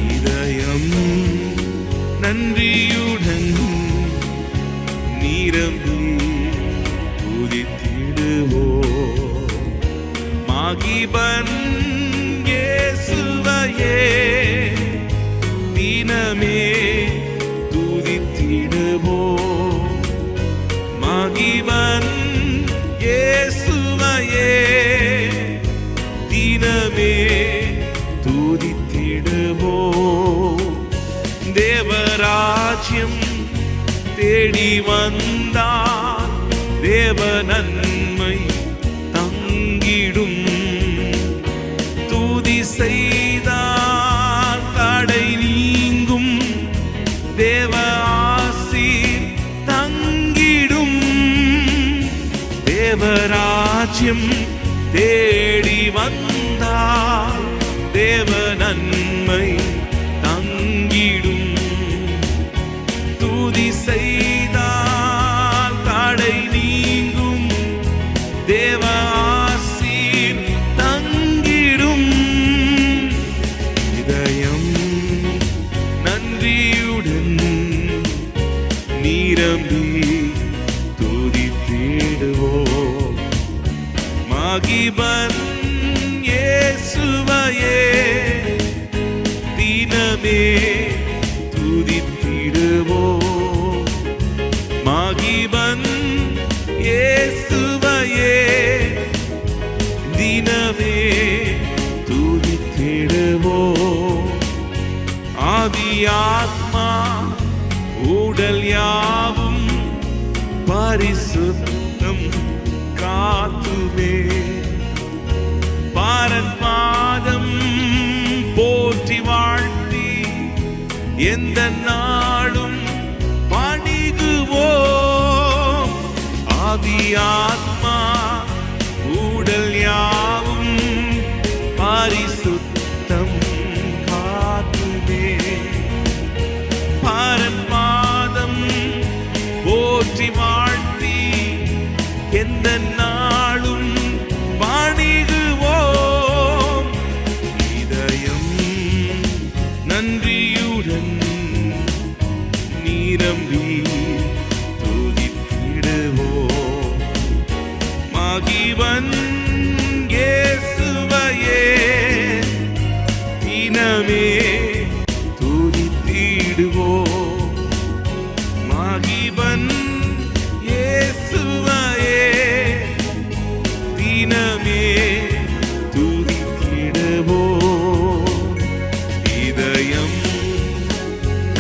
இதயம் நன்றியுடன் நிரம்பி துதித்திடுவோ மகிபன் இயேசுவையே தினமே துதித்திடுவோ மகிபன் இயேசுவையே தினமே துதித்திடுவோ தேவராஜ்யம் தேடி வந்தார் தேவ நன்மை தங்கிடும் துதி செய்தார் தடை நீங்கும் தேவ ஆசி தங்கிடும் தேவராஜ்யம் தேடி வந்தார் தேவ நன்மை தங்கிடும் துதி செய்தால் தடை நீங்கும் தேவ ஆசி தங்கிடும் இதயம் நன்றியுடன் நிரம்பி துதித்திடுவோ மகிபன் இயேசுவையே தினமே துதித்திடுவோ மகிபன் இயேசுவையே தினமே துதித்திடுவோ ஆவியாத்மா உடல் யாவும் பரிசுத்தம் காத்துமே பாரன் பாதம் போற்றி வாழ்த்தி எந்த நாளும் பணிகுவோம் ஆவியாத்மா உடல் யாவும் பரிசுத்தம் காத்துமே பாரன் பாதம் போற்றி வாழ்த்தி எந்த நாளும் பணிகுவோம் இதயம் நன்றியுடன் நிரம்பி துதித்திடுவோம் மகிபன் இயேசுவையே தினமே துதித்திடுவோம்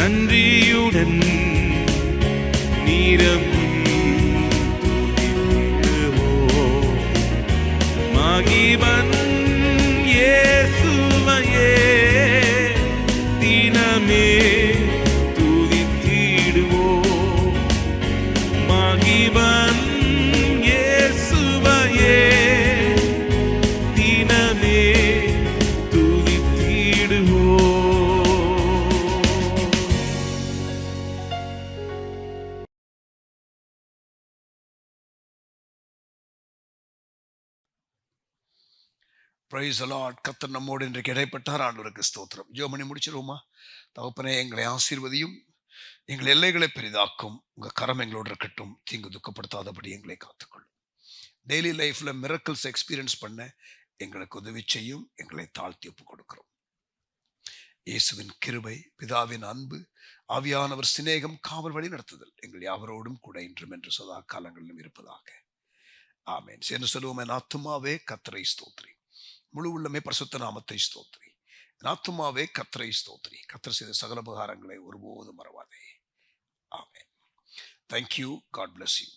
நன்றியுடன் நீரமும் துதித்திடுவோம். மகிபன் இயேசுவையே தினமே துதித்திடுவோம். மகிபன் இயேசுவையே தினமே துதித்திடுவோம். Price Lord. கர்த்தர் நம்மோடு இன்றைக்கு இடைப்பட்டார். ஆண்டவருக்கு ஸ்தோத்திரம். ஜெபம் பண்ணி முடிச்சிருவோமா? தகப்பனே, எங்களை ஆசீர்வதியும், எங்கள் எல்லைகளை பெரிதாக்கும். உங்க கரம் எங்களோடு இருக்கட்டும். தீங்கு துக்கப்படுத்தாதபடி எங்களை காத்துக்கொள்ளும். டெய்லி லைஃப்ல மிரக்கிள்ஸ் எக்ஸ்பீரியன்ஸ் பண்ண எங்களுக்கு உதவி செய்யும். எங்களை தாழ்த்தி ஒப்பு கொடுக்கிறோம். இயேசுவின் கிருபை, பிதாவின் அன்பு, ஆவியானவர் சிநேகம், காவல் வழி நடத்துதல் எங்கள் யாவரோடும் கூட இன்றும் என்று சதா காலங்களிலும் இருப்பதாக. ஆமென். என்று சொல்லுவோம், என் ஆத்துமாவே கர்த்தரை ஸ்தோத்திரி, முழு உள்ளமே பரிசுத்த நாமத்தை ஸ்தோத்திரி. என் ஆத்துமாவே கர்த்தரை ஸ்தோத்திரி, கர்த்தர் செய்த சகல உபகாரங்களை ஒருபோதும் மறவாதே. ஆமென். Thank you. God bless you.